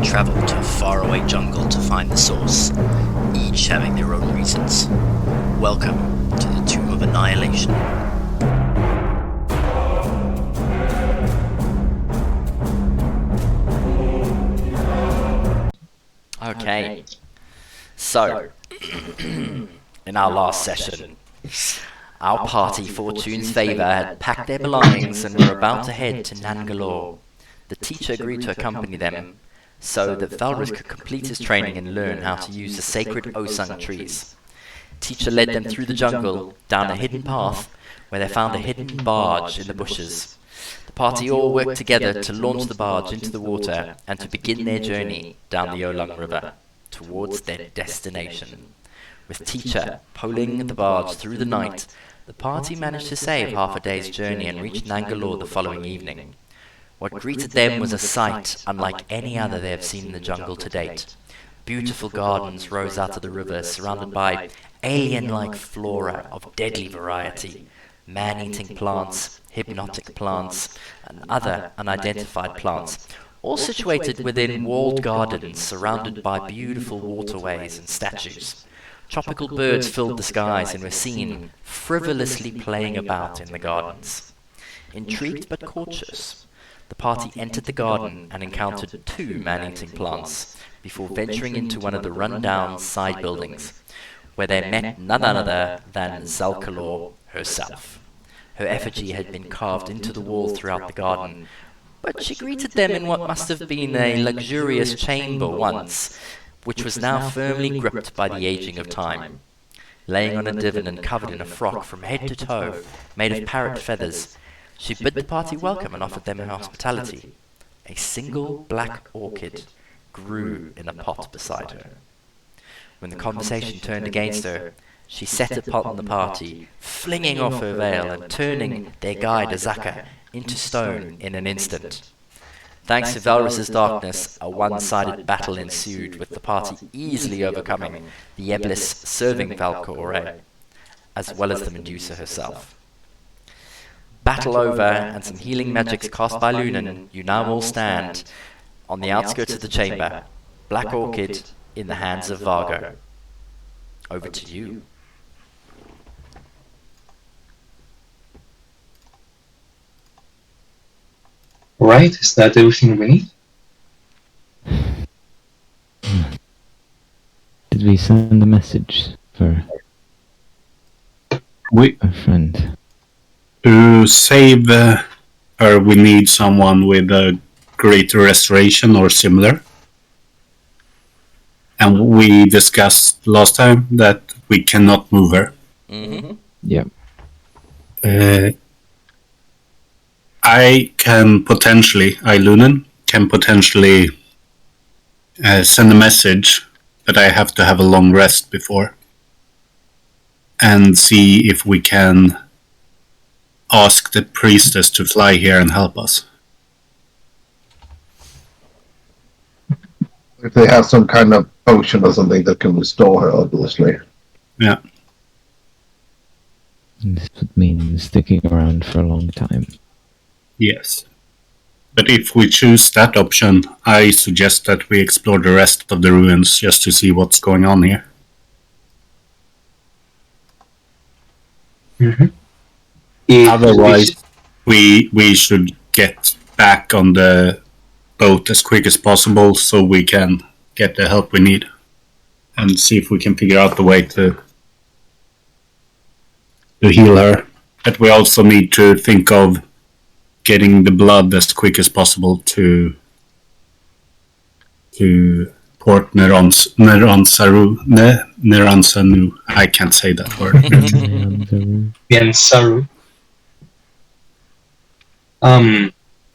travel to a faraway jungle to find the source, each having their own reasons. Welcome to the Tomb of Annihilation. Okay, so, in our last session, our party, Fortune's Favour, had packed their belongings and were about to head to Nangalore. The teacher agreed to accompany them, so that Valrus could complete his training and learn how to use the sacred Osung trees. Teacher led them through the jungle, down a hidden path, where they found a hidden barge in the bushes. The party all worked together to launch the barge into the water and to begin their journey down the Olung River, towards their destination. With Teacher poling the barge through the night, the party managed to save half a day's journey and reached Nangalore the following evening. What greeted them was a sight unlike any other they have seen in the jungle to date. Beautiful gardens rose out of the river, surrounded by alien-like flora of deadly variety, man-eating plants, hypnotic plants, and other unidentified plants, all situated within walled gardens surrounded by beautiful waterways and statues. Tropical birds filled the skies and were seen frivolously playing about in the gardens. Intrigued but cautious, the party entered the garden and encountered two man-eating plants before venturing into one of the run-down side buildings, where they met none other than Zalkalor herself. Her effigy had been carved into the wall throughout the garden, but she greeted them in what must have been a luxurious chamber once, which was now firmly gripped by the aging of time. Laying on a divan and covered in a frock from head to toe, made of parrot feathers, she bid the party welcome and offered them her hospitality. A single black orchid grew in a pot beside her. When the conversation turned against her, she set upon the party, flinging off her veil and turning their guide Azaka into stone in an instant. Thanks to Valrus's darkness, a one-sided battle ensued, with the party easily overcoming the Eblis serving Valkore, as well as the Medusa herself. Battle over, and some healing magics cast by Lunan, you now all stand on the outskirts of the chamber, Black Orchid in the hands of Vargo. Over to you. Alright, is that everything we need? Did we send a message for a friend? To save her, we need someone with a greater restoration or similar. And we discussed last time that we cannot move her. Mm-hmm. Yeah. Lunan, can potentially send a message, but I have to have a long rest before. And see if we can ask the priestess to fly here and help us. If they have some kind of potion or something that can restore her, obviously. Yeah. This would mean sticking around for a long time. Yes. But if we choose that option, I suggest that we explore the rest of the ruins just to see what's going on here. Mm-hmm. Otherwise, we should get back on the boat as quick as possible so we can get the help we need. And see if we can figure out the way to heal her. But we also need to think of getting the blood as quick as possible to Port Neransanu. I can't say that word. Saru.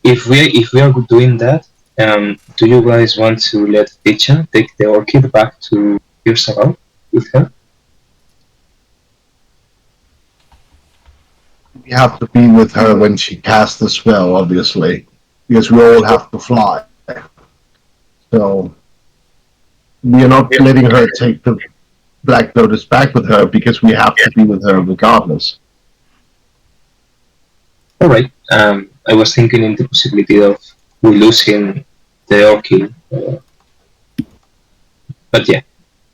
If we are doing that, do you guys want to let Ticha take the orchid back to Kir Sabal with her? We have to be with her when she casts the spell, obviously, because we all have to fly. So we are not letting her take the Black Lotus back with her because we have to be with her regardless. Alright, I was thinking in the possibility of we losing the orchid But yeah,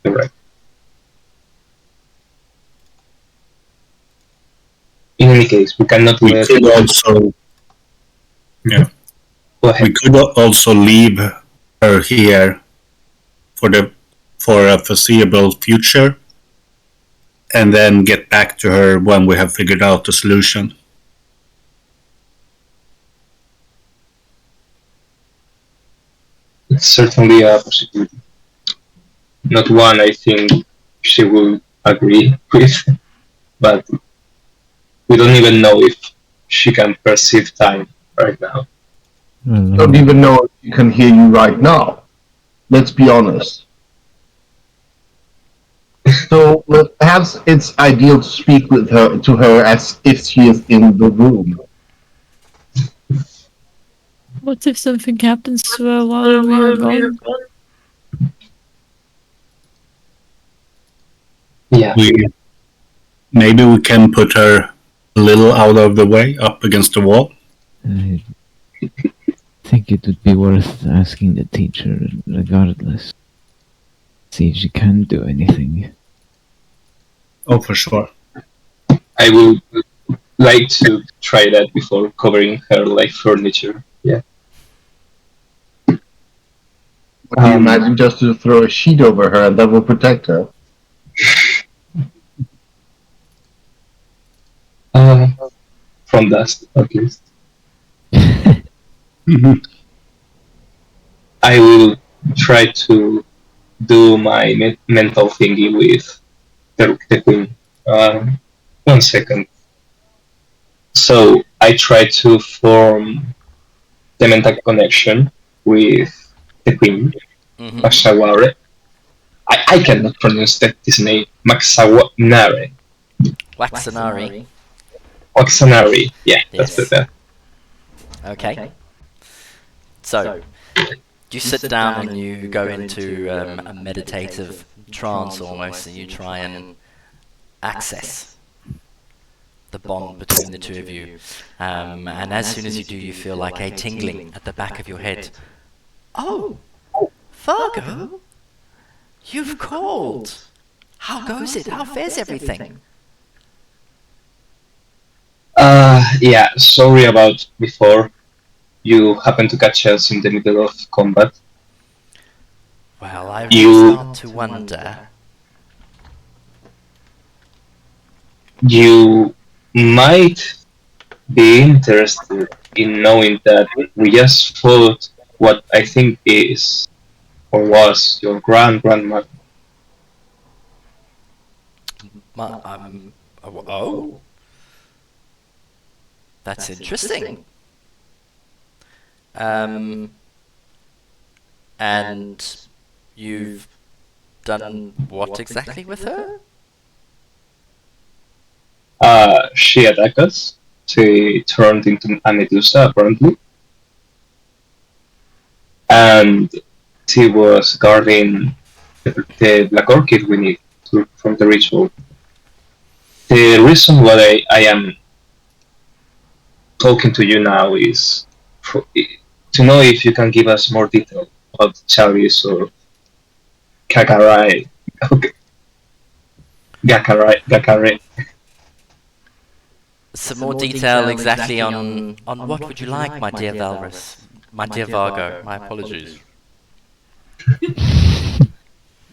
you're right. In any case, we cannot We let. could also, yeah, Go ahead. we could also leave her here for a foreseeable future, and then get back to her when we have figured out the solution. It's certainly a possibility. Not one I think she will agree with, but we don't even know if she can perceive time right now. I don't even know if she can hear you right now. Let's be honest. So perhaps it's ideal to speak with her to her as if she is in the room. What if something happens to her while we are gone? Yeah, Maybe we can put her a little out of the way, up against the wall. I think it would be worth asking the teacher regardless. See if she can do anything. Oh, for sure. I would like to try that before covering her like furniture. Yeah. What do you imagine, just to throw a sheet over her and that will protect her? From dust, at least. I will try to do my mental thingy with the queen. 1 second. So I try to form the mental connection with the queen, Maxaware. I cannot pronounce this name. Maxawanare. Waxanari. Waxanari. Yeah, Yes. that's better. Okay. So, you sit down and you go into a meditative trance almost, and you try and access the bond between the two of you. And as soon as you do, you feel like a tingling at the back of your head. Oh, Fargo, you've called. How goes it? How fares everything? Yeah, sorry about before. You happened to catch us in the middle of combat. Well, I You- start to wonder. You might be interested in knowing that we just fought what I think is or was your grandmother. Oh, that's interesting. And you've done what exactly with her? She attacked us. She turned into a Medusa, apparently. And she was guarding the black orchid we need from the ritual. The reason why I am talking to you now is to know if you can give us more detail about Chavis or Kakarai. Okay. Gakarai. Some more detail exactly on what would you like, my dear Valrus? My dear Vargo, my apologies.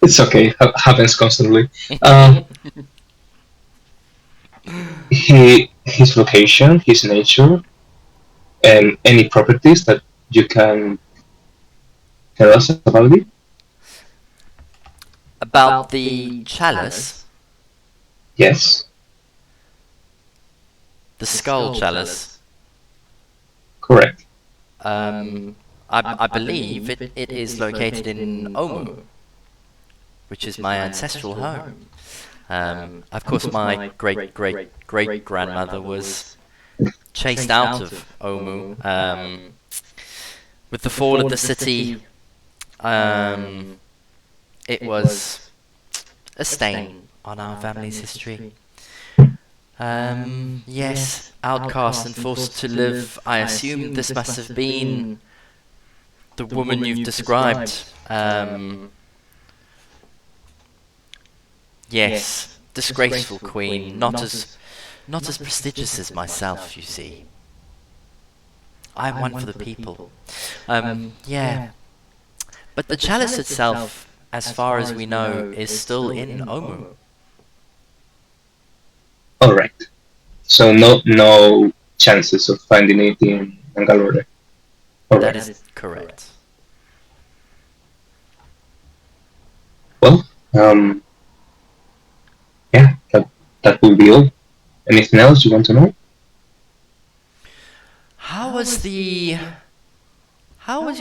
It's okay, happens constantly. His location, his nature, and any properties that you can tell us about it. About the chalice, Yes, the skull chalice, correct. I believe it is located in Omu, which is my ancestral home. Of course, my great-great-great-grandmother was chased out of Omu. With the fall of the city, it was a stain on our family's history. Yes, outcast and forced to live. I assume this must have been the woman you've described. Yes, disgraceful queen, not as prestigious as myself, you see. I'm one for the people. Yeah. But the chalice itself, as far as we know, is still in Omu. All right. So no chances of finding it in Bangalore. All That right. is correct. Well, yeah, that will be all. Anything else you want to know? How was your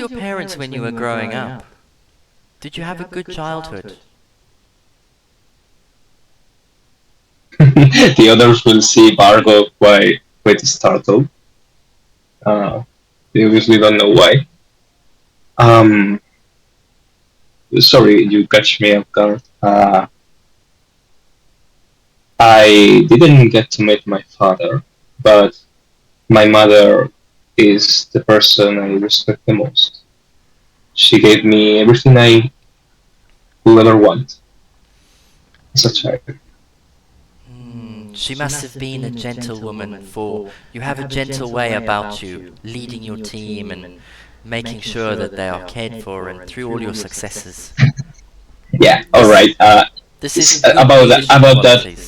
parents when you were growing up? Did you have a good childhood? The others will see Bargo quite startled. They obviously don't know why. Sorry, you catch me off guard. I didn't get to meet my father, but my mother is the person I respect the most. She gave me everything I could ever want as a child. She must have been a gentlewoman, for you have a gentle way about you, leading your team and making sure that they are cared for and through all your successes. Yeah, all right. This is About that.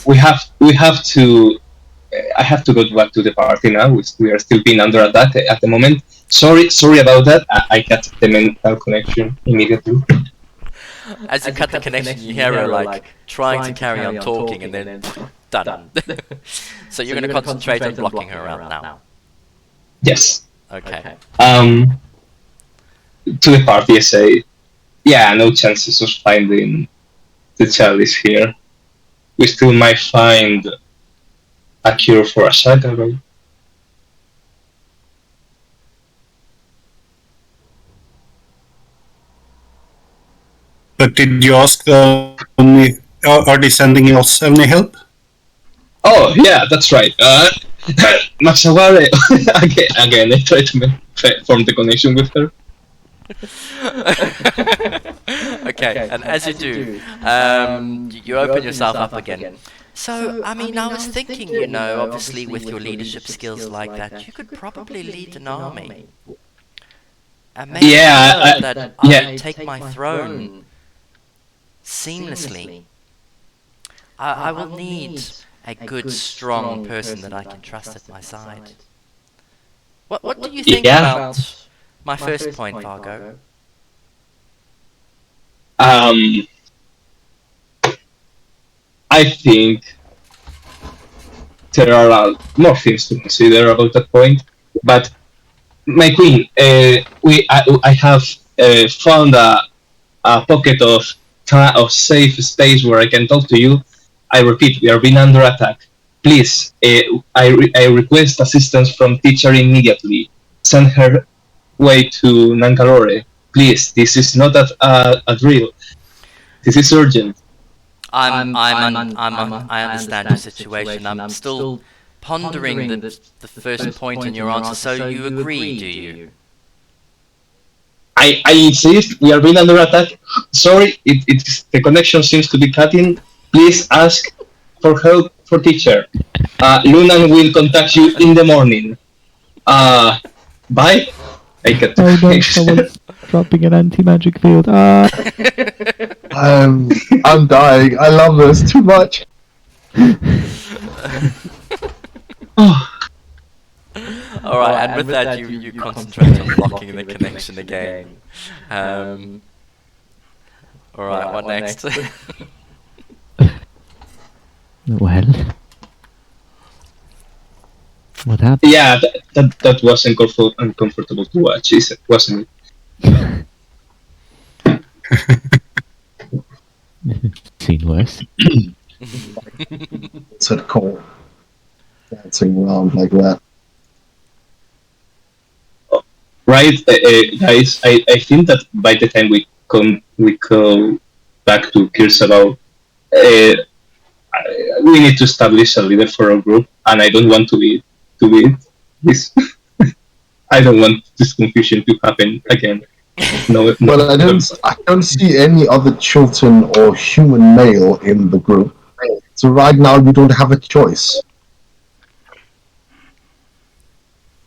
We have to. I have to go back to the party now. We are still being under attack at the moment. Sorry about that. I cut the mental connection immediately. As you cut the connection, you hear her like trying to carry on talking and then done. So you're going to concentrate on blocking her out now. Yes. Okay. To the party, I say, yeah, no chances of finding the chalice here. We still might find a cure for a shadow. But did you ask them, are they sending us any help? Oh, yeah, that's right. Maxawale, again, I try to form the connection with her. Okay, and as you do, you open yourself up again. So, I mean, I was thinking, obviously with your leadership skills like that, you could probably lead an army. And make sure that I take my throne seamlessly. I will need a good, strong person that I can trust at my side. What do you think about my first point, Vargo? I think there are more things to consider about that point, but my queen, I have found a pocket of safe space where I can talk to you. I repeat, we are being under attack. Please, I request assistance from teacher immediately. Send her way to Nangalore. Please, this is not a drill. This is urgent. I understand your situation. I'm still pondering the first point in your answer. So you agree, do you? I insist. We are being under attack. Sorry, the connection seems to be cutting. Please ask for help for teacher. Lunan will contact you in the morning. Bye. I get Oh no, someone's dropping an anti-magic field. I'm dying. I love this too much. Alright, and with that you concentrate on blocking the connection again. Alright, what next? Well, what happened? Yeah, that was uncomfortable to watch, wasn't it? Seen worse. It's a cold dancing around like that. Right, guys. I think that by the time we go back to Kir Sabal, we need to establish a leader for our group, and I don't want to be this. I don't want this confusion to happen again. No, Well, I don't see any other children or human male in the group. So right now you don't have a choice.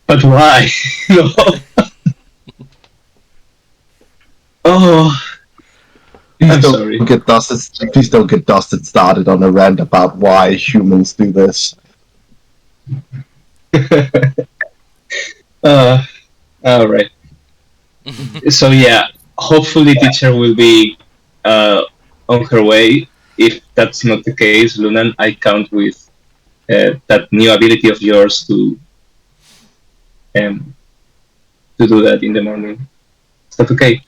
but why? No. Oh, I'm sorry. Please don't get dusted started on a rant about why humans do this. uh, all right. So yeah, hopefully teacher will be uh, on her way. If that's not the case, Lunan, I count with that new ability of yours um, to do that in the morning. Is that okay?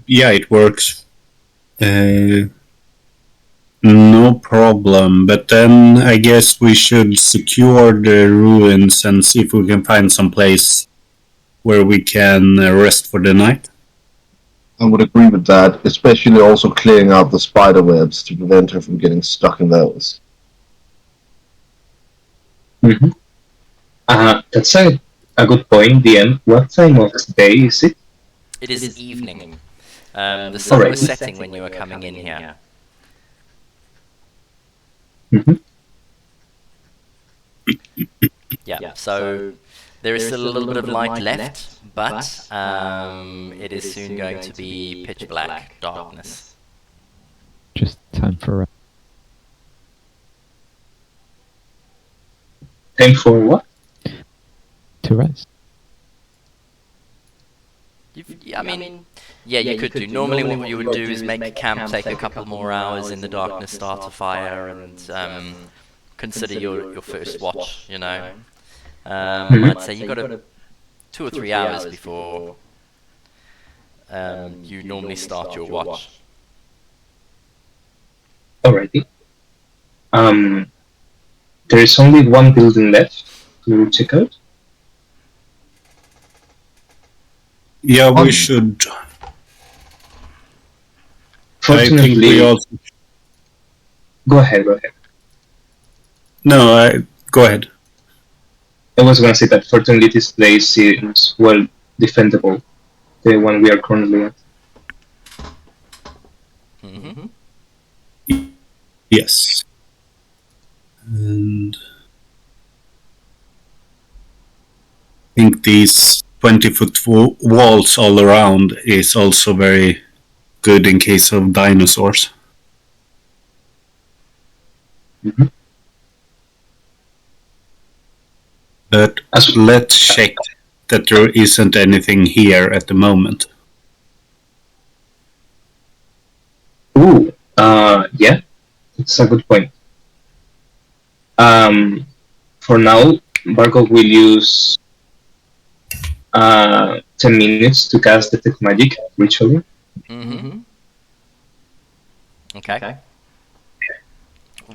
Yeah, it works. No problem. But then I guess we should secure the ruins and see if we can find some place where we can rest for the night. I would agree with that, especially also clearing out the spider webs to prevent her from getting stuck in those. Mm-hmm. That's a good point, DM. What time of day is it? It is evening. The sun was setting when you were coming in here. Mm-hmm. Yeah, so there is still a little bit of light left, but it is soon going to be pitch black darkness. Just time for rest. Time for what? To rest. I mean, yeah, you could do. Normally what you would do is make camp, take a couple more hours in the darkness, start a fire, and consider your first watch, you know. I'd say you've got 2 or 3 hours before you normally start your watch. Alrighty. There is only one building left to check out. Yeah, we should. I think Fortunately, we also. Go ahead. No, go ahead. I was going to say that fortunately this place seems well defendable, the one we are currently at. Mm-hmm. Yes. And I think these 20-foot walls all around is also very good in case of dinosaurs. Mm-hmm. But let's check that there isn't anything here at the moment. Ooh, yeah, that's a good point. For now, Barkov will use 10 minutes to cast Detect Magic ritually. Mm-hmm. Okay.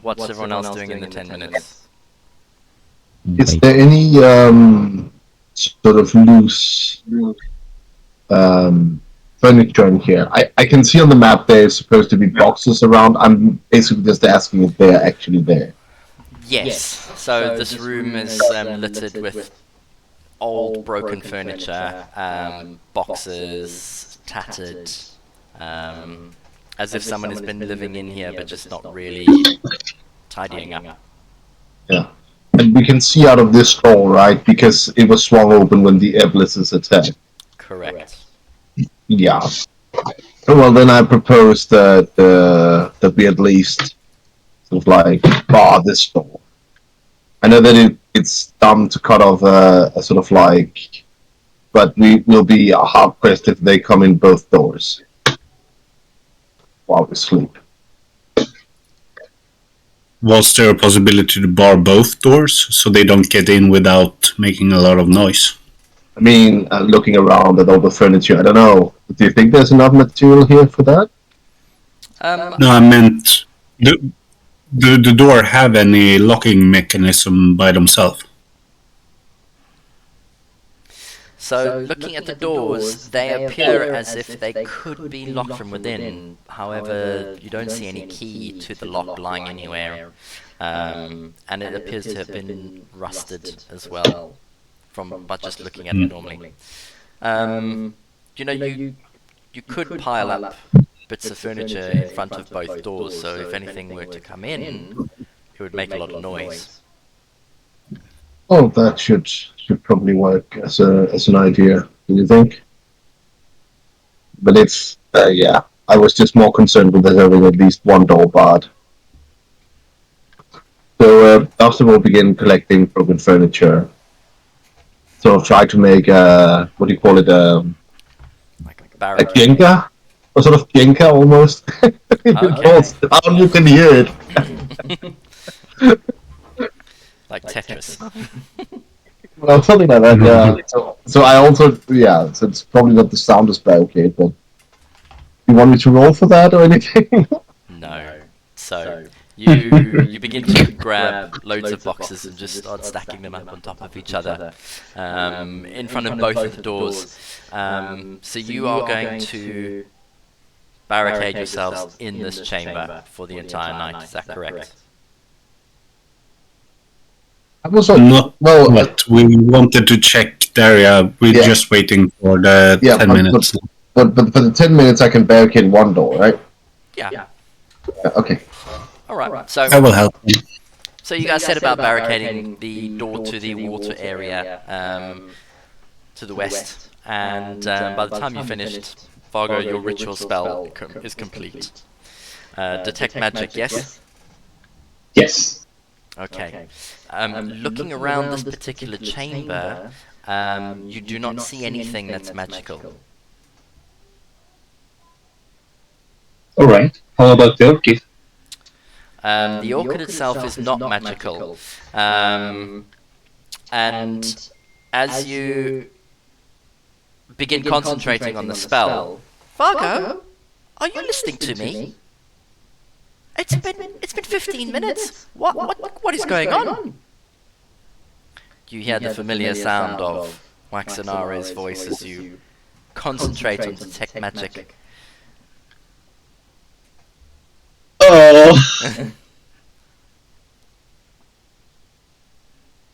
What's everyone else doing in the 10 minutes? Is there any sort of loose furniture in here? I can see on the map there's supposed to be boxes around. I'm basically just asking if they're actually there. Yes. So this room is littered with old broken furniture, boxes, tattered, as if someone has been living in here but just not really tidying up. Yeah. And we can see out of this door, right? Because it was swung open when the Eblisses attacked. Correct. Yeah. Well, then I propose that we at least sort of like bar this door. I know that it's dumb to cut off a sort of like, but we will be hard pressed if they come in both doors while we sleep. Was there a possibility to bar both doors so they don't get in without making a lot of noise? I mean, looking around at all the furniture, I don't know. Do you think there's enough material here for that? No, I meant, do the door have any locking mechanism by themselves? So, looking at the doors, they appear as if they could be locked from within. However, you don't see any key to the lock lying anywhere. And it appears to have been rusted as well, by just looking at it normally. you know, you could pile up bits of furniture in front of both doors, so if anything were to come in, it would make a lot of noise. Oh, that should probably work as an idea. Do you think? But it's yeah. I was just more concerned with there having at least one door barred. So after we'll begin collecting broken furniture, sort of try to make what do you call it? Like a A barricade. jenga, a sort of jenga almost. It Okay. falls down, you can hear it. Like Tetris. Well, something like that. Yeah. So I also So it's probably not the soundest barricade, but you want me to roll for that or anything? No. So you begin to grab loads of boxes and just start stacking them up on top of each other in front of both of the doors. So you are going to barricade yourselves in this chamber for the entire night. Is that correct? I was Not well. what we wanted to check the area. We're Yeah. just waiting for the Yeah, 10 minutes. But for the 10 minutes, I can barricade one door, right? Yeah. Yeah, okay. All right. So I will help you. So you guys said about barricading the door to the water area to the west, and by the time you finished, Fargo, your ritual spell is complete. Detect magic, yes? Yes. Okay. Looking around this particular chamber, you do not see anything that's magical. All right. How about the orchid? The orchid itself is not magical, and as you begin concentrating on the spell, Fargo, are you listening to me? It's been 15 minutes. What is going on? You hear the familiar sound of Waxanare's voice as you concentrate on detect magic. Oh.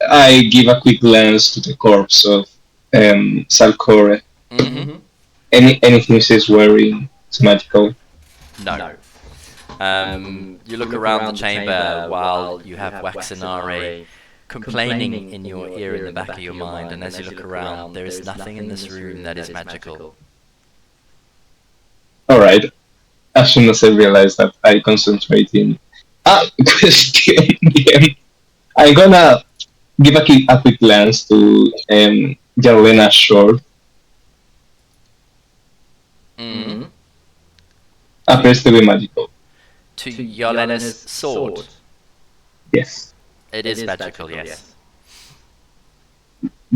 I give a quick glance to the corpse of Salcore. Mm-hmm. Anything she's wearing is magical. No. You look around the chamber while you have Waxanare complaining in your ear in the back of your mind, and as you look around, there is nothing in this room that is magical. Alright. As soon as I realize that, I concentrate in question again. I'm gonna give a quick glance to Jarlena's sword. Mm-hmm. Appears to be magical. To Yalena's sword. Yes. It is magical, yes.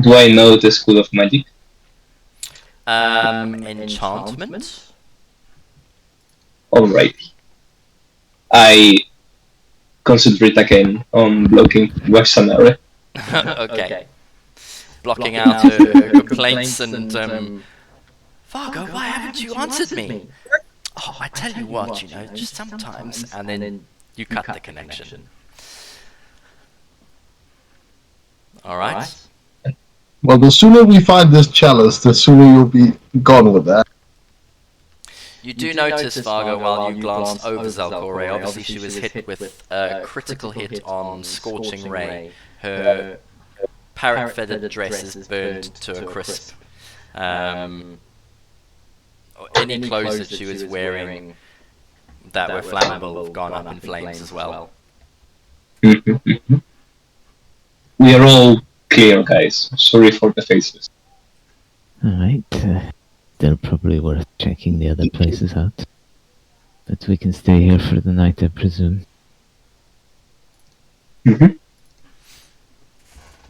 Do I know the school of magic? Enchantment? Alright. I concentrate again on blocking Waxanare. Okay. Blocking out her complaints and, Fargo, why haven't you answered me? Oh, I tell you what, just sometimes, and then you cut the connection. Alright? Well, the sooner we find this chalice, the sooner you'll be gone with that. You do notice, Fargo, while you glanced over Zalcore, obviously she was hit with a critical hit on Scorching Ray. Her parrot-feathered dress is burned to a crisp. Any clothes that she was wearing that were flammable have gone up in flames as well. We are all clear, guys. Sorry for the faces. Alright, they're probably worth checking the other places out. But we can stay here for the night, I presume. Mm-hmm.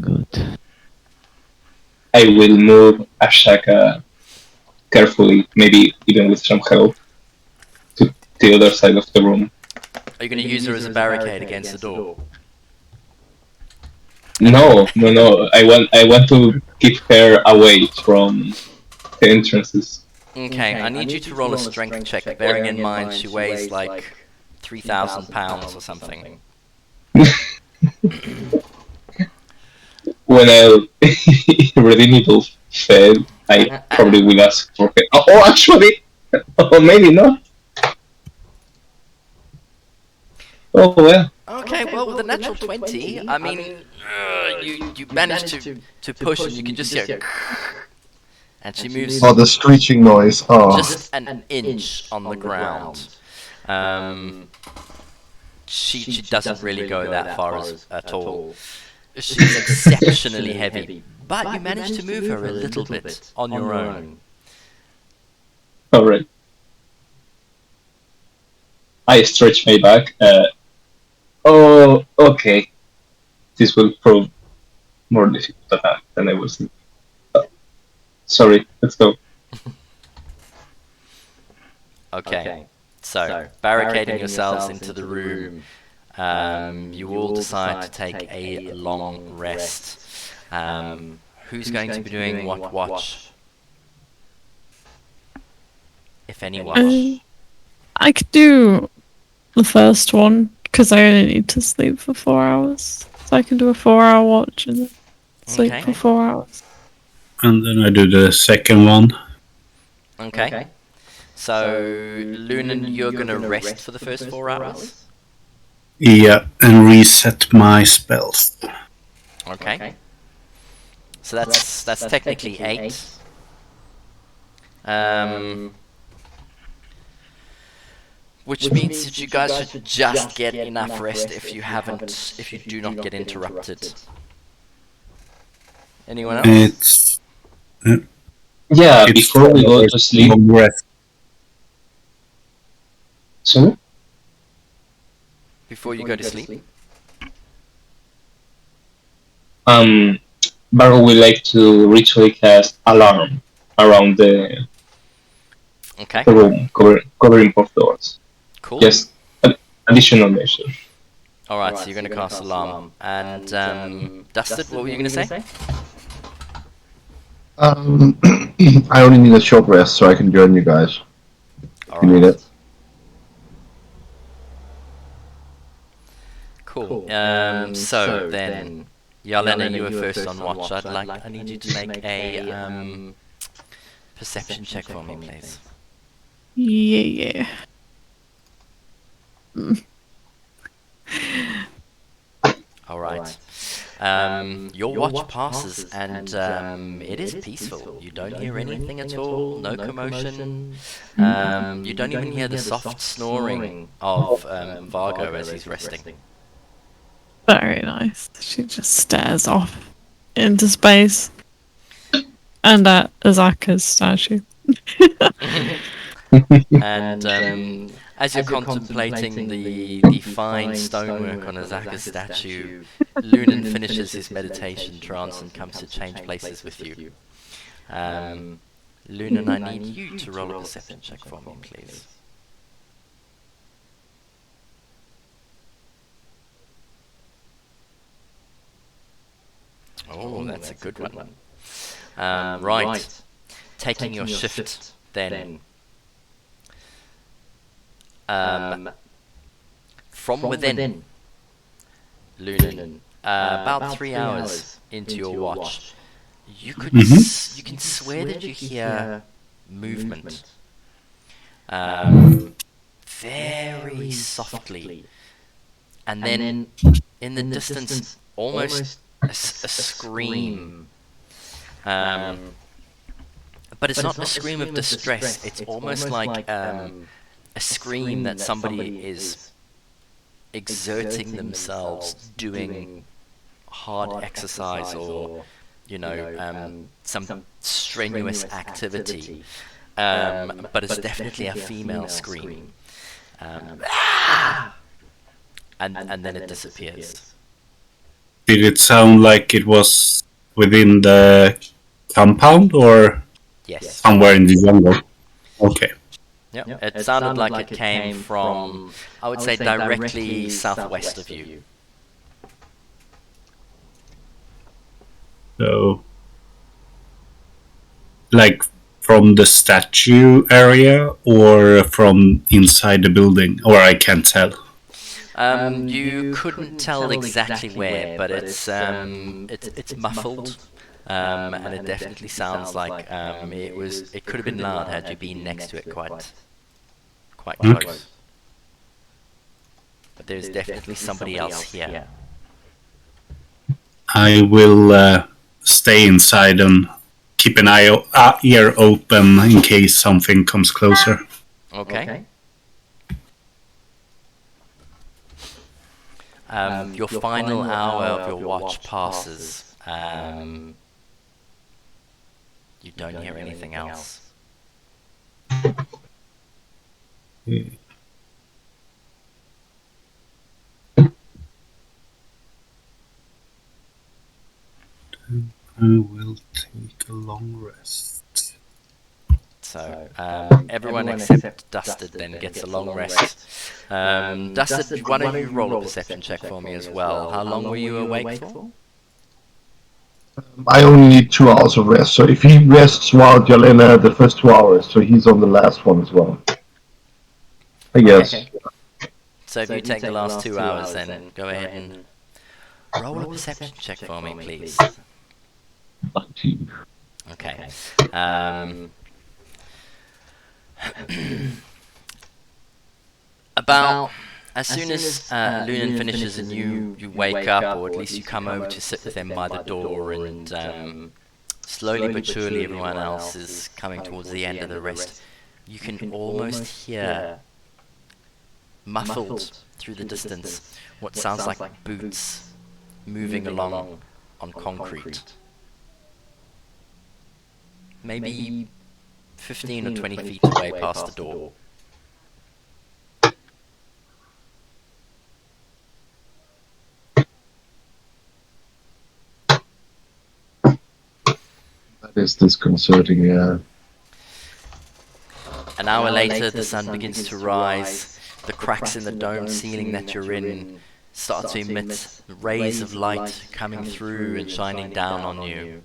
Good. I will move Ashaka carefully, maybe even with some help, to the other side of the room. Are you going to use her as a barricade against the door? No. I want to keep her away from the entrances. Okay, I need you to roll a strength check, bearing in mind she weighs like 3,000 pounds or something. When I redeemable I probably will ask for help. Oh, actually, oh, maybe not. Oh well. Okay, well, with a natural 20, I mean, you managed to push, and you can just hear, and she moves Oh, the screeching noise. Oh, just an inch on the ground. She doesn't really go that far at all. She's exceptionally heavy, but you managed to move her a little bit on your own. All right. I stretch my back. Oh, okay. This will prove more difficult attack than I was thinking. Sorry, let's go. Okay, so barricading yourselves into the room, you all decide to take a long rest. Who's going to be doing what watch? If any watch. I could do the first one because I only need to sleep for 4 hours, so I can do a 4-hour watch and then sleep for 4 hours. And then I do the second one. Okay. So, Lunan, you're going to rest for the first 4 hours? Yeah, and reset my spells. Okay. So that's technically 8. Which means that you guys should just get enough rest if you do not get interrupted. Anyone else? Yeah, before we go to sleep. Long rest. Sorry? Before you go to sleep? Barrow would like to ritually cast alarm around the room, covering both doors. Cool. Just additional measure. Alright, so you're going to cast alarm. And, Dustin, what were you going to say? I only need a short rest so I can join you guys. If you need it. Cool. So then, Yalena, you were first on watch. I need you to make a perception check for me, please. Yeah. All right. Your watch passes, and it is peaceful. You don't hear anything at all. No commotion. You don't even hear the soft snoring of Vargo as he's resting. Very nice. She just stares off into space and at Azaka's statue. And as you're contemplating the fine stonework on Azaka's statue, Lunan finishes his meditation trance and comes to change places with you. Lunan, I need you to roll a perception check for me, please. Oh, that's a good one. Right. Taking your shift, then. From within, Lunan, about 3 hours into your watch, you can swear that you hear movement, very softly, and then in the distance, almost a scream. But it's not a scream of distress. It's almost like a scream that somebody is exerting themselves, doing hard exercise or, some strenuous activity. But it's definitely a female scream. And then it disappears. Did it sound like it was within the compound or somewhere in the jungle? Okay. Yep. It sounded like it came from, I would say, directly southwest of you. So, like from the statue area or from inside the building? Or I can't tell. You couldn't tell exactly where, but it's muffled. and it definitely sounds like it could have been loud had you been next to it quite close. But there's definitely somebody else here. I will stay inside and keep an ear open in case something comes closer. Okay. Your final hour of your watch passes. You don't hear anything else. I will take a long rest. So, everyone except Dusted then gets a long rest. Dusted, why don't you roll a perception check for me as well? How long were you awake for? I only need 2 hours of rest, so if he rests while Jalena had the first 2 hours, so he's on the last one as well. I guess. Okay. So if you take the last 2 hours, then go ahead and roll a perception check for me, please. 19. Okay. About as soon as Lunan finishes and you wake up, or at least you come over to sit with them by the door, and slowly but surely everyone else is coming towards the end of the rest, you can almost hear, muffled through the distance, what sounds like boots moving along on concrete. Maybe 15 or 20 feet away past the door. That is disconcerting, yeah. An hour later, the sun begins to rise. The cracks in the dome ceiling that you're in start to emit rays of light coming through and shining down on you.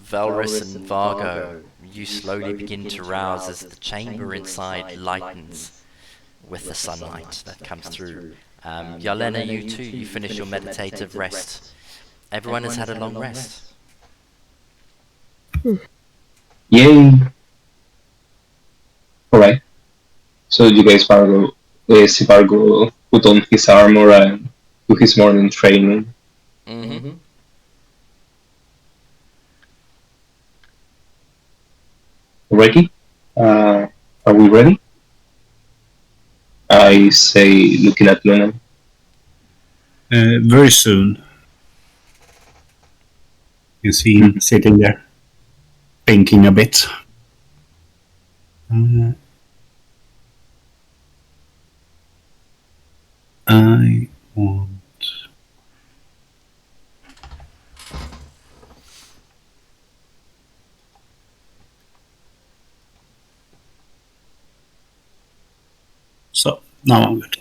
Valrus and Vargo, you slowly begin to rouse as the chamber inside lightens with the sunlight that comes through. Yelena, you too, you finish your meditative rest. Everyone has had a long rest. Yay! Alright. So you guys see Vargo put on his armor and do his morning training. Mm-hmm. Ready? Are we ready? I say, looking at Luna. Very soon. You see him sitting there, thinking a bit. I want... So, now I'm good.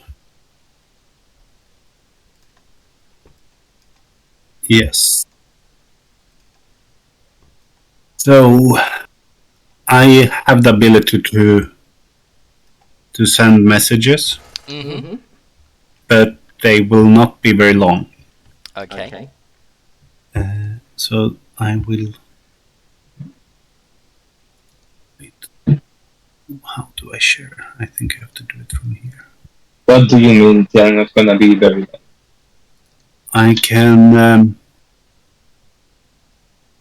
Yes. So, I have the ability to send messages, but they will not be very long. Okay. So I will... Wait. How do I share? I think I have to do it from here. What do you mean they're not gonna be very long? I can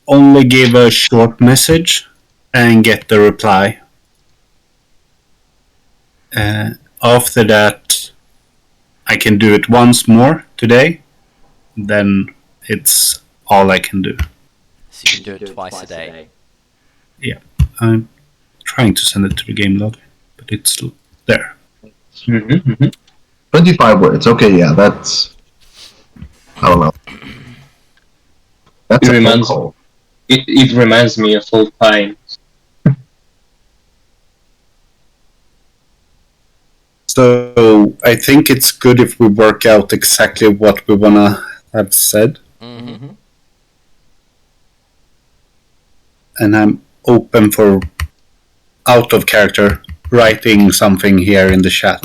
only give a short message and get the reply. After that, I can do it once more today. Then it's all I can do. So you can do it twice a day. Yeah, I'm trying to send it to the game log, but it's there. 25 words. Okay, yeah, that's... I don't know. That's it reminds me of old times. So I think it's good if we work out exactly what we wanna have said. Mm-hmm. And I'm open for out of character writing something here in the chat.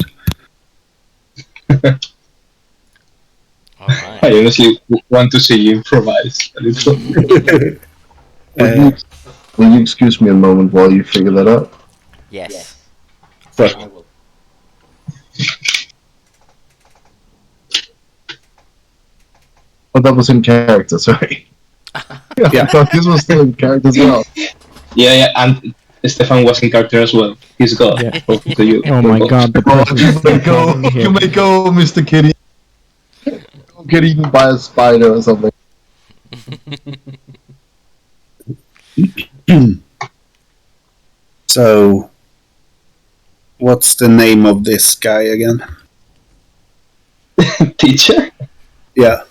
Alright. I honestly want to see you improvise a little. Will you excuse me a moment while you figure that out? Yes. But Oh, that was in character, sorry. I thought this was still in character as well. yeah, and Stefan was in character as well. He's God. Yeah. Both of you. Oh my god, the Oh, present you may go, Mr. Kitty. Get eaten by a spider or something. So, what's the name of this guy again? Teacher? Yeah,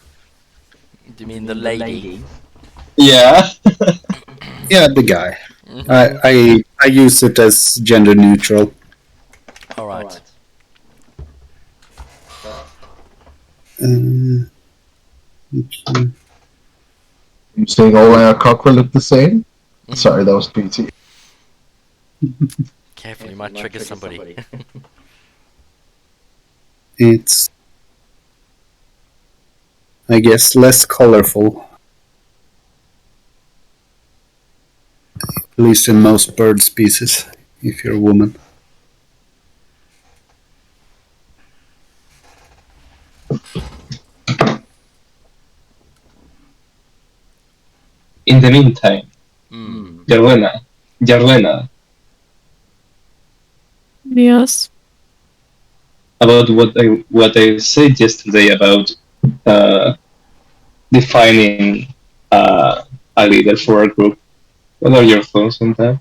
Do you mean the lady? Yeah. yeah, the guy. I use it as gender neutral. Alright. Okay. You saying all our cockerel look the same? Sorry, that was PT. Careful, you might trigger somebody. It's, I guess, less colorful. At least in most bird species, if you're a woman. In the meantime, Mm. Jarlena, Yes. about what I said yesterday about defining a leader for a group. What are your thoughts on that?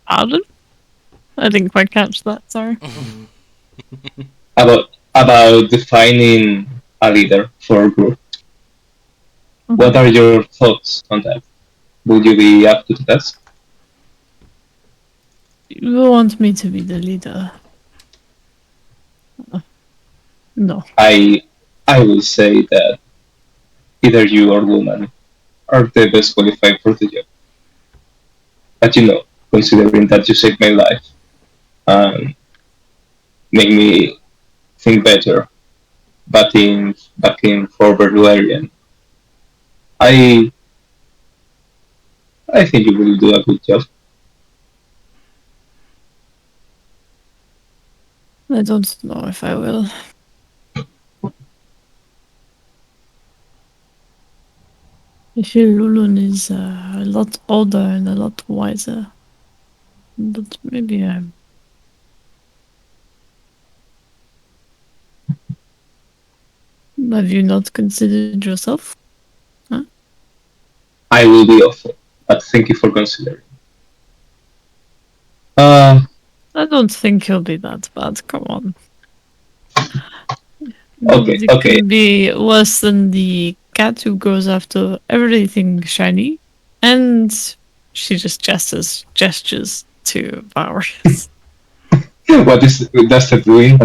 Pardon? I didn't quite catch that, sorry. About defining a leader for a group. What are your thoughts on that? Would you be up to the task? You want me to be the leader? No. I will say that either you or woman are the best qualified for the job. But considering that you saved my life and make me think better back in Fort Valerian, I think you will do a good job. I don't know if I will. I feel Lulun is a lot older and a lot wiser. But maybe I'm. Have you not considered yourself? I will be awful, but thank you for considering. I don't think he'll be that bad. Come on. Okay, It okay. can be worse than the cat who goes after everything shiny, and she just gestures to Varys. What is Dustin doing?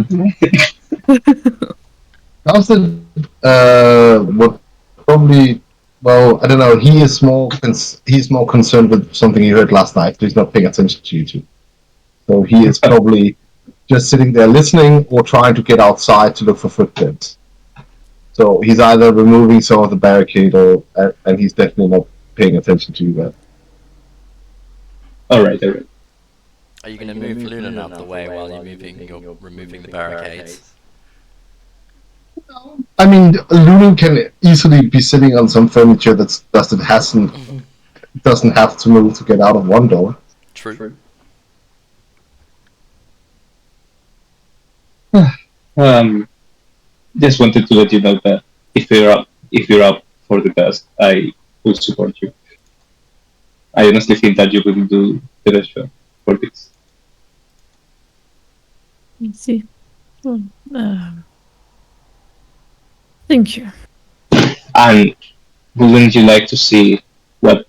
How's the what probably well, I don't know, he's more concerned with something he heard last night, so he's not paying attention to you two. So he is probably just sitting there listening or trying to get outside to look for footprints. So he's either removing some of the barricade or and he's definitely not paying attention to you guys. Alright. Are you going to move Lunan out the way while you're removing the barricades? I mean, Lulu can easily be sitting on some furniture that doesn't have to move to get out of one door. True. Just wanted to let you know that if you're up for the best, I will support you. I honestly think that you will do the best job for this. Let's see. Well, thank you. And wouldn't you like to see what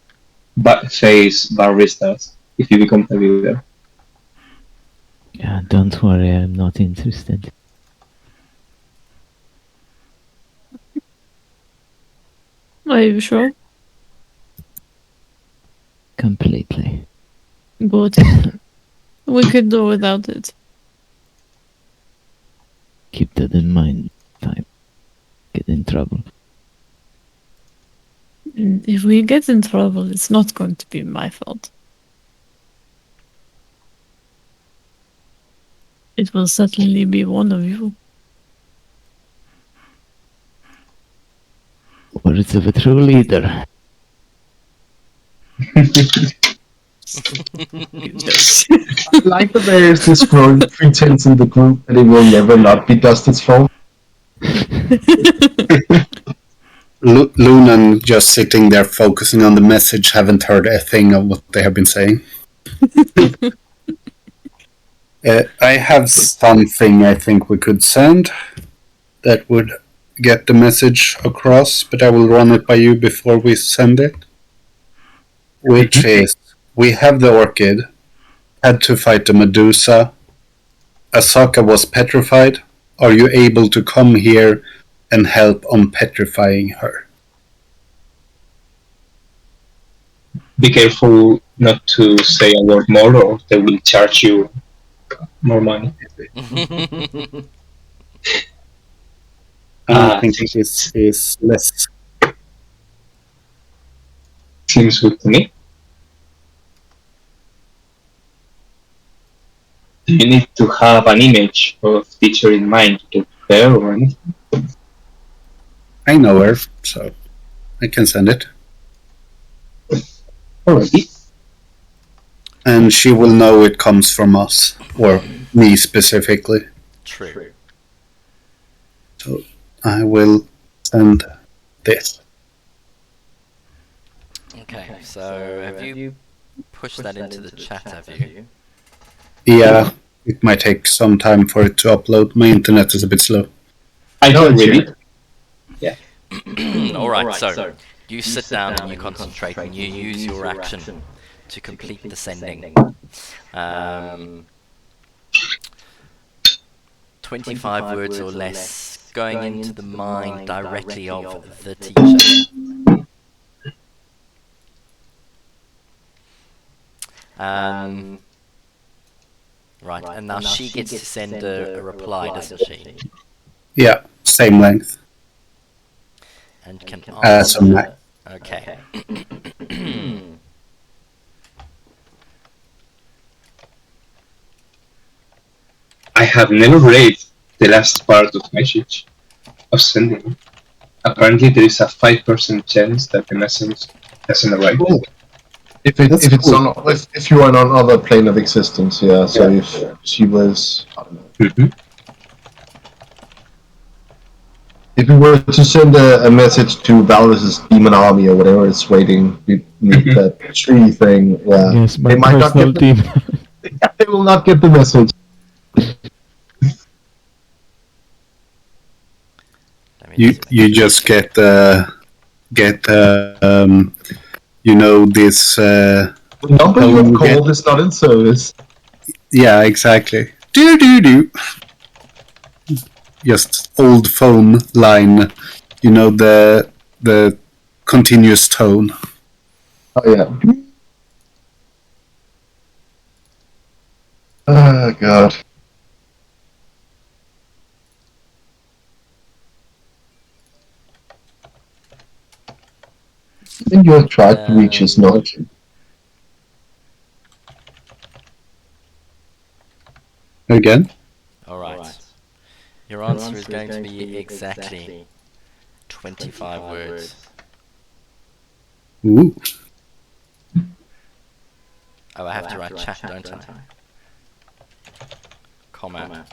face Barris does if you become the leader? Yeah, don't worry, I'm not interested. Are you sure? Completely. Good. We could do without it. Keep that in mind. Time. Get in trouble. If we get in trouble, it's not going to be my fault. It will certainly be one of you. Words of a true leader. Like that there is this growing pretense in the group that it will never not be Dustin's fault. Lunan just sitting there focusing on the message, haven't heard a thing of what they have been saying. I have something I think we could send that would get the message across, but I will run it by you before we send it. Which is, we have the orchid, had to fight the Medusa, Asaka was petrified. Are you able to come here and help on petrifying her? Be careful not to say a word more, or they will charge you more money. I think this is less. Seems good to me. Do you need to have an image of teacher in mind to prepare or anything? I know her, so I can send it. Alrighty. And she will know it comes from us, or me specifically. True. So I will send this. Okay, so have you pushed that into the chat, have you? Yeah, it might take some time for it to upload. My internet is a bit slow. I can read it. Alright, so you sit down and you concentrate and you use your action to complete the sending. 25 words or less going into the mind directly of the teacher. Right, and now she gets to send a reply, doesn't she? Yeah, same length. And can Some answer. Okay. I have never read the last part of message of sending. Apparently there is a 5% chance that the message doesn't arrive. Cool. If you are on another plane of existence, yeah. So if she was, I don't know. If we were to send a message to Valor's demon army or whatever it's waiting, we meet that tree thing. Yeah, Yes, my they might not personal get team. they will not get the message. You just get you know, this The number you have called is not in service. Yeah, exactly. Do. Just old phone line, you know, the continuous tone. Oh yeah. Oh god. And you have tried to reach his knowledge. Again? Alright. Your answer is going to be exactly 25 words. Ooh. Oh, I have to write chat, don't I? Comma.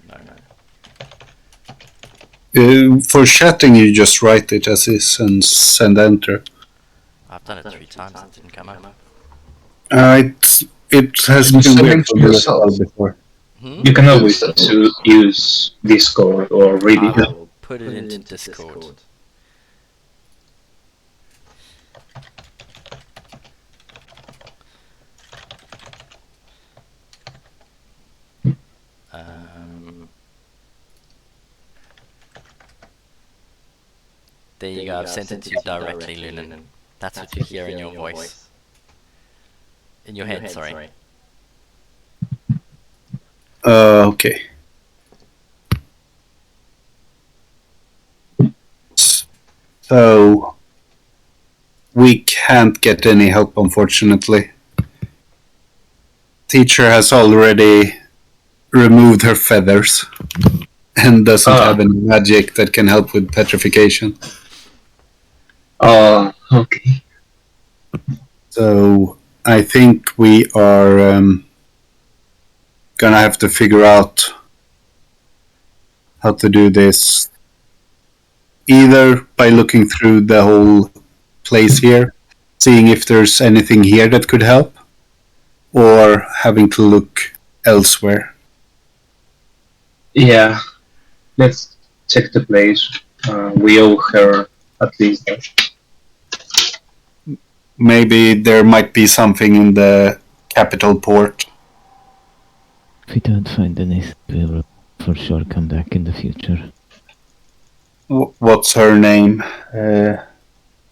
No. For chatting, you just write it as is and send enter. I've done it 3 times, it didn't come up. It has been weird for me as well before. You can always use Discord or read it. I will put it into Discord. There you go, I've sent it to you directly, Lunan. That's what you hear in your voice. In your head, sorry. Okay. So we can't get any help, unfortunately. Teacher has already removed her feathers and doesn't have any magic that can help with petrification. Okay. So I think we are gonna have to figure out how to do this either by looking through the whole place here, seeing if there's anything here that could help, or having to look elsewhere. Yeah, let's check the place. We owe her at least that. Maybe there might be something in the capital port. If we don't find anything, we will for sure come back in the future. What's her name? The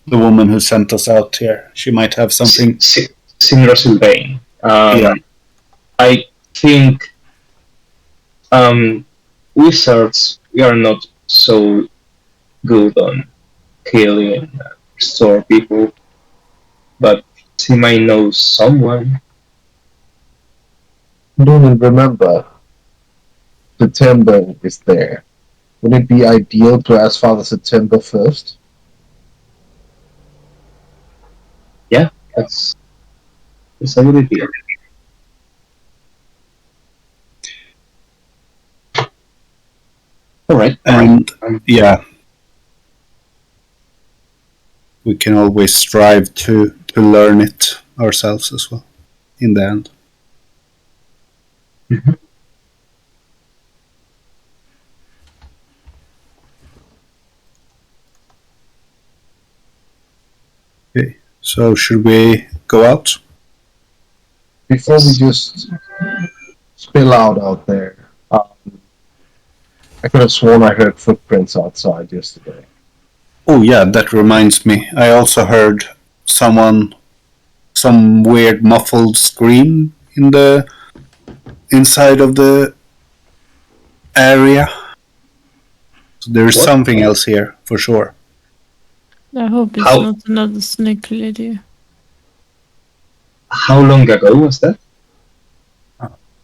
woman who sent us out here. She might have something. Sindra Sylvain. Yeah. I think wizards, we are not so good on killing and restore people, but she might know someone. Don't remember, September is there. Would it be ideal to ask Father September first? Yeah, that's a good idea. All right. And yeah, we can always strive to learn it ourselves as well in the end. Mm-hmm. Okay, so should we go out? Before we just spill out there, I could have sworn I heard footprints outside yesterday. Oh yeah, that reminds me. I also heard some weird muffled scream in the inside of the area. So there's something else here for sure. I hope it's not another snake lady. How long ago was that?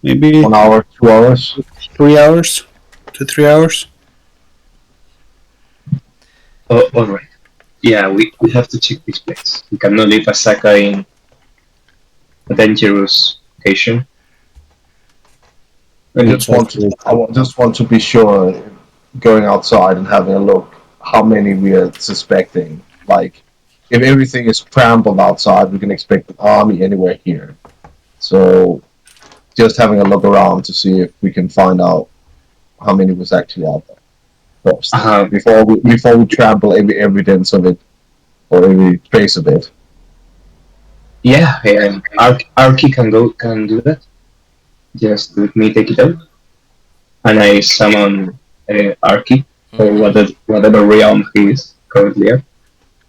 Maybe 1 hour, 2 hours? 3 hours to 3 hours. Oh, all right. Yeah, we have to check this place. We cannot leave Asaka in a dangerous location. I just want to be sure, going outside and having a look, how many we are suspecting. Like, if everything is trampled outside, we can expect an army anywhere here. So, just having a look around to see if we can find out how many was actually out there first, before we trample every evidence of it or every trace of it. Yeah, Arky can do that. Just let me take it out, and I summon Arky or whatever realm he is currently at.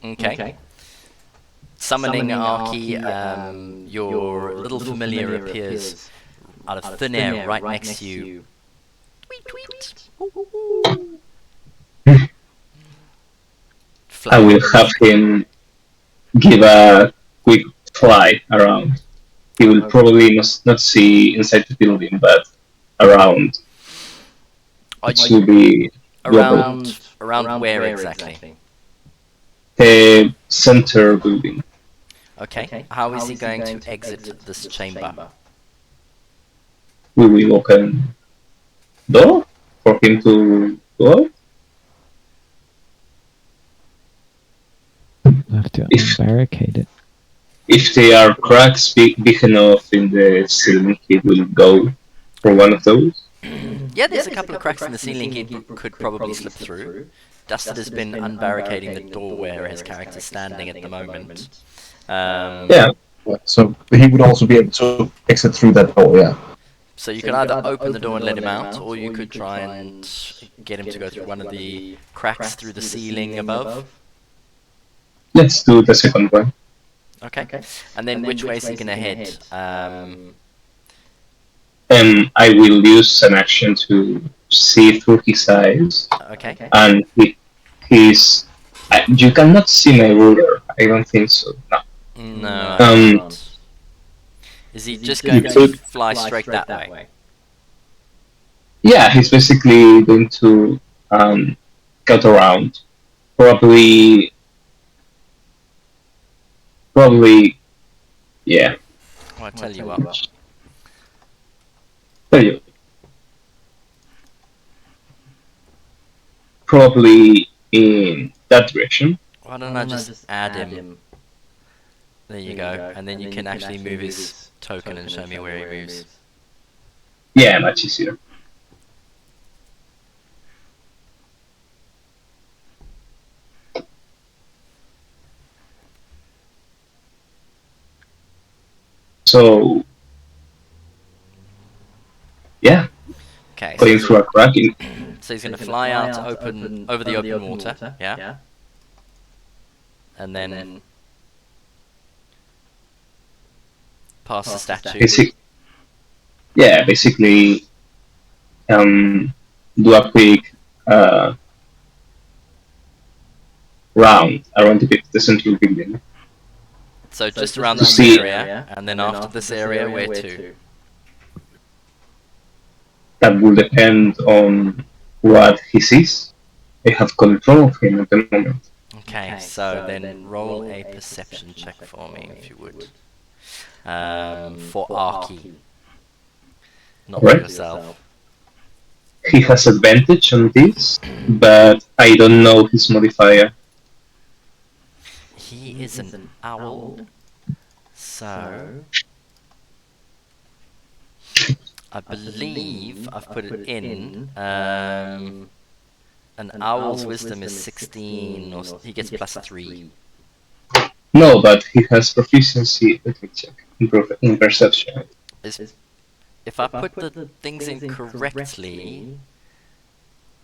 Okay. Summoning Arky, your little familiar appears out of thin air right next to you. Tweet, tweet. I will have him give a quick fly around. He will probably not see inside the building, but around. It should be around where exactly? The center building. Okay. How is he going to exit this chamber? We will open door for him to go out. We'll have to barricade it. If there are cracks big enough in the ceiling, he will go for one of those. Yeah, there's a couple of cracks in the ceiling he could probably slip through. Dustin has been unbarricading the door where his character's standing at the moment. Yeah. So he would also be able to exit through that door, yeah. So you could either open the door and let him out, or you could try and get him to go through one of the cracks through the ceiling above. Let's do the second one. Okay. And then which way is he going to head? I will use an action to see through his eyes, Okay. and he's. You cannot see my ruler. I don't think so. No. No, I can't. Is he just going to fly straight that way? Yeah, he's basically going to cut around. Probably, yeah. Well, I'll tell you what. There you go. Probably in that direction. Why don't I just add him? There you go, and then you can actually move his token and show me where he moves. Yeah, much easier. So, yeah. Okay. Going through a crack. So he's going to fly out over the open water, yeah? And then past the statue. Basically, do a quick round around the central building. So just around this area, and then after this area, where to? That will depend on what he sees. I have control of him at the moment. Okay, so then roll a perception check for me, if you would. For Arky. Not for yourself. He has advantage on this, but I don't know his modifier. He is an owl, so I believe I've put it in. An owl's wisdom is 16, or he gets +3. No, but he has proficiency. Let me check. In perception. If I put the things in correctly,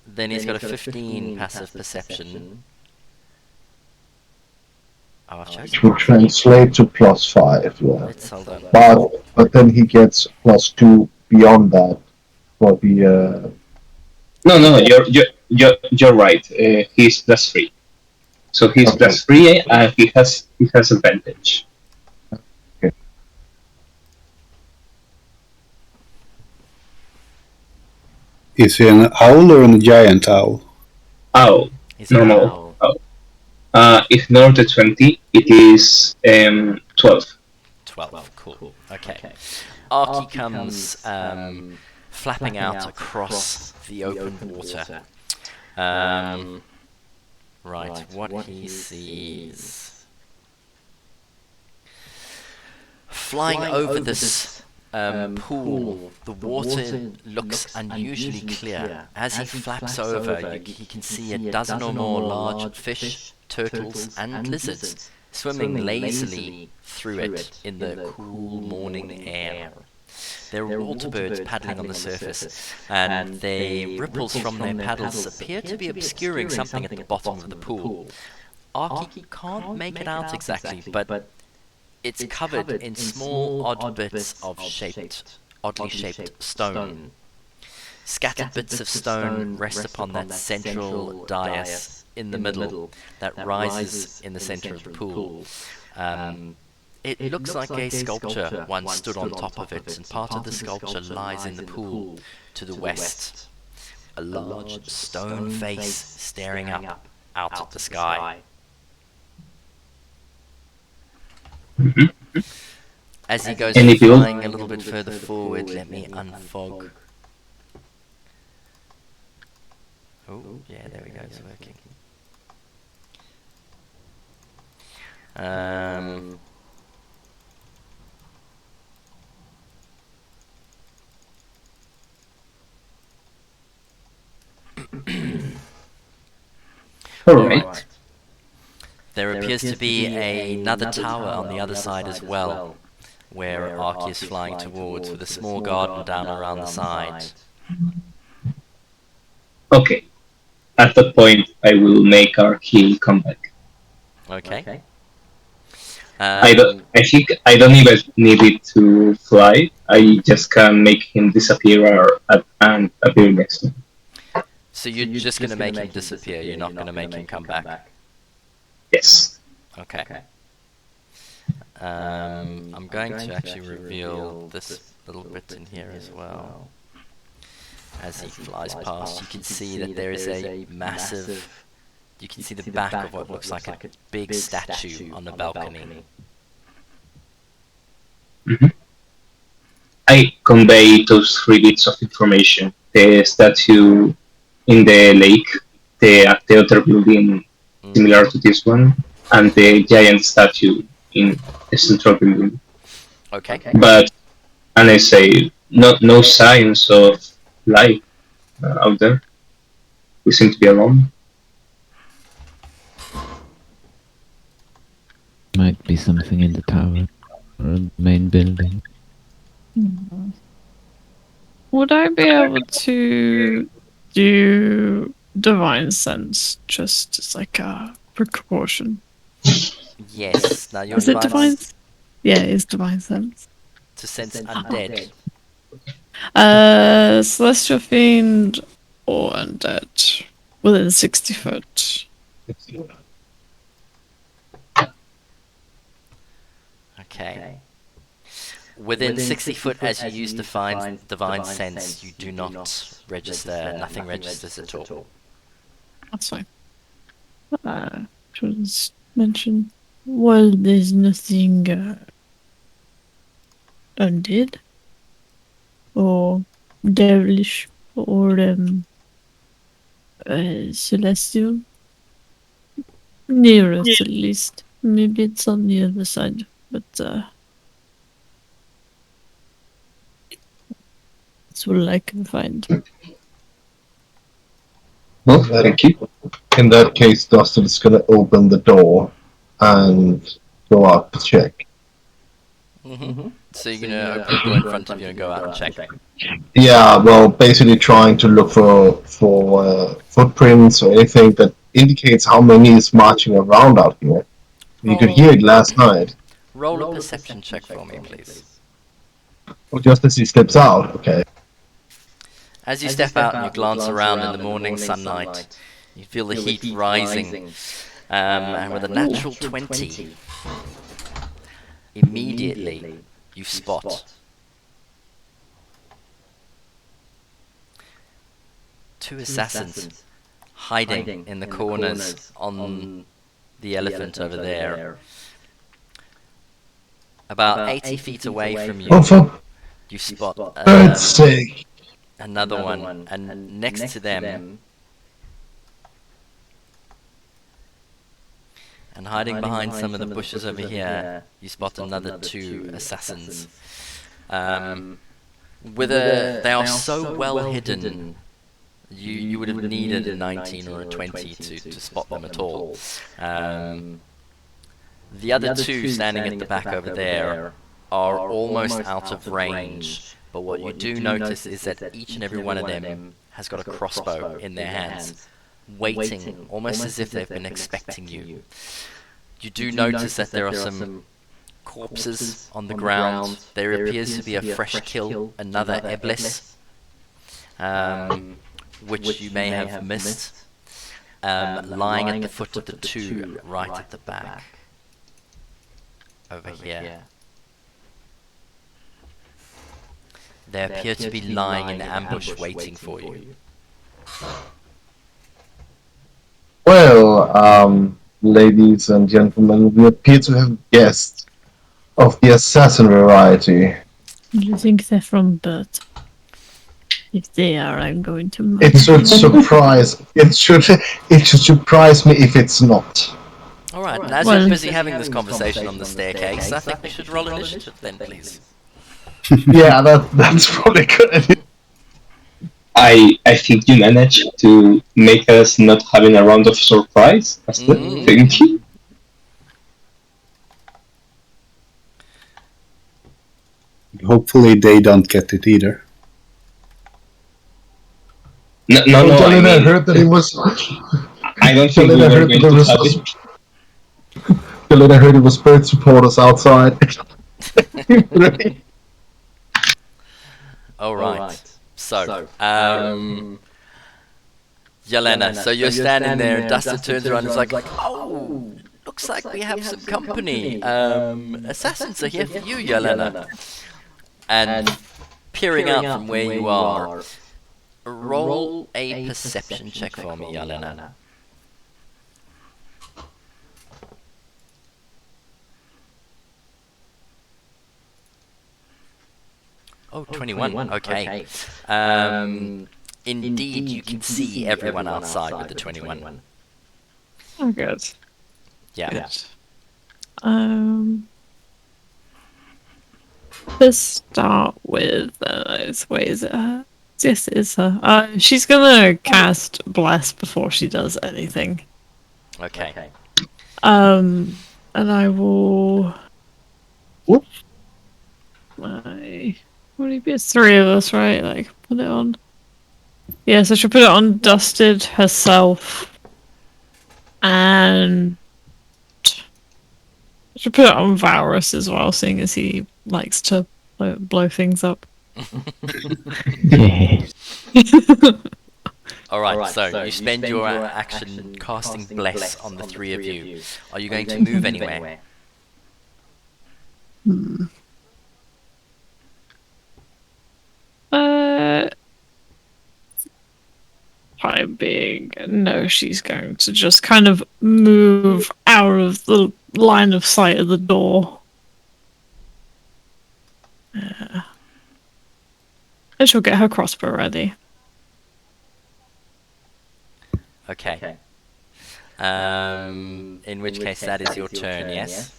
then he's got a 15 passive perception. Oh, I've chosen. Which will translate to +5, yeah. Let's hold on. But then he gets +2 beyond that for the. No, you're right. He's +3. So he's Okay. +3, and he has advantage. Is he an owl or a giant owl? Owl. He's an Normal. owl. Ignore the 20. It is 12. 12, cool. Okay. Arky comes flapping out across the open water. Right, what he sees. Flying over this pool, the water looks unusually clear. As he flaps over, he can see a dozen or more large fish, turtles, and lizards swimming lazily through it in the cool morning air. There are water birds paddling on the surface, and the ripples from their paddles appear to be obscuring something at the bottom of the pool. Arky can't make it out exactly, but it's covered in small odd bits of oddly shaped stone. Scattered bits of stone rest upon that central dais in the middle that rises in the center of the pool. It looks like a sculpture once stood on top of it, and part of the sculpture lies in the pool to the west. A large stone face staring up out at the sky. As he goes flying a little bit further forward, let me unfog. Oh, yeah, there we go, it's working. Alright. There appears to be another tower on the other side as well, where Arky is flying towards, with a small garden down around the side. Okay. At that point, I will make Arky come back. Okay. I think I don't even need it to fly. I just can make him disappear and appear next to him. So you're just going to make him disappear, you're not going to make him come back? Yes. Okay. I'm going to actually reveal this little bit in here as well. As he flies past, you can see that there is a massive... You can see the back of what looks like a big statue on the balcony. Mm-hmm. I convey those 3 bits of information. The statue in the lake, the theater building similar to this one, and the giant statue in the central building. Okay. But, and I say, no signs of life out there. We seem to be alone. Might be something in the tower or the main building. Would I be able to do divine sense just as like a precaution? Yes. Now your Is it divine? Yeah, it is divine sense. To sense undead. Celestial fiend or undead within 60 foot. Okay. Within 60 foot as you use divine sense, you do not register, nothing registers at all. That's fine. Just mention. Well, there's nothing undead or devilish or celestial near us at least. Maybe it's on the other side, but that's what I can find. Well, thank you. In that case, Dustin is going to open the door and go out to check. Mm-hmm. So you're going to open the door in front of you and go out and check? Yeah, well, basically trying to look for footprints or anything that indicates how many is marching around out here. You could hear it last night. Roll a perception check for me, please. Well, just as he steps out, okay. As you step out and you glance around in the morning sunlight, you feel the heat rising, and with a natural 20, immediately you spot 2 assassins hiding in the corners on the elephant over there. About 80 feet away from you, you spot another one, and next to them, and hiding behind some of the bushes over here, you spot another 2 assassins. They are so well hidden, you would have needed a 19 or a 20 to spot them at all. The other 2 standing at the back over there are almost out of range, but what you do notice is that each and every one of them has got a crossbow in their hands, waiting, almost as if they've been expecting you. You do notice that there are some corpses on the ground. There appears to be a fresh kill, another Eblis, which you may have missed, lying at the foot of the 2 right at the back. Over here. They appear to be lying in ambush waiting for you. Well, ladies and gentlemen, we appear to have guests of the assassin variety. Do you think they're from birth? If they are, I'm going to... It should surprise... It should surprise me if it's not. Alright, and as you're busy having this conversation on the staircase, I think we should roll initiative then, please. Yeah, that's probably good. I think you managed to make us not having a round of surprise. Thank you. Hopefully they don't get it either. No. I heard that it was... I don't think we were going to have it. I heard it was bird supporters outside. All right. So, Yelena, so you're standing there, and Dustin turns around and is like, "Oh, looks like we have some company. Assassins are here for you, Yelena." And peering out from where you are, roll a perception check for me, Yelena. Oh, 21. Okay. Indeed, you can see everyone outside with the 21. Oh, good. Yeah. Good. To start with, wait, is it her? Yes, it is her. She's gonna cast Bless before she does anything. Okay. And I will. Whoop. Would it be? It's three of us, right? Like, put it on. Yeah, so she'll put it on Dusted herself, and she'll put it on Varus as well, seeing as he likes to blow things up. Yes. Alright, so you spend your action casting Bless on the three of you. Are you going to move anywhere? Time being, no, she's going to just kind of move out of the line of sight of the door. And she'll get her crossbow ready. Okay. In which case that is your turn, yes?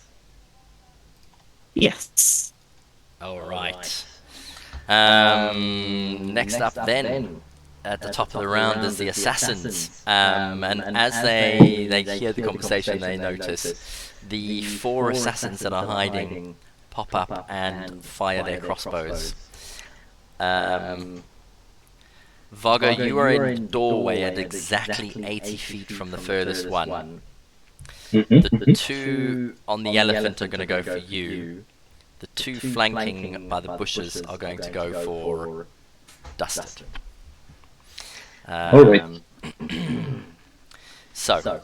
Yes. Alright. Next up then, at the top of the round is the assassins. And as they hear the conversation, they notice the four assassins that are hiding pop up and fire their crossbows. Vago, you are in the doorway at exactly 80 feet from the furthest one. The two on the elephant are going to go for you. The two flanking by the bushes are going to go for Dusted. Alright. So,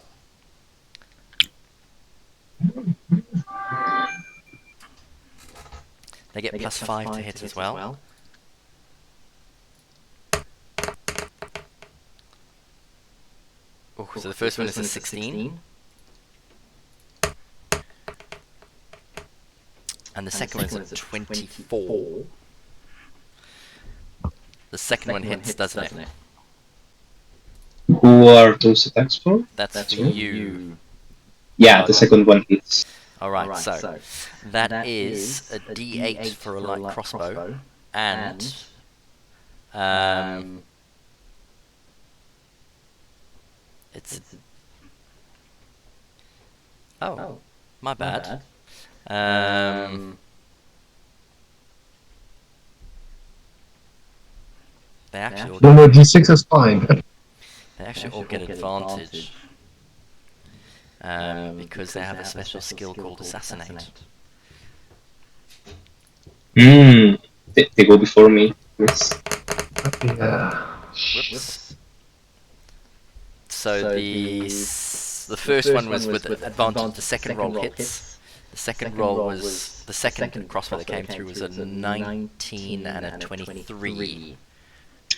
they get +5 to hit as well. Ooh, so the first one is a 16. And the second one is a 24. The second one hits, doesn't it? Who are those attacks for? That's for you. Yeah, the second one hits. Alright, so that is a D8 for a light crossbow, and it's my bad. They actually all No, D6 is fine. They actually all get advantage because they have a special skill called Assassinate. They go before me. Yes. Yeah. Whoops. So the first one was with advantage. The second roll hits. The second roll was the second crossbow that came through was a 19 and a 23.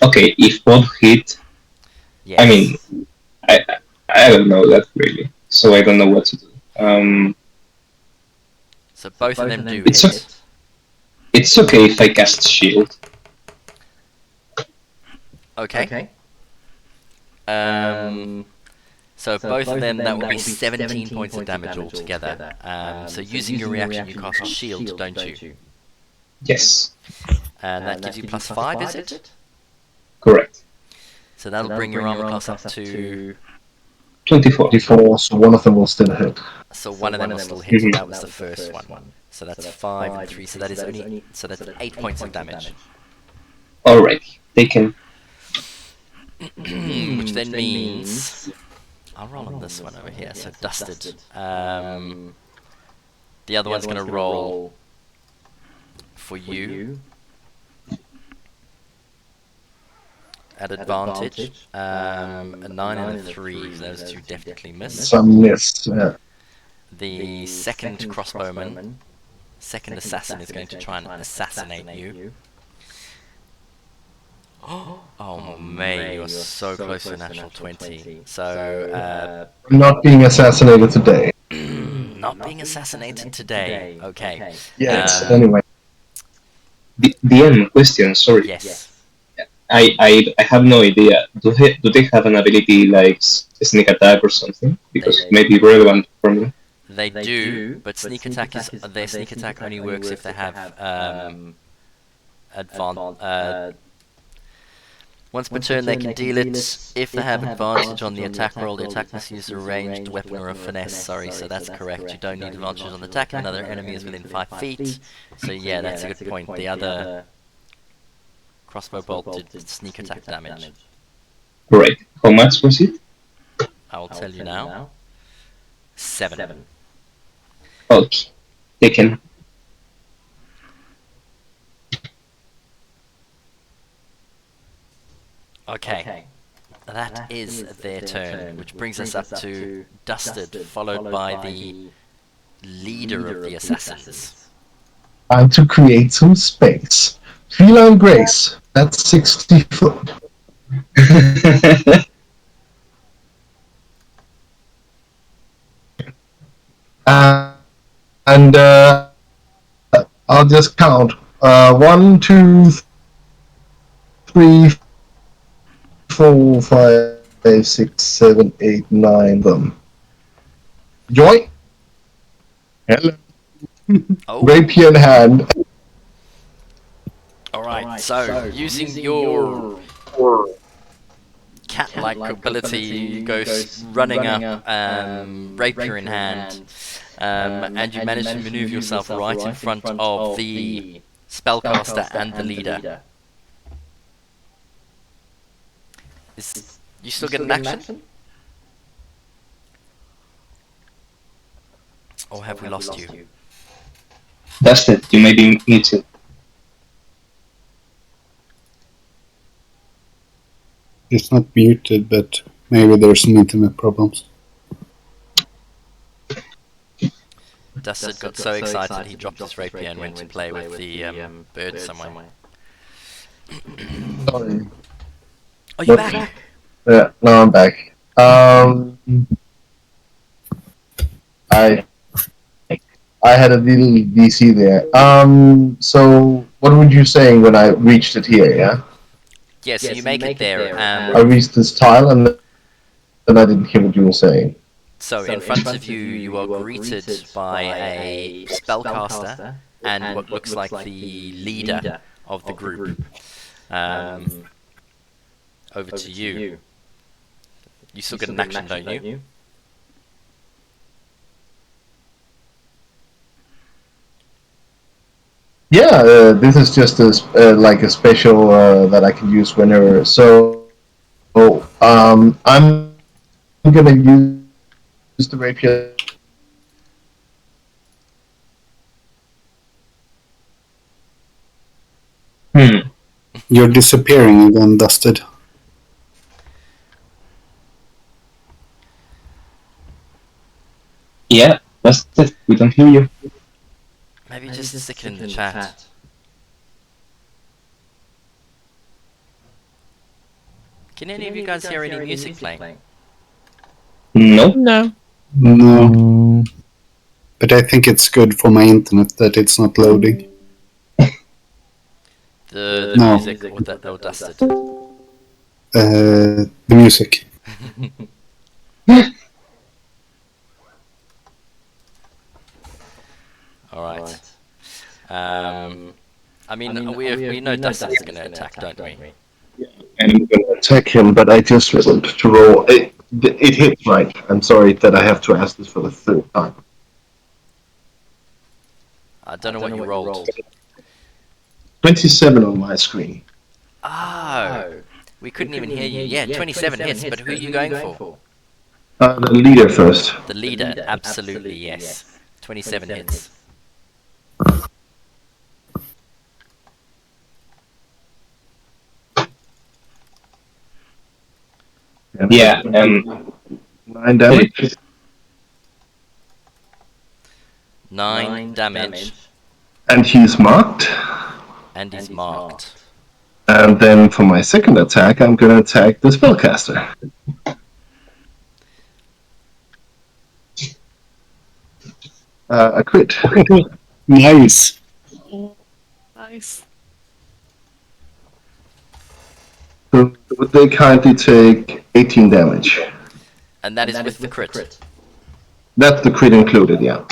Okay, if both hit, Yes. I mean, I don't know that really, so I don't know what to do. So both of them do It's hit. It's okay if I cast shield. Okay. So both of them, that will be 17 points of damage altogether. So using your reaction, you cast shield, don't you? Yes, And that gives you +5, is it? correct. So that'll bring your armor class up to... 24. 24, so one of them will still hit. So one of them will still hit, that was the first one. So that's 5 and 3, so that is only... So that's 8 points of damage. Alright, taken. Which then means... I'll roll on this one over here, so Dusted. The other one's going to roll for you. at advantage. A 9 and a 3. Those two definitely miss. Some miss. Yeah. The second crossbowman, second assassin, is going to try and assassinate you. Oh May, you're so close to a natural 20. So, Not being assassinated today. not being assassinated today. Okay. Yes. Anyway. DM question, sorry. Yes. I have no idea. Do they have an ability like sneak attack or something? Because it may be relevant for me. They do, but sneak attack is their sneak attack only works if they have once per turn they can deal it. If they have advantage on the attack roll, the attack must use a ranged weapon or a finesse. Sorry, so that's correct. You don't need advantage on the attack. Another enemy is within 5 feet. So yeah, that's a good point. The other crossbow bolt did sneak attack damage. Right. How much was it? I will tell you now. 7. Okay. Taken. Okay. That is their turn, which brings us up to Dusted, followed by the leader of the assassins. Time to create some space. Feline Grace. That's 60 foot. And I'll just count. 1, 2, 3, 4, 5, 6, 7, 8, 9 of them. Joy? Hello. Oh, Rapier in hand. alright, so using your cat-like ability, you go running up, rapier in hand, and you manage to maneuver yourself right in front of the spellcaster and the leader. You still get an action? Or have we lost you? That's it. You may be muted. It's not muted, but maybe there's some internet problems. Dusted got so excited he dropped his rapier and went to play with the bird somewhere. Sorry. Oh, you're back! Yeah, no, I'm back. I had a little DC there. So what were you saying when I reached it here? Yeah. Yeah, so you make it there. I reached this tile and then I didn't hear what you were saying. So in front of you, you are greeted by a spellcaster and what looks like the leader of the group. Over to you. You still get an action, don't you? Yeah, this is just like a special that I can use whenever. So, I'm gonna use the rapier. You're disappearing again, Dusted. Yeah, that's it. We don't hear you. Maybe just stick it in the chat. Can any of you guys hear any music playing? No. No. No. But I think it's good for my internet that it's not loading. The No. music or Dusted? The music. Alright. I mean, we know Dusted is going to attack, don't we? I'm gonna attack him, but I just want to roll. It hits right. I'm sorry that I have to ask this for the third time. I don't know what you rolled. 27 on my screen. Oh, we couldn't even hear you. Yeah, 27 hits, but who are you going for? The leader first. The leader, absolutely, yes. 27 hits. Yeah, 9 damage. 9 damage. And he's marked. And he's marked. And then for my second attack, I'm going to attack the spellcaster. A crit. Nice. Nice. So they kindly take 18 damage. And that is with the crit. That's the crit included, yeah.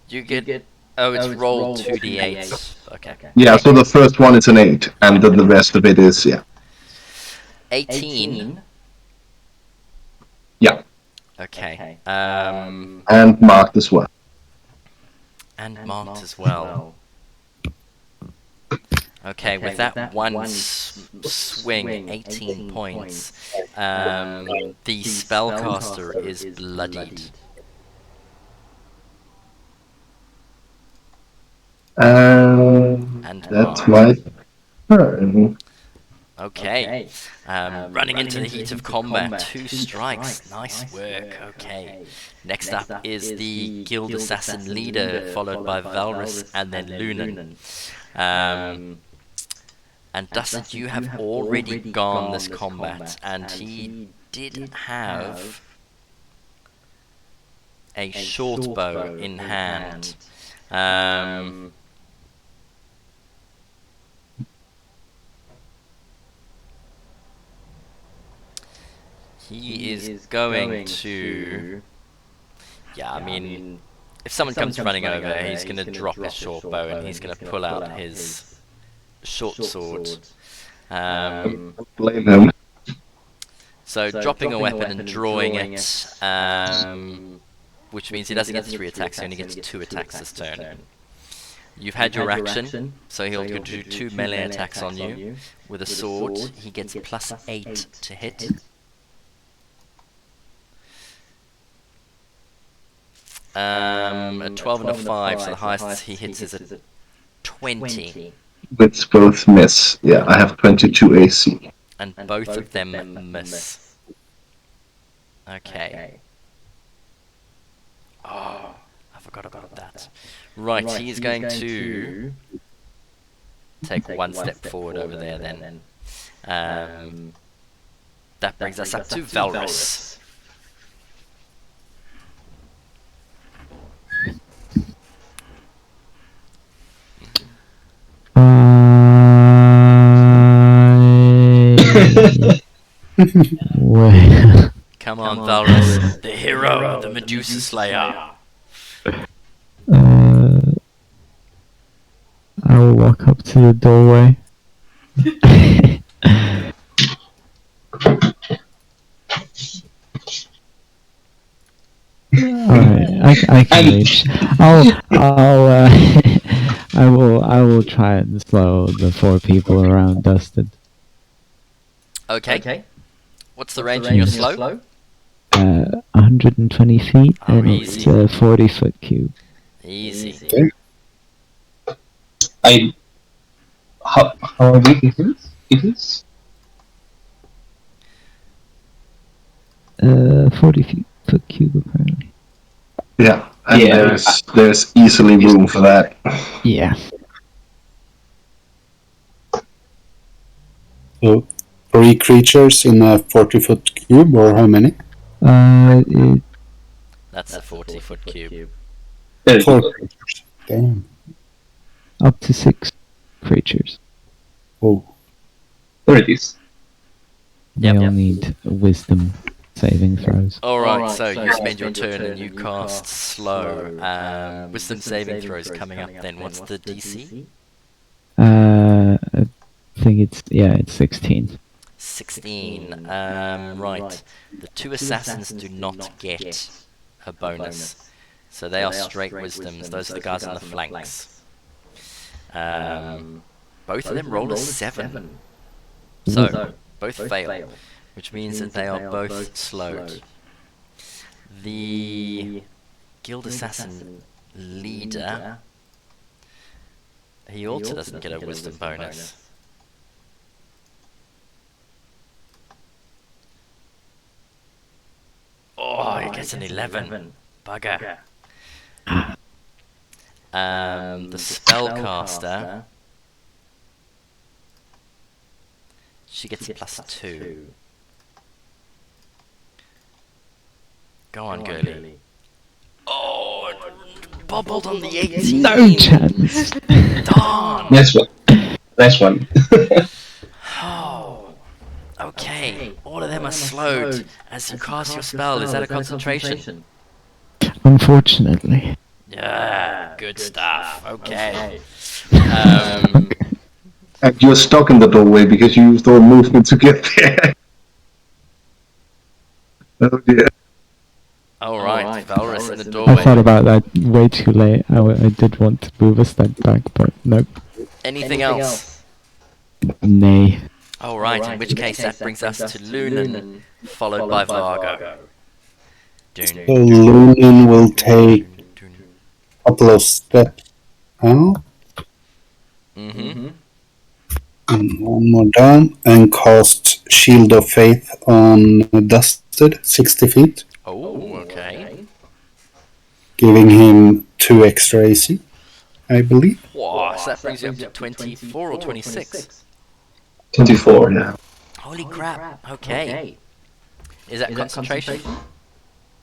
You get... Oh, it's rolled 2d8. Okay. Yeah, so the first one is an 8, and then the rest of it is, yeah. 18. Yeah. Okay. And marked as well. And marked as well. Okay, with that one swing, 18 points, the spellcaster is bloodied. And That's marked. my turn. Okay. Running into the heat of combat, 2 strikes. Nice work. Okay. Next up is the guild assassin leader, followed by Valrus and then Lunan. And Dustin, you have already gone this combat, and he did have a short bow in hand. He is going to... Yeah, I mean, if someone comes running over, he's going to drop his short bow and he's going to pull out his short sword. Blame him. So dropping a weapon and drawing it, which means he doesn't get 3 attacks, he only gets 2 attacks this turn. You've had your action, so he'll do 2 melee attacks on you. With a sword, he gets +8 to hit. A 12 and a 5, so the highest he hits is a 20. Which both miss. Yeah, I have 22 AC. And both of them miss. Okay. Oh, I forgot about that. Right, he's going to take 1 step forward over there then. That brings us up to Valrus. Wait. Come on, Valrus, the hero, the Medusa Slayer. I will walk up to the doorway. Alright, I can reach. I will try and slow the 4 people around Dustin. Okay. What's the range in your slow? 120 feet, and easy. it's a 40-foot cube. Easy. Okay. How big it is? It is? 40-foot cube, apparently. Yeah, and there's easily room for that. Yeah. So 3 creatures in a 40-foot cube, or how many? That's a 40-foot cube. 4 creatures. Damn. Up to 6 creatures. Oh. There it is. They all need wisdom saving throws. Alright, so you spend your turn and you cast slow. Wisdom saving throws coming up then. What's the DC? I think it's 16. 16. Right. The 2 assassins do not get a bonus. So they are straight wisdoms. Those are the guys on the flanks. Both of them roll a 7. So, both fail. Which means that they are both slowed. The guild assassin leader, he also doesn't get a wisdom bonus. gets an 11. Bugger. The spellcaster. She gets a +2. Go on, girly. Oh, it bobbled on the 18. No chance. Darn. Nice one. Oh. Okay. All of them are slowed as you cast your spell. Is that a concentration? Unfortunately. Yeah. Good stuff. Okay. And you're stuck in the doorway because you used all movement to get there. Oh dear. Alright, Valrus in the I doorway. thought about that way too late. I did want to move a step back, but nope. Anything else? Nay. Alright, in which case that brings us to Lunan, followed by Vargo. So Lunan will take a couple of steps out. Mm-hmm. And one more down, and cast Shield of Faith on Dusted, 60 feet, Oh, okay. giving him 2 extra AC, I believe. Wow, so that brings you up to 24 or 26. 24 now. Holy crap, okay. Is that concentration?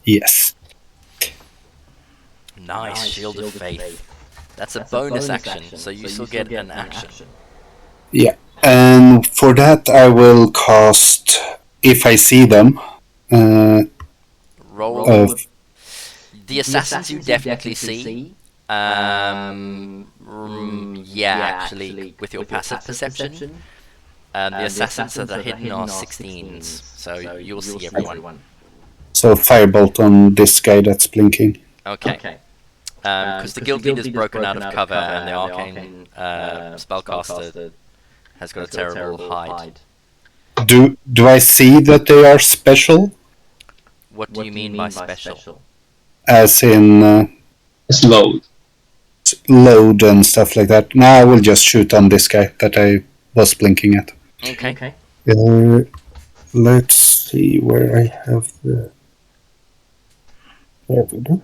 Yes. Nice, Shield of Faith. That's a bonus action, so you still get an action. Yeah. And for that, I will cast, if I see them, Roll. The assassins you definitely see. Yeah, actually, with your passive perception. The assassins that are hidden are 16s, so you'll see everyone. so Firebolt on this guy that's blinking. Okay. Because the guild leader's broken out of cover, and the arcane spellcaster has got a terrible hide. Do I see that they are special? What do you mean by special? As in Slow. load and stuff like that? No, I will just shoot on this guy that I was blinking at. Okay. Let's see where I have the... There we go.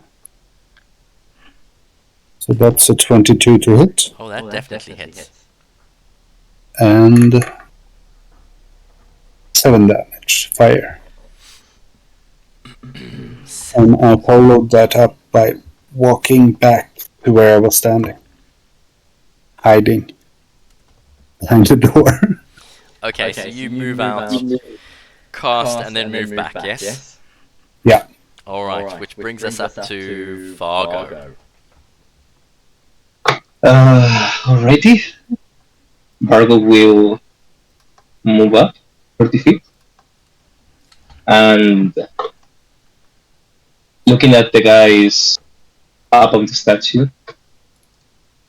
So that's a 22 to hit. Oh, that definitely hits. And 7 damage, fire. And I followed that up by walking back to where I was standing. Hiding behind the door. Okay, so you move out, cast, and then move back, yes? Yeah. Alright, which brings us up to Vargo. Alrighty. Vargo will move up 30 feet. And looking at the guys up on the statue,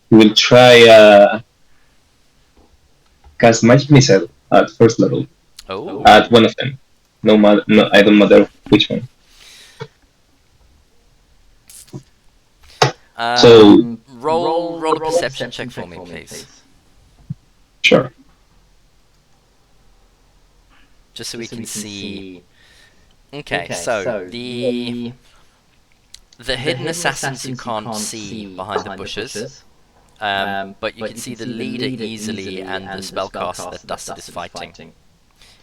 he will try cast Magic Missile at first level. Oh. At one of them. No, I don't matter which one. So roll a perception check for me, please. Sure. Just so we can see. Okay, so the hidden assassins you can't see behind the bushes, but you can see the leader easily and the spellcaster that Dusted is fighting.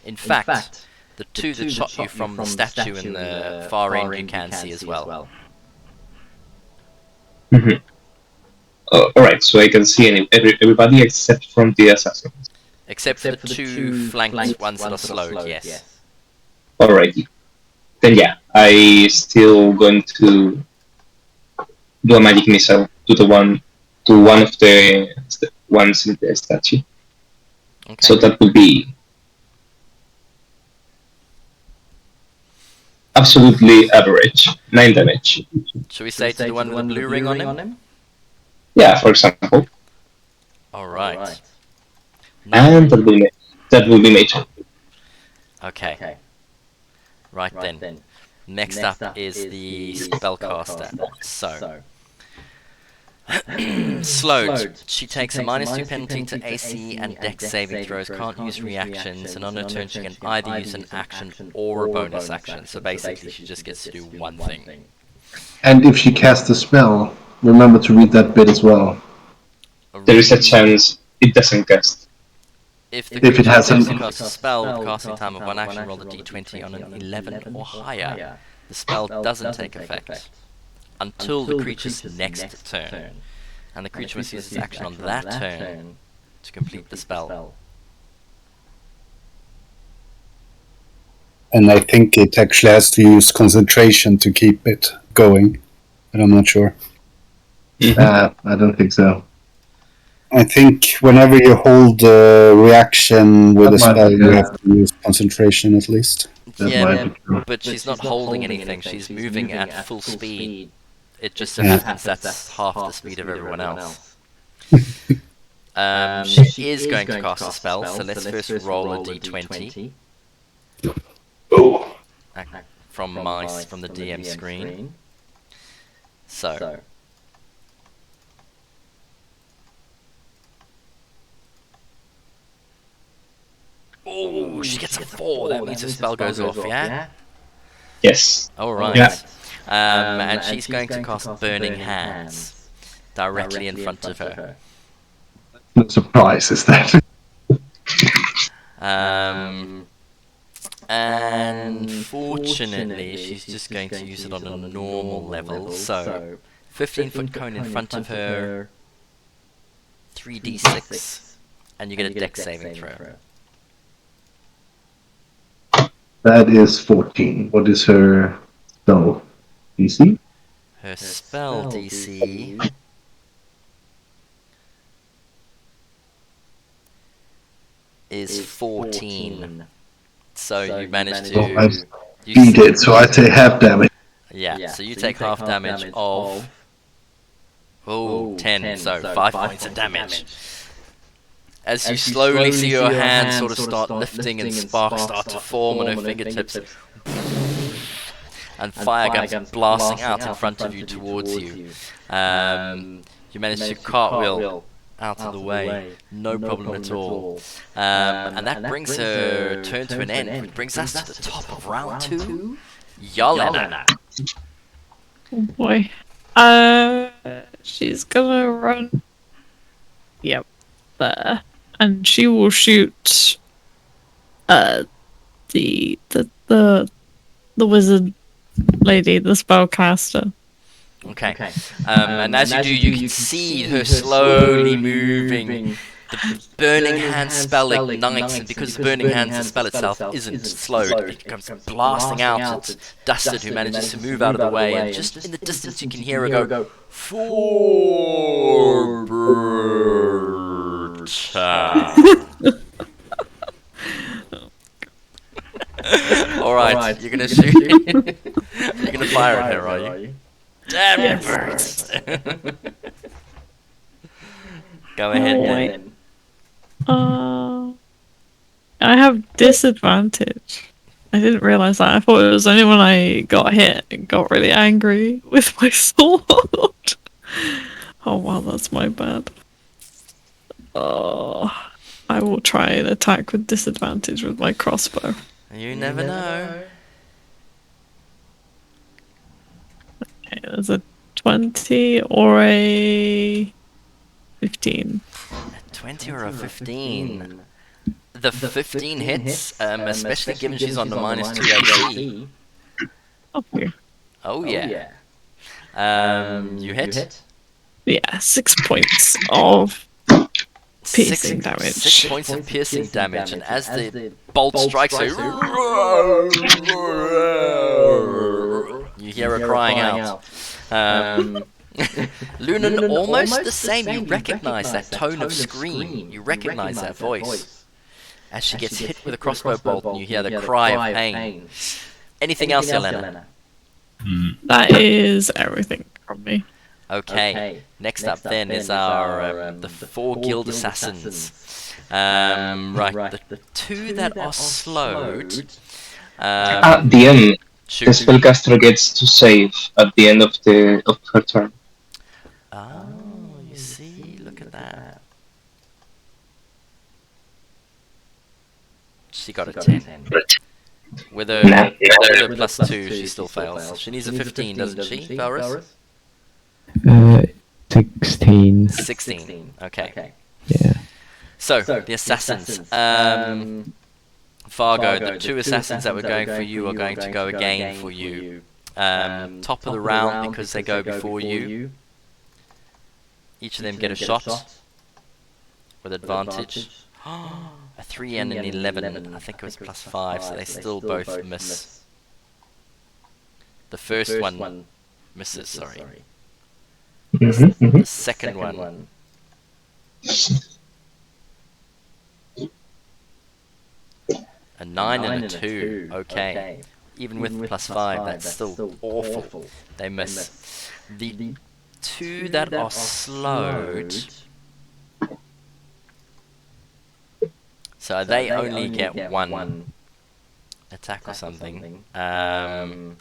In fact, the two that shot you from the statue in the far range you can see as well. Mm-hmm. Alright, so I can see everybody except from the assassins. Except for the two flanked ones that are slowed, yes. Alrighty. Then yeah, I still going to do a magic missile to one of the ones in the statue. Okay. So that would be absolutely average, 9 damage. Should we say to the one with the blue ring on him? Yeah, for example. Alright. And that will be major. Okay. Right then. Next up is the spellcaster. So, Slowed. She takes a -2 penalty to AC and Dex saving throws. Can't use reactions, and on her turn she can either use an action or a bonus action. So basically, she just gets to do one thing. And if she casts a spell, remember to read that bit as well. There is a chance it doesn't cast. If the If it creature hasn't- attempts to cast a spell with casting time of one action, roll a d20 on an 11 or higher. The spell doesn't take effect until the creature's next turn, and the creature must use its action on that turn to complete the spell. And I think it actually has to use concentration to keep it going, but I'm not sure. I don't think so. I think whenever you hold a reaction with That a might spell, be, you yeah. have to use concentration at least. That Yeah, might be true. but she's not holding anything, she's moving at full speed. It just so Yeah. happens that's half the speed of everyone else. She is going to cast a spell, so let's first roll a d20 from the DM screen. So oh, she gets a 4. That means her spell goes off, yeah? Yes. Alright. Yeah. And she's going to cast Burning Hands directly in front of her. No surprise, is that? And fortunately, she's just going to use it on a normal level. So, 15-foot cone in front of her, 3d6, and you get a Dex saving throw. That is 14. What is her spell DC? Her spell DC is 14. So you managed to... I you beat it, so I take half damage. Yeah, so you take half damage of... Oh, 10, so 5 points of damage. As you slowly see your hands sort of start lifting and sparks start to form on her fingertips. And fire guns blasting out in front of you towards you. You manage to cartwheel out of the way, no problem at all. And that brings her turn to an end, which brings us to the top of round 2. Yelena. Oh boy. She's gonna run. Yep, there, and she will shoot. The wizard lady, the spellcaster. Okay. And as you do, you can see her slowly moving. The Burning Hand spell ignites, and because the Burning Hand spell itself isn't slowed, it comes blasting out at Dusted, who manages to move out of the way, and just in the distance you can hear her go, "For Berta." Alright, you're gonna shoot. You're gonna fire at her, are you? Damn it, Bert! Go ahead, then. I have disadvantage. I didn't realize that. I thought it was only when I got hit and got really angry with my sword. Oh wow, that's my bad. I will try and attack with disadvantage with my crossbow. You never know. Okay, there's a 20 or a 15. A 20 or a 15? The 15 hits, especially given she's on the -2 AC. Okay. Oh yeah. You hit? Yeah, 6 points of piercing damage. 6 points of piercing damage, and as the bolt strikes her, you hear her crying out. Lunan, almost the same. You recognize that tone of scream. You recognize that voice. As she gets hit with a crossbow bolt, and you hear the cry of pain. Anything else, Yelena? That is everything from me. Okay. Next up then is our the 4 guild assassins. Right, the 2 that are slowed. At the end, Shoot. the spellcaster gets to save at the end of her turn. Oh. She got a 10. With her, Nah, with her plus 2, she still fails. She needs a 15, doesn't she, Valrus? 16. 16. Okay. Yeah. So, the assassins. Fargo, the 2 assassins that were going for you are going to go again for you. Top of the round, because they go before you. Each of them get a shot with advantage. A 3 and an 11, I think it was plus 5, so they still both miss. The first one misses, sorry. The second one. A 9 and a 2, okay. Even with plus 5, that's still awful. They miss. The 2 that are slowed, so they only get 1 attack or something. And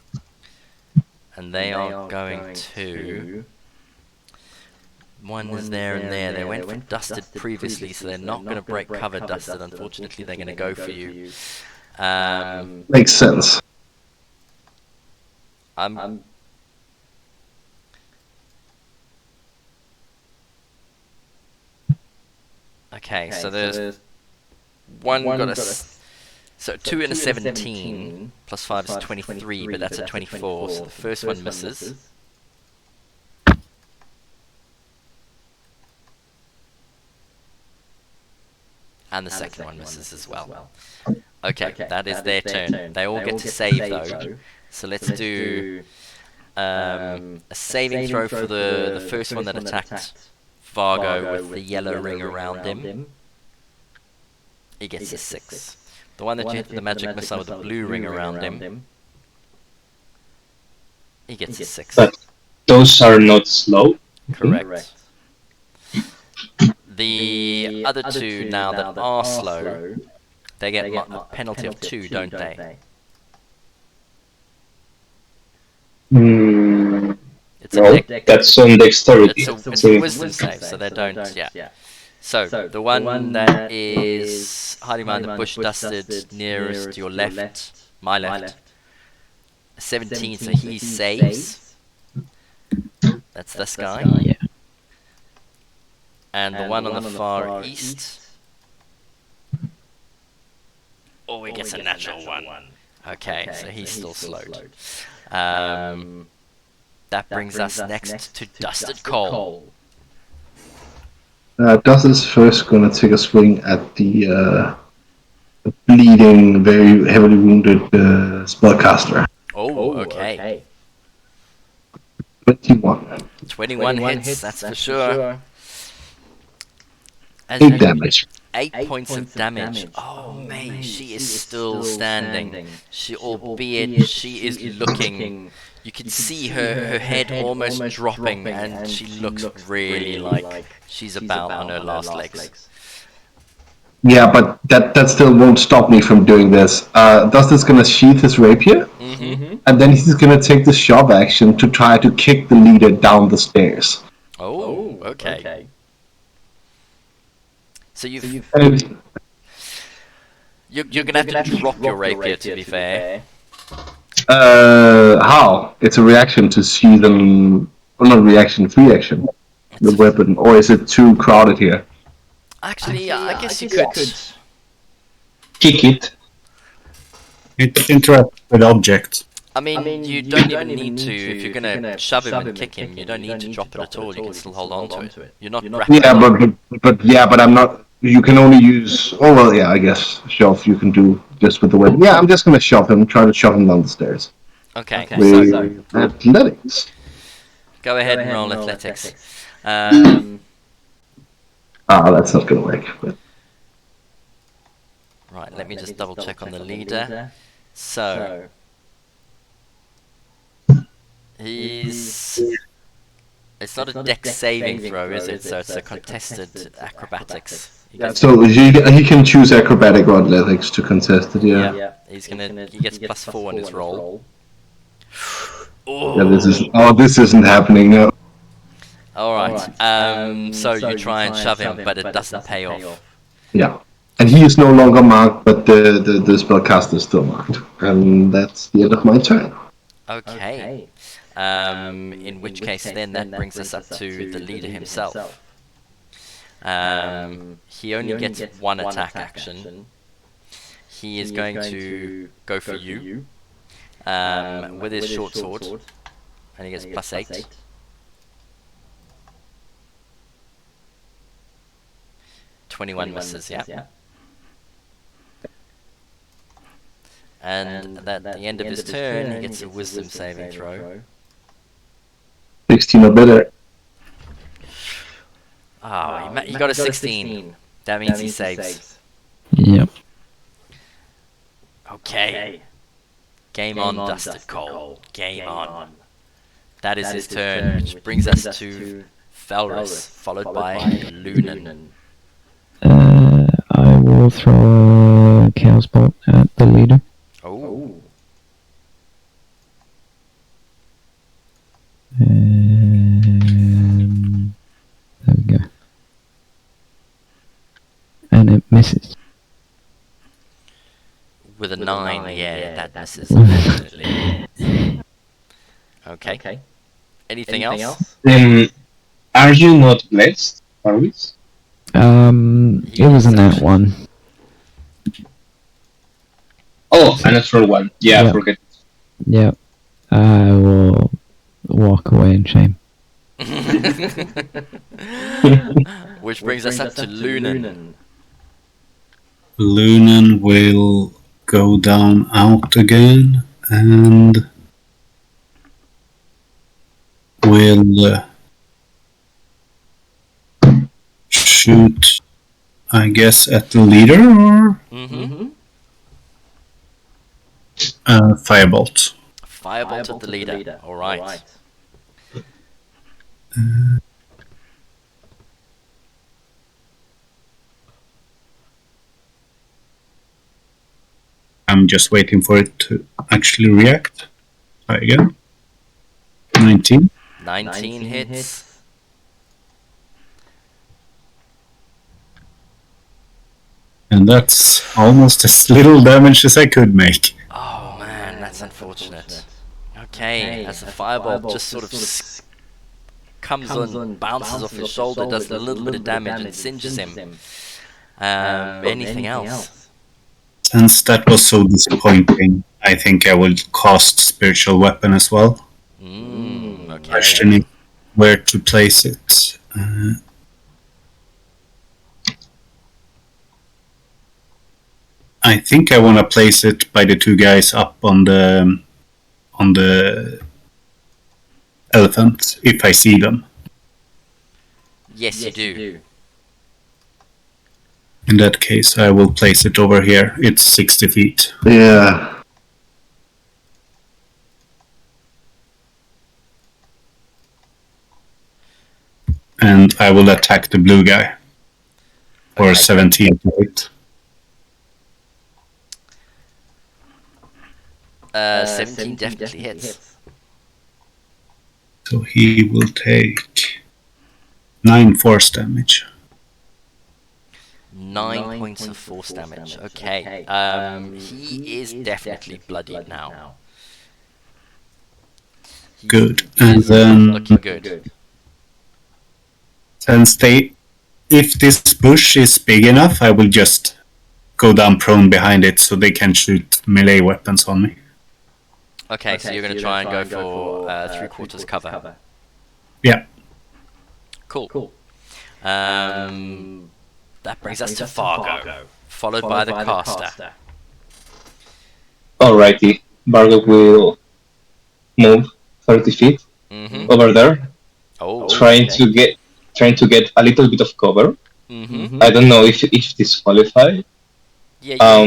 they are going to... One is there and there. They went for Dusted previously, so they're not going to break cover Dusted. Unfortunately, they're going to go for you. Makes sense. Okay, so there's one got a... So 2 and a 17, plus 5 is 23, but that's a 24, so the first one misses. And the second one misses as well. Okay, that is their turn. They all get to save though. So let's do a saving throw for the first one that attacked Fargo with the yellow ring around him. He gets a 6. The one that you hit with the magic missile with the blue ring around him, he gets a 6. But those are not slow. Correct. The other 2 now that are slow, they get a penalty of 2, don't they? It's No, that's on dexterity. It's a wisdom save, so they don't, yeah. So, the one that is hiding behind the bush Dusted nearest your left, my left, 17, so he saves. That's this guy. Yeah. And the one on the far east, oh, he gets a natural 1. Okay, so he's still slowed. That brings us next to Dusted Coal. Dust is first gonna take a swing at the bleeding, very heavily wounded spellcaster. Oh, okay. 21. 21 hits, that's for sure. 8 damage. 8 points of damage. Oh man, she is still standing. Albeit she is looking. You can see her head almost dropping, and she looks really like she's about on her last legs. Yeah, but that still won't stop me from doing this. Dustin's gonna sheath his rapier, and then he's gonna take the shove action to try to kick the leader down the stairs. Oh, okay. So you're gonna have to drop your rapier, to be fair. How? It's a reaction to see them. Well, not reaction, free action. The weapon, or is it too crowded here? Actually, I guess you could Kick it. It's interacts with objects. I mean, you don't even need to. If you're gonna shove him and kick him, you don't need to drop it at all. You can still hold on to it. You're not wrapping Yeah, it. but I'm not. You can only use. Oh well, yeah, I guess shove you can do just with the weapon. Yeah, I'm just gonna shove him. Try to shove him down the stairs. Okay. With athletics. Go ahead and roll athletics. That's not gonna work. But... Right, let me just double check on the leader. So he's. It's not a dex saving throw, is it? So it's a contested acrobatics. So he can choose acrobatic or athletics to contest it. Yeah. He gets plus 4 on his roll. Yeah, this isn't happening. No. All right. So you try and shove him, but it doesn't pay off. Yeah. And he is no longer marked, but the spellcaster is still marked. And that's the end of my turn. Okay. In which case, then that brings us up to the leader himself. He only gets one attack action. He is going to go for you with his short sword, and he gets +8. +21 misses, yeah. And at the end of his turn, he gets a wisdom saving throw. 16 or better. Oh, he got a 16. That means he saves. Yep. Okay. Game on, Dusted Coal. Game on. That is his turn, which brings us to Felrus, followed by Lunan. I will throw a chaos bolt at the leader. Oh. There we go. And it misses. With a 9, yeah, that misses, unfortunately. Okay. Anything else? Are you not blessed, Harris? It was in that one. Oh, a natural one. Yeah, Yep. forget. Yep. I will walk away in shame. Which brings us up to Lunan. Lunan will go down out again and will shoot, I guess, at the leader or firebolt. Firebolt at the leader. Alright. I'm just waiting for it to actually react. Try again. 19. 19 hits. And that's almost as little damage as I could make. Oh man, that's unfortunate. Okay, as the firebolt just sort of comes on, bounces off his shoulder, does a little bit of damage and singes him. Anything else? Since that was so disappointing, I think I will cast Spiritual Weapon as well. Okay. Questioning where to place it. I think I want to place it by the two guys up on the elephant, if I see them. Yes, you do. In that case, I will place it over here. It's 60 feet. Yeah. And I will attack the blue guy. For Okay. 17 to hit. 17 definitely hits. So he will take 9 force damage. 9 points of force damage. Okay. He is definitely bloodied now. Good. And then, Looking good. since if this bush is big enough, I will just go down prone behind it so they can shoot melee weapons on me. Okay, so you're going to try and go for 3/4 cover. Yeah. Cool. That brings us to Fargo, followed by the caster. Alrighty. Bargo will move 30 feet over there, Oh, trying to get a little bit of cover. I don't know if this qualifies. Yeah,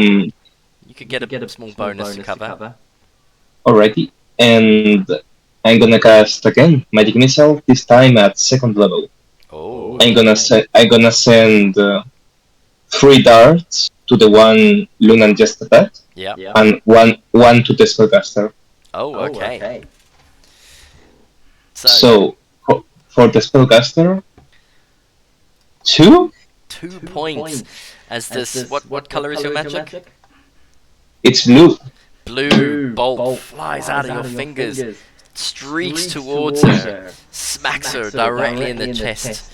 you could get a small bonus to cover. Alrighty, and I'm gonna cast again Magic Missile. This time at 2nd level. Oh, I'm gonna send 3 darts to the one Lunan just attacked, yeah. and one to the spellcaster. Oh, okay. So for the spellcaster, 2. 2 points. As this, what color is your magic? It's blue. Blue bolt flies out of your fingers, streaks towards her, smacks her directly in the chest.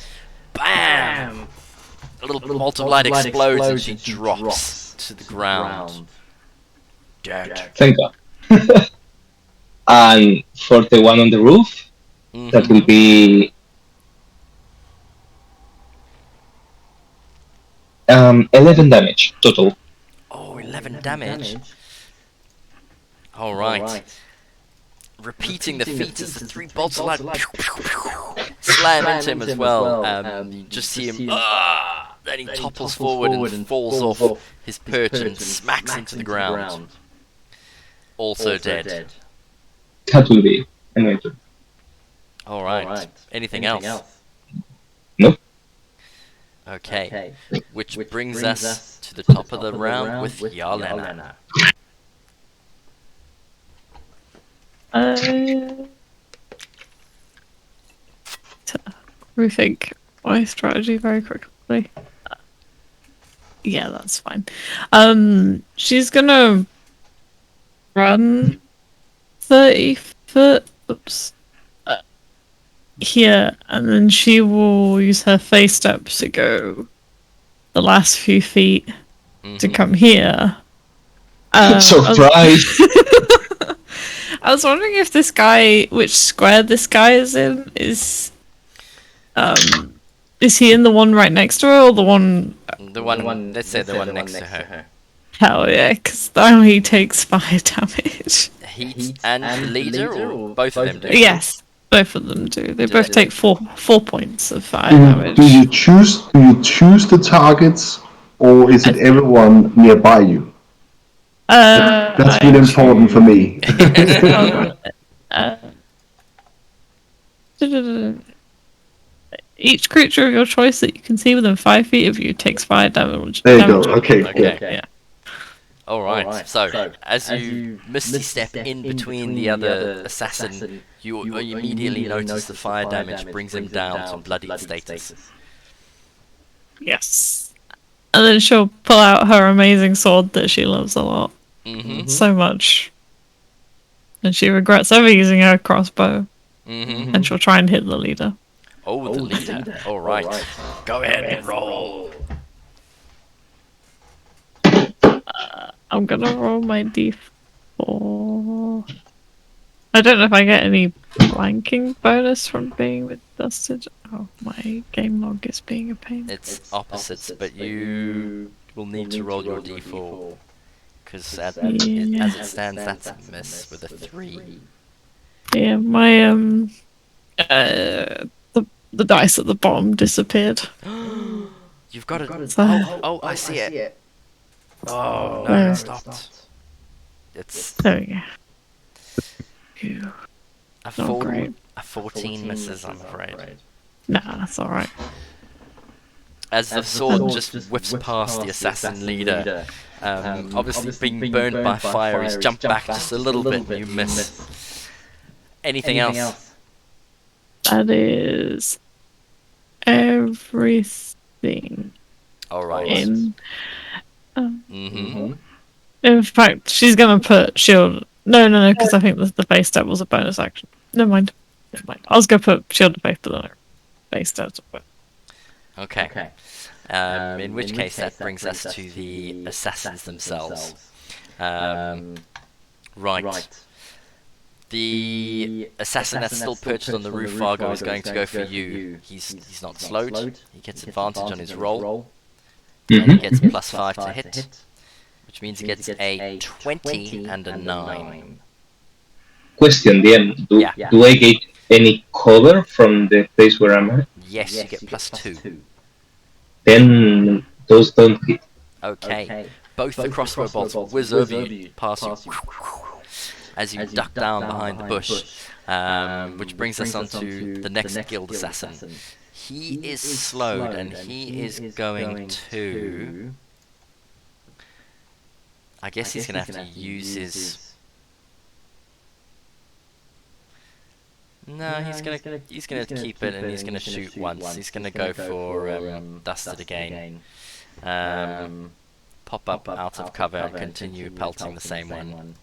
Bam! A little bolt of light explodes and she drops to the ground. Dead. Thank God. And for the one on the roof, that will be 11 damage total. Oh, 11 damage. Alright. Repeating the feat as the 3 bolts of light slam into him as well. You just see him, then he topples forward and falls off his perch and smacks into the ground. Also dead. That will be anyway. Alright. Anything else? No. Okay. Which brings us to the top of the round with Yelena. Rethink my strategy very quickly. Yeah, that's fine. She's gonna run 30 foot. Oops. Here, and then she will use her face steps to go the last few feet to come here. Surprise! I was wondering if this guy, which square this guy is in, is he in the one right next to her or the one? The one. Let's say the one next to her. Hell yeah, because now he takes fire damage. Heat and the leader, or both of them do? Yes, both of them do. They both take 4 points of fire damage. Do you choose the targets, or is it everyone nearby you? That's really important for me. Each creature of your choice that you can see within 5 feet of you takes fire damage. There you go. Okay. Yeah. Alright, so as you misty step in between the other assassin, you immediately notice the fire damage brings him down to bloodied status. Yes. And then she'll pull out her amazing sword that she loves a lot. So much. And she regrets ever using her crossbow. And she'll try and hit the leader. Oh, the leader. Alright. Go ahead and roll. I'm gonna roll my d4. I don't know if I get any flanking bonus from being with Dusted. Oh, my game log is being a pain. It's opposites, but you will need to roll your d4. Because as it stands, that's a miss with a 3. Yeah, my the dice at the bottom disappeared. You've got it. So, I see it. Oh no, it stopped. It's there we go. Phew. a great. 14 misses, I'm afraid. Nah, that's alright. As the sword just whiffs past the assassin leader, obviously being burned by fire, he's jumped back just a little bit and you miss. Anything else? That is everything. Alright. In fact, she's gonna put shield. No, because I think the base step was a bonus action. Never mind. I was gonna put shield of faith, but then base step. Okay. In which case, that brings us to the assassins themselves. Right. The assassin that's still perched on the roof, Fargo, is going to go for you. He's not slowed. He gets advantage on his roll. And he gets +5 to hit. Which means he gets a 20 and a 9. Question, DM. Do I get any cover from the place where I'm at? Yes, you get +2. Then those don't hit. Okay. Both the crossbow bolts whiz over you, past you, as you duck down behind the bush. Which brings us on to the next guild assassin. He is slowed, and he is going to... I guess he's going to have to use his... No, he's gonna keep it, and he's gonna shoot once. He's gonna go for Dusted again. Pop up out of cover and continue pelting the same one.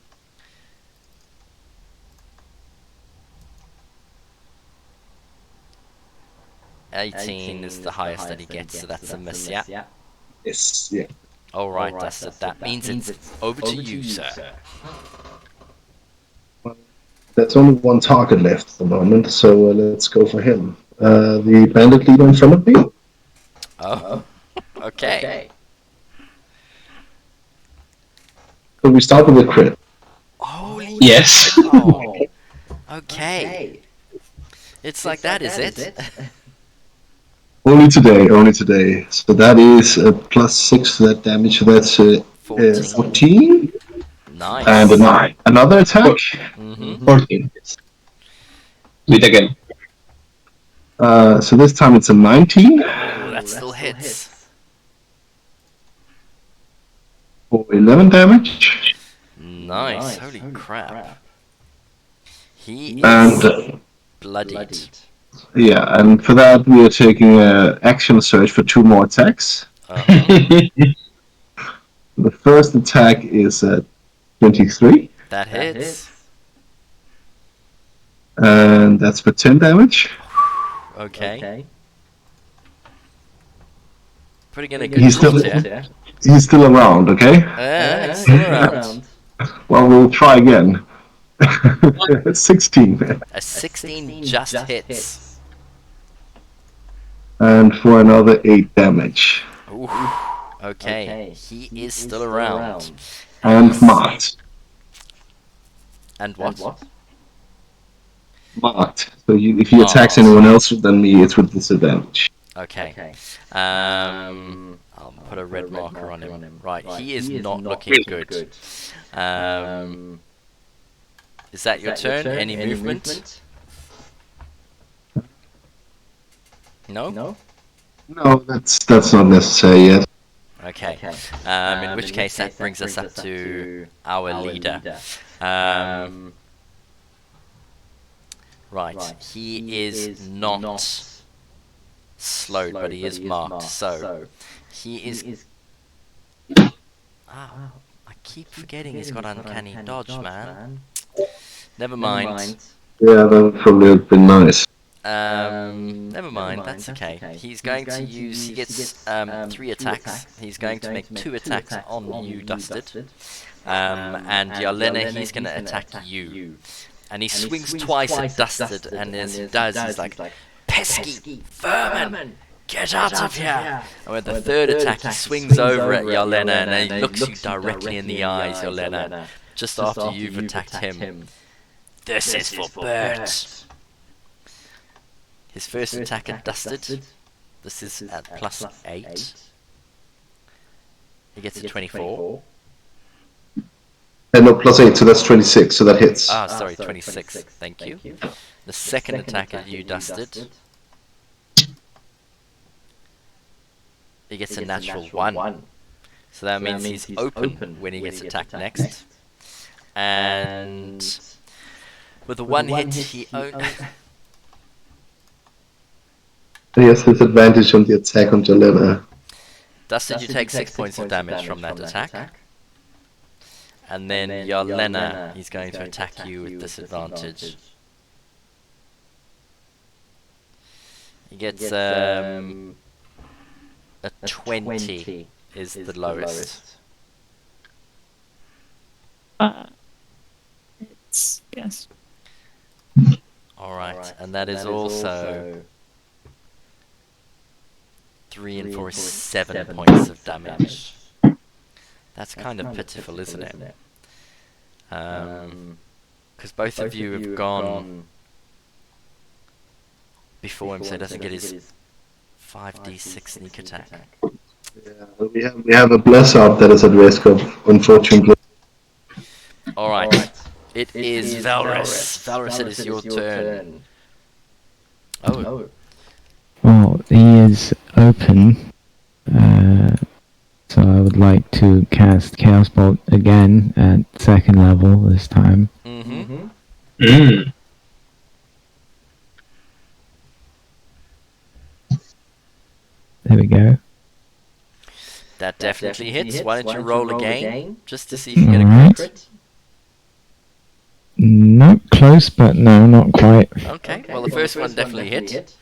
$18 is the highest that he gets, so that's a miss, yeah? Yes, yeah. Alright, Dustin, that means it's over to you, sir. There's only one target left at the moment, so let's go for him. The bandit leader in front of me. Oh, okay. So we start with a crit. Holy Yes. cow. Okay. It's like that, is it? Only today. So that is +6 to that damage. So that's 14. Nice. And another attack. 14. Do it again. So this time it's a 19 Oh, that still hits. for 11 damage. Nice, holy crap. He And is bloodied. yeah, and for that we are taking action search for 2 more attacks. The first attack is 23, That hits. and that's for 10 damage. Okay. Putting in a good He's still shift here. he's still around, okay? He's still around. Well, we'll try again. 16. A 16 just hits. And for another 8 damage. Ooh. Okay, he is still around. And marked. And what? Marked. So if he attacks anyone else than me, it's with disadvantage. Okay. I'll put a red marker on him. Right, he is not looking good. Is that your turn? Any movement? No? No, that's not necessary yet. Okay. In which case that brings us up to our leader. Right, he is not slowed, but he is marked. So he is. Ah, I keep forgetting he's got uncanny dodge, man. Never mind. Yeah, that would probably have been nice. Never mind, that's okay. He's going to use, he gets 3 attacks. He's going to make 2 attacks on you, Dusted. And Yelena, he's going to attack you. And he swings twice at Dusted, and as he does, he's like, pesky vermin, get out of here! And with the third attack, he swings over at Yelena, and he looks you directly in the eyes, Yelena, just after you've attacked him. This is for Bert! His first attack at Dusted. This is at +8. He gets a 24. No, +8, so that's 26, so that hits. Ah, sorry, 26. Thank you. The second attack at you, Dusted. He gets a natural 1. So that means he's open when he gets attacked next. And with a 1 hit, he He has disadvantage on the attack on Jelena. Dusted, you take 6 points of damage from that attack. And then Yelena, he's going to attack you with disadvantage. He gets a 20 is the lowest. It's yes. Alright, and that is also 3 and 4 is 7 points of damage. That's kind of pitiful, isn't it? Because both of you have gone before him, so he doesn't get his 5d6 sneak attack. Yeah, we have a bless up that is at risk of, unfortunately. Alright, it is Valrus. Valrus, it is your turn. Oh. Well, he is open, so I would like to cast Chaos Bolt again at 2nd level this time. There we go. That definitely hits. Why don't you roll again, just to see if you get a crit? Not close, but no, not quite. Okay, well the first one definitely hit.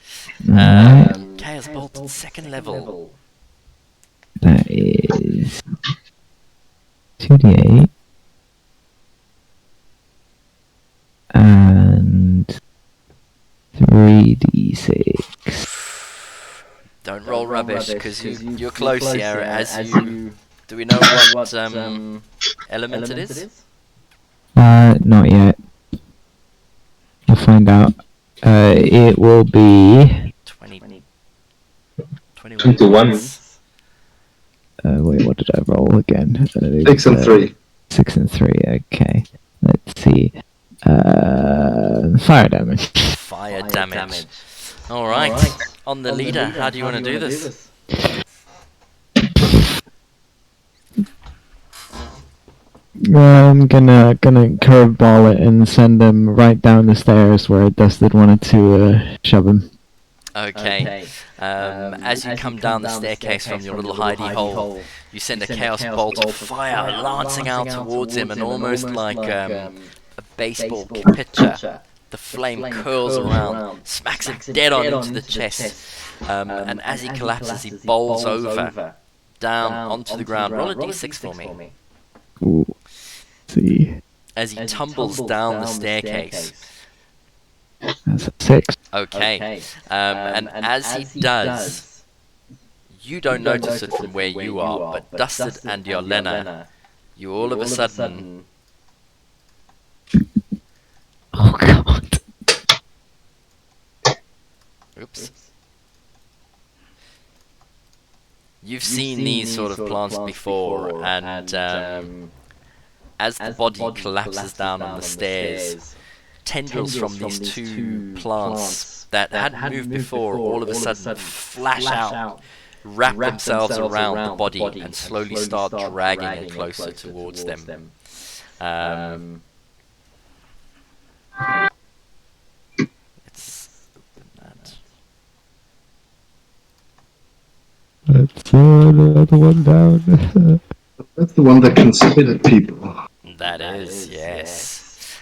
Alright. Chaos Bolt, second level. That is 2d8 and 3d6. Don't roll rubbish, because you're close here. Do we know what element it is? Not yet. We'll find out. It will be 21. Wait, what did I roll again? 6 and 3. 6 and 3, okay. Let's see. Fire damage. Fire damage. Alright, on the leader, how do you want to do this? I'm gonna curveball it and send him right down the stairs where Dustin wanted to shove him. Okay. As you come down the staircase from your little hidey hole, you send a chaos bolt of fire lancing out towards him, and almost like a baseball pitcher, the flame curls around, smacks him dead on into the chest, and as he collapses, he bowls over, down onto the ground. Roll a d6 for me. Ooh. See. As he tumbles down the staircase. That's a 6. Okay. And as he does, you don't notice it from where you are, but Dusted and Yolena, you all of a sudden... Oh god. Oops. You've seen these sort of plants before, and as the body collapses down on the stairs, tendrils from these two plants that hadn't moved before all of a sudden flash out, wrap themselves around the body, and slowly start dragging it closer towards them. Let's open that. Let's throw another one down. That's the one that can spit at people. That is, yes.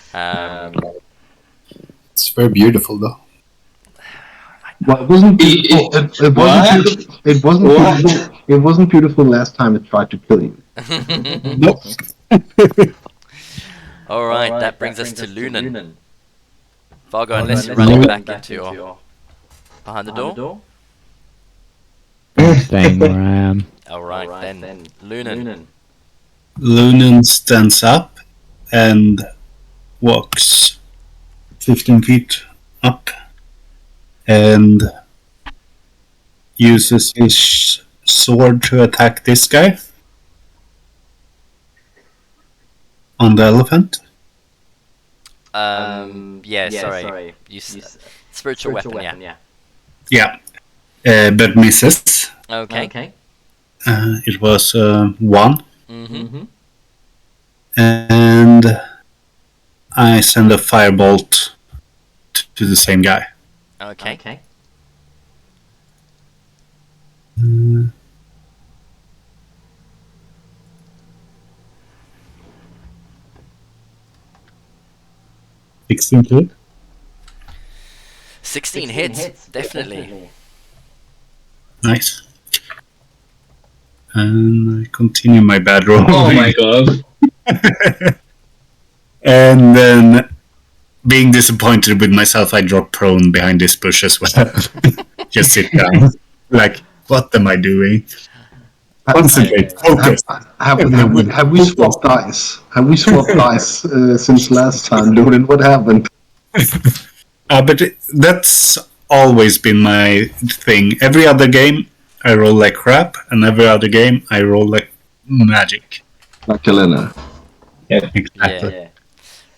It's very beautiful, though. Well, it wasn't beautiful. It wasn't beautiful. It wasn't beautiful last time it tried to kill you. Nope. Alright, that brings us to Lunan. Fargo, unless you're running back into your... behind the door? Staying where I am. Alright, then. Lunan. Lunan stands up and walks 15 feet up and uses his sword to attack this guy on the elephant. Yeah, sorry. Spiritual weapon, yeah. Yeah, but misses. Okay. It was 1. Mm-hmm. And I send a firebolt to the same guy. Okay. 16 hit. 16 hits, definitely. Nice. And I continue my bad roll. Oh my god. And then, being disappointed with myself, I drop prone behind this bush as well. Just sit down. Like, what am I doing? Concentrate. Focus. Have we swapped dice? Have we swapped dice since last time, Lunan? What happened? But that's always been my thing. Every other game, I roll like crap, and every other game, I roll like magic. Like Yolena. Yeah, exactly. Yeah.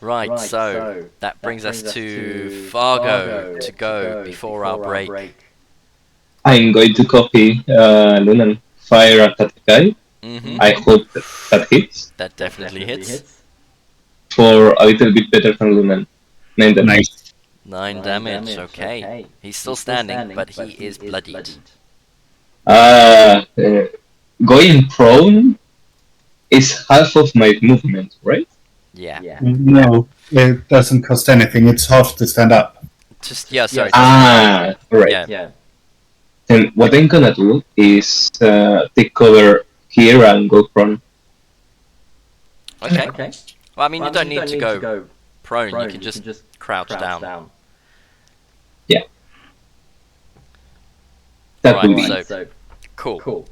Right, so that brings us to Fargo to go before our break. I'm going to copy Lunan. Fire at that guy. Mm-hmm. I hope that hits. That definitely hits. For a little bit better than Lunan. 9 damage. Nice. 9 damage, okay. He's still standing, but he is bloodied. going prone is half of my movement, right? Yeah. No, it doesn't cost anything. It's half to stand up. Just yeah. Sorry. Ah, right. Yeah. Then what I'm gonna do is take cover here and go prone. Okay. Well, I mean, you don't need to go prone. You can just crouch down. Yeah. That Right. will be. So cool.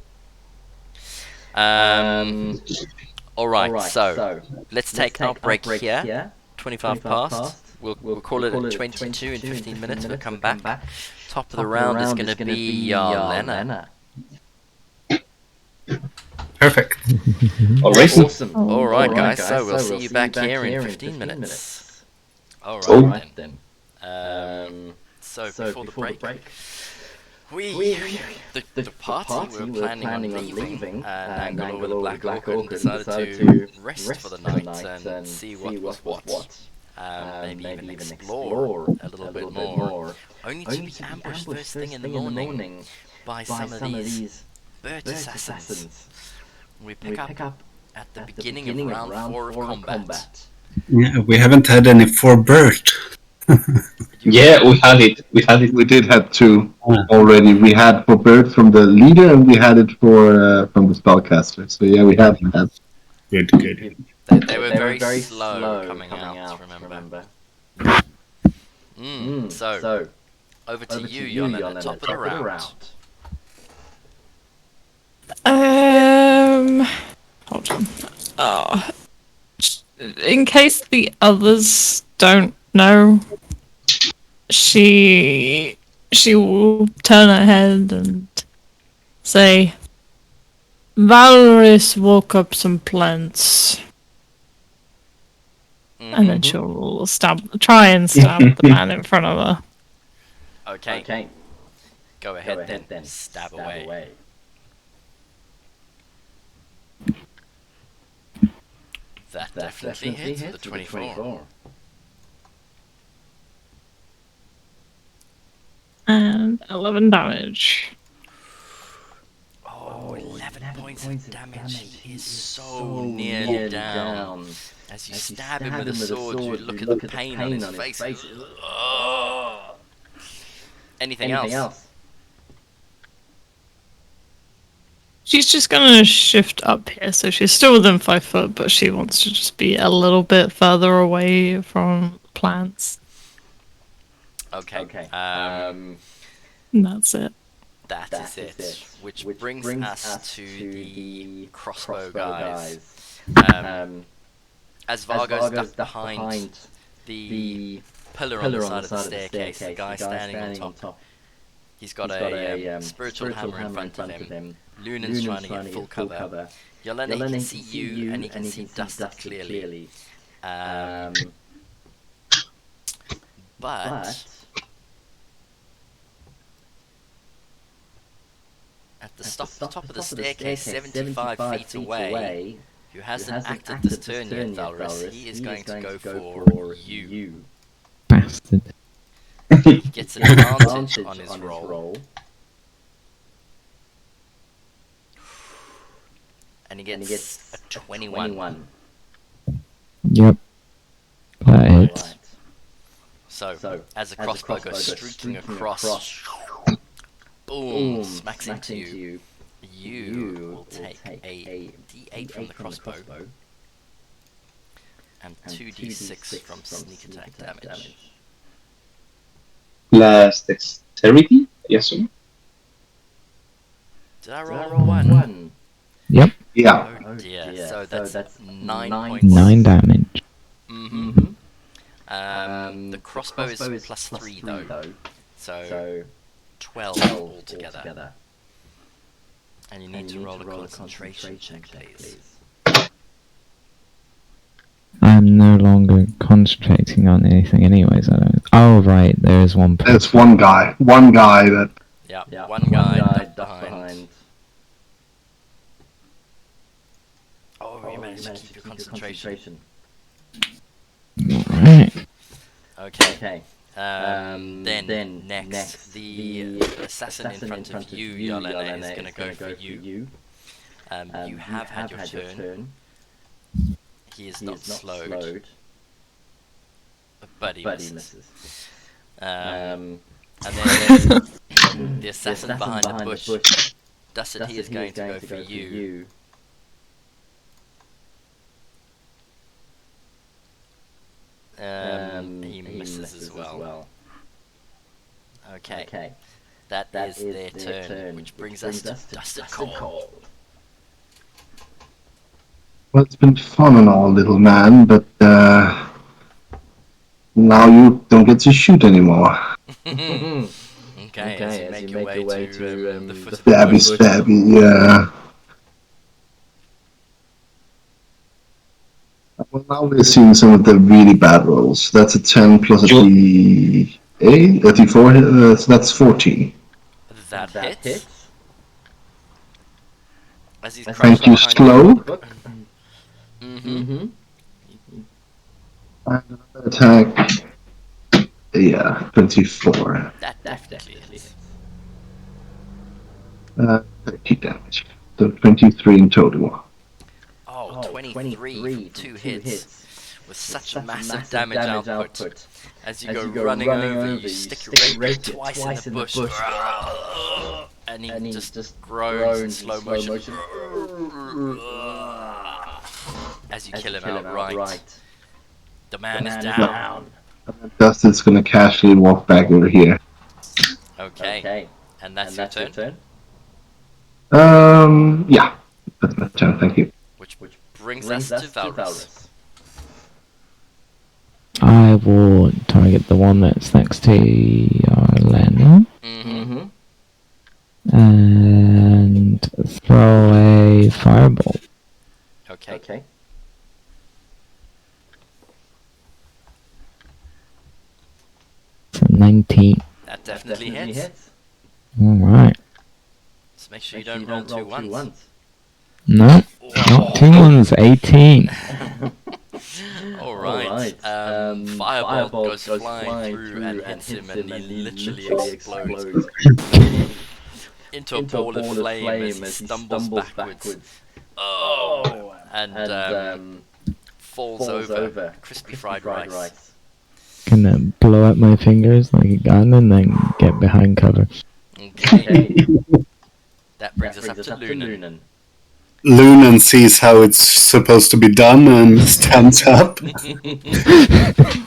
All right. So let's take our break here. 25 past. We'll call it at 22 in 15 minutes. We'll come back. Top of the round is going to be Lena. Perfect. Alright. Awesome. All right, guys. So we'll see you back here in 15 minutes. All right then. So before the break, the party we were planning on leaving Nangalore with a black orchid and decided to rest for the night and see what was what. Maybe even explore a little bit more. Only to be ambushed first thing in the morning by some of these bird assassins. We pick up at the beginning of round 4 of combat. Yeah, we haven't had any for bird. Yeah, we had it. We did have 2 already. We had for Bird from the leader, and we had it for from the spellcaster. So yeah, we have had. Good. They were very slow coming out, remember? So, over to you, Yolanda, top of the round. Hold on. Oh. In case the others don't know, she will turn her head and say, Valoris woke up some plants. And then she'll try and stab the man in front of her. Okay. Go ahead then. Stab away. That definitely hits with the 24. And 11 damage. Oh, 11 points of damage. He is so nearly down. As you stab him with a sword, you look at the pain on his face. Anything else? She's just gonna shift up here, so she's still within 5 foot, but she wants to just be a little bit further away from plants. Okay. And that's it. That is it. Which brings us to the crossbow guys. As Vargo's ducked behind the pillar on the side of the staircase, the guy standing on top, he's got a spiritual hammer in front of him. Lunan's trying to get full cover. Yolanda can see you, and he can see dust clearly. But at the top of the staircase, 75 feet away, who hasn't acted this turn yet, Valrus, he is going to go for you. Bastard. He gets an advantage on his roll. And he gets a 21. Yep. That hits. Right. So, as the crossbow goes streaking across, boom, smacks into you. You will take a d8 from the crossbow and 2d6 from sneak attack damage. Plus dexterity? Yes or no? Did I roll 1? Yep. Yeah. Oh dear. So that's 9 points. 9 damage. The crossbow is plus 3 though. So 12 altogether. And you need to roll a concentration check, please. I'm no longer concentrating on anything anyways, I don't... Oh, right, there is one person. There's one guy. One guy that... Yeah, one guy ducked behind. Oh, you managed to keep your concentration. Alright. Okay. Then next, the assassin in front of you, Yolanda, is going to go for you. You have had your turn. He is not slowed. But he misses. And then the assassin behind the bush, Dustin, he is going to go for you. He misses as well. Okay. That is their turn, which brings us to Dustin Cole. Well, it's been fun and all, little man, but now you don't get to shoot anymore. Okay, as you make your way to the foot of the Stabby, yeah. Well, now we're seeing some of the really bad rolls. That's a 10 plus a D8, a D4, so that's 14. That hits. As he's Thank you, slow. Mm-hmm. And another attack. Yeah, 24. That definitely hits. 30 damage. So 23 in total. Oh, 23 from 2 hits. With such a massive damage output. As you go running over, you stick your rapier twice in the bush. And he just groans in slow motion. As you kill him outright. The man is down. Dustin's gonna casually walk back over here. Okay. And that's your turn? Yeah. That's my turn, thank you. Which brings us to Valrus. I will target the one that's next to Arlena. Mm-hmm. And throw a fireball. Okay. For 19. That definitely hits. Alright. Just make sure you don't roll 2 ones. No, not 2 ones, 18. Alright. Fireball goes flying through and hits him, and he literally explodes into a ball of flame as he stumbles backwards. Oh! And falls over crispy fried rice. Gonna blow out my fingers like a gun and then get behind cover. Okay. That brings us up to Lunan. Lunan sees how it's supposed to be done and stands up.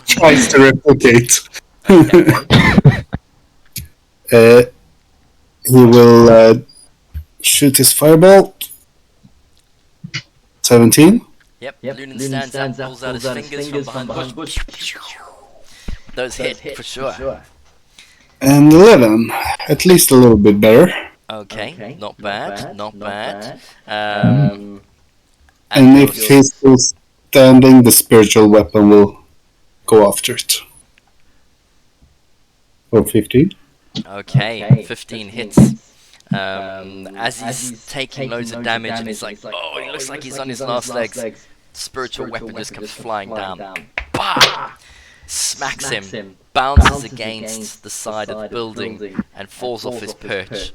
Tries to replicate. He will shoot his fireball. 17. Yep. Lunan stands up, pulls out his fingers from behind the bush. Those hit for sure. And 11. At least a little bit better. Okay. Not bad. And if he's still standing, the spiritual weapon will go after it. For 15. Okay, 15 hits. As he's taking loads of damage and he's like, oh, he looks like he's on his last legs. Spiritual weapon just comes flying down. Bah! Smacks him, bounces against the side of the building and falls off his perch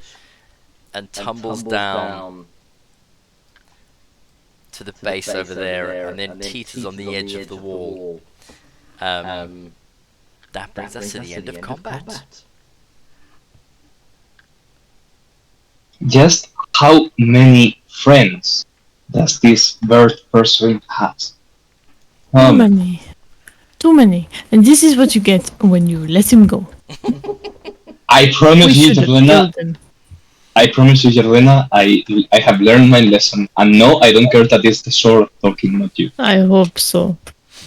and tumbles down to the base over there and then teeters on the edge of the wall. That brings us to the end of combat. Just how many friends does this bird person have? Too many. And this is what you get when you let him go. I promise you, Jarlena, I have learned my lesson. And no, I don't care that it's the sword talking, not you. I hope so.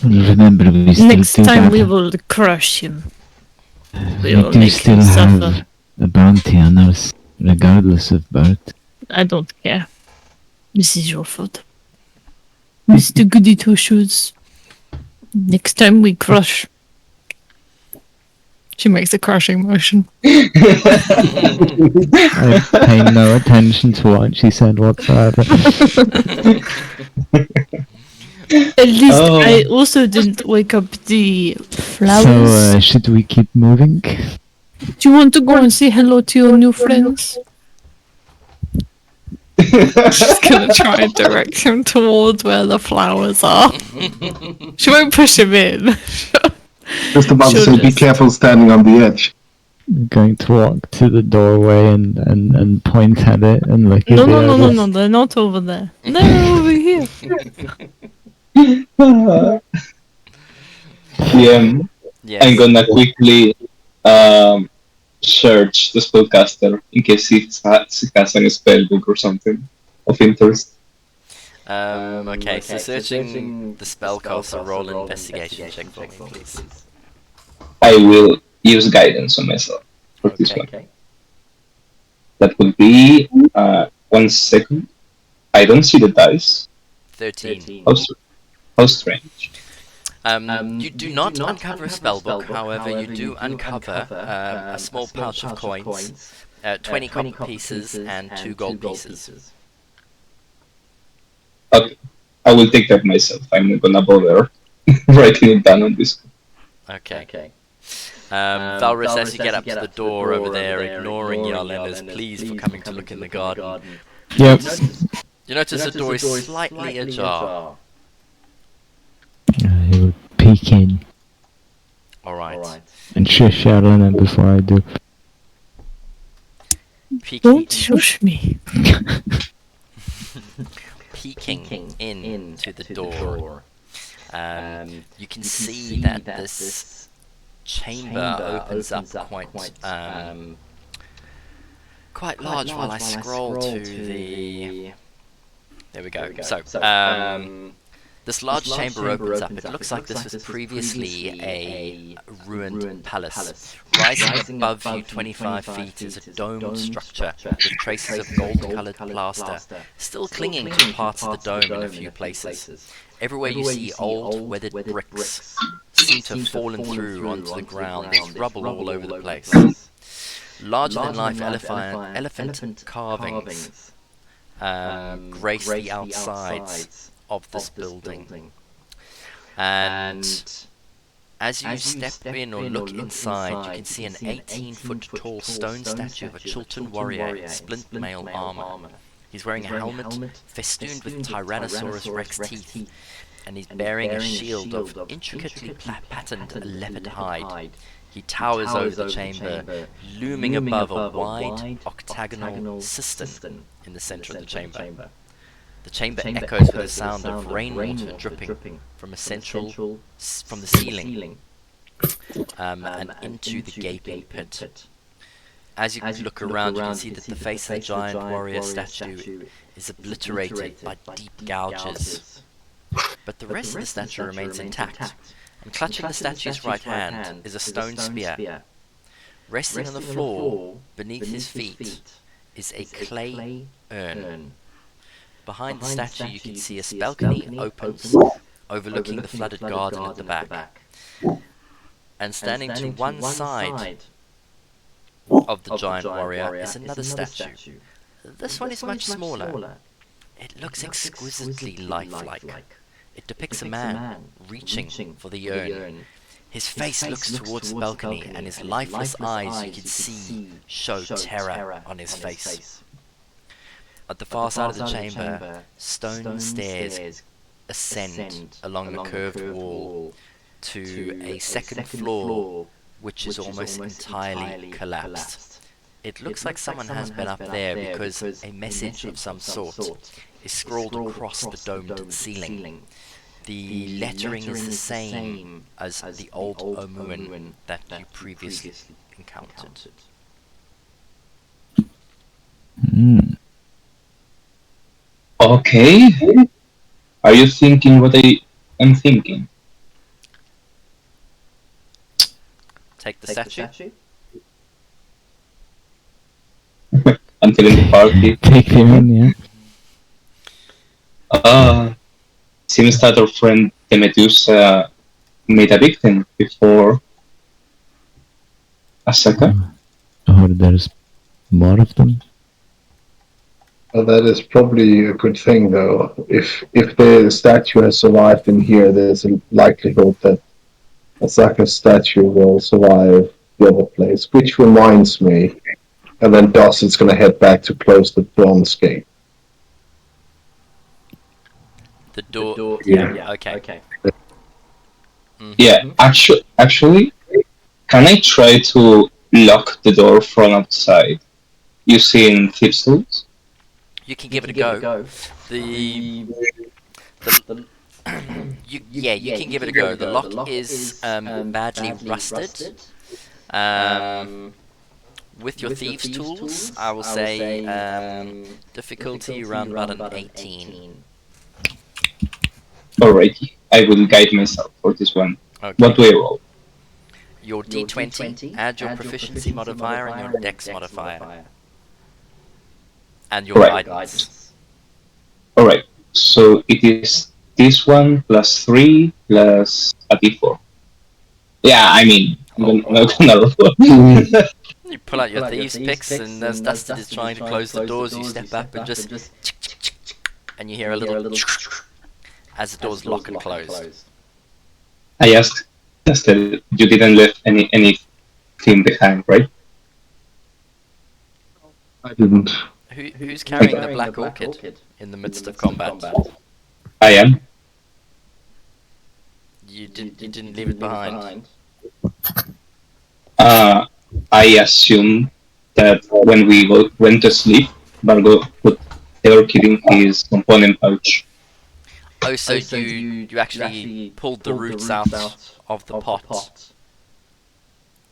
Remember, we still Next do time that. we will crush him. We will do make still him have suffer. a bounty on us, regardless of birth. I don't care. This is your fault. Mr. Goody Two Shoes. Next time we crush. She makes a crushing motion. I pay no attention to what she said whatsoever. At least I also didn't wake up the flowers. So, should we keep moving? Do you want to go and say hello to your new friends? She's gonna try and direct him towards where the flowers are. She won't push him in. Just about to She'll say, be just- careful standing on the edge. Going to walk to the doorway and point at it and look at No, the no, no, no, others. no, they're not over there. They're over here. Yeah, Yes. I'm gonna quickly search the spellcaster in case he has any spellbook or something of interest. Okay, so searching the spellcaster, roll an investigation check for me, please. I will use guidance on myself for this one. Okay. That would be 1 second. I don't see the dice. 13. How strange. You do not uncover a spellbook, however, you do uncover a small pouch of coins, 20 copper pieces, and 2 gold pieces. Okay. I will take that myself. I'm not gonna bother writing it down on this. Okay. Valrus, as you get up to the door over there, ignoring Yarlena's pleas for coming to look in the garden, Yep. you notice the door is slightly ajar. He will peek in Alright. and shush Yarlena before I do. Don't shush me. Peeking into the door, you can see that this chamber opens up quite large while I scroll to the... There we go. So, this large chamber opens up. It looks like this was previously a ruined palace. Rising above you 25 feet is a domed structure with traces of gold-coloured plaster, still clinging to parts of the dome in a few places. Everywhere you see old, weathered bricks seem to have fallen through onto the ground. There's rubble all over the place. Larger-than-life elephant carvings grace the outsides of this building. And as you step in or look inside, you can see an 18-foot tall stone statue of a Chiltern warrior in splint mail armor. He's wearing a helmet festooned with Tyrannosaurus rex teeth, and he's bearing a shield of intricately patterned leopard hide. He towers over the chamber, looming above a wide octagonal cistern in the center of the chamber. The chamber echoes with the sound of rainwater dripping from the ceiling and into the gaping pit. As you look around, you can see that the face of the giant warrior statue is obliterated by deep gouges, but the rest of the statue remains intact. And clutching the statue's right hand is a stone spear. Resting on the floor beneath his feet is a clay urn. Behind the statue you can see a balcony opens, overlooking the flooded garden at the back. And standing to one side of the giant warrior is another statue. This one is much smaller. It looks exquisitely lifelike. It depicts a man reaching for the urn. His face looks towards the balcony, and his lifeless eyes you can see show terror on his face. At the far side of the chamber, stone stairs ascend along the curved wall to a second floor, which is almost entirely collapsed. It looks like someone has been up there because a message of some sort is scrawled across the domed ceiling. The lettering is the same as the old Omuan that you previously encountered. Okay. Are you thinking what I am thinking? Take the statue. Until in the party. Take the urn, yeah. Seems that our friend Demetrius made a victim before Asaka. Or there's more of them. Well, that is probably a good thing, though. If the statue has survived in here, there's a likelihood that Asaka's statue will survive the other place. Which reminds me, and then Dawson's going to head back to close the bronze gate. door. Yeah. Okay. Yeah, actually, can I try to lock the door from outside using thieves' tools? You can give it a go. The you can give it a go. The lock is badly rusted. With your thieves' tools, I will say difficulty around about an 18. Alrighty, I will guide myself for this one. Okay. What do I roll? Your D20, add your proficiency modifier and your dex modifier. And your Right. guidance. Alright, so it is this one plus 3 plus a d4. Yeah, I mean, I'm not gonna roll. You pull out your thieves' picks, and as Dustin is trying to close the doors, you step up and just and you hear a little as the doors lock and close. I asked Dustin, you didn't leave anything behind, right? I didn't. Who's carrying the black orchid in the midst of combat? I am. You didn't leave it behind. I assume that when we went to sleep, Bargo put the orchid in his component pouch. Oh, so you actually pulled the roots out of the pot,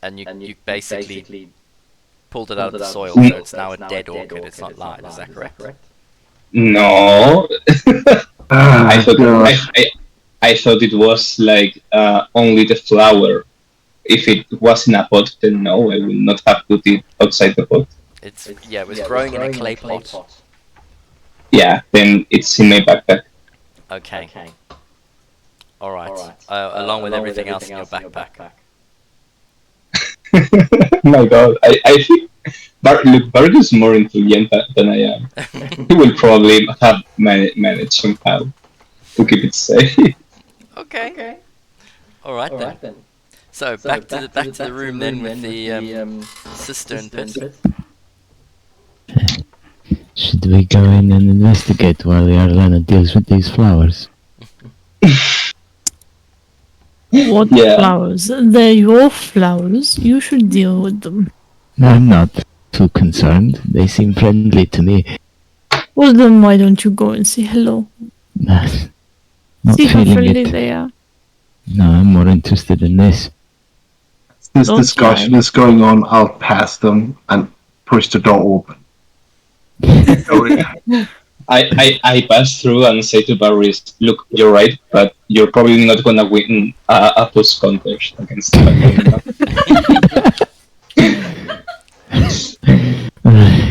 and you basically pulled it out of the soil, so it's now a dead orchid. It's not live. Is that correct? No, I thought it was like only the flower. If it was in a pot, then no, I would not have put it outside the pot. It was growing in a clay pot. Yeah, then it's in my backpack. Okay. All right. Along with everything else in your backpack. My God, I think Barg is more intelligent than I am. He will probably have managed somehow to keep it safe. Okay. All right then. So back to the room then with the cistern pit. Should we go in and investigate while the Arlana deals with these flowers? What Yeah. flowers? They're your flowers. You should deal with them. I'm not too concerned. They seem friendly to me. Well, then why don't you go and say hello? Not See how feeling friendly it. they are. No, I'm more interested in this. This Don't discussion lie. is going on. I'll pass them and push the door open. I pass through and say to Barris, look, you're right, but you're probably not gonna win a post contest against Arlana.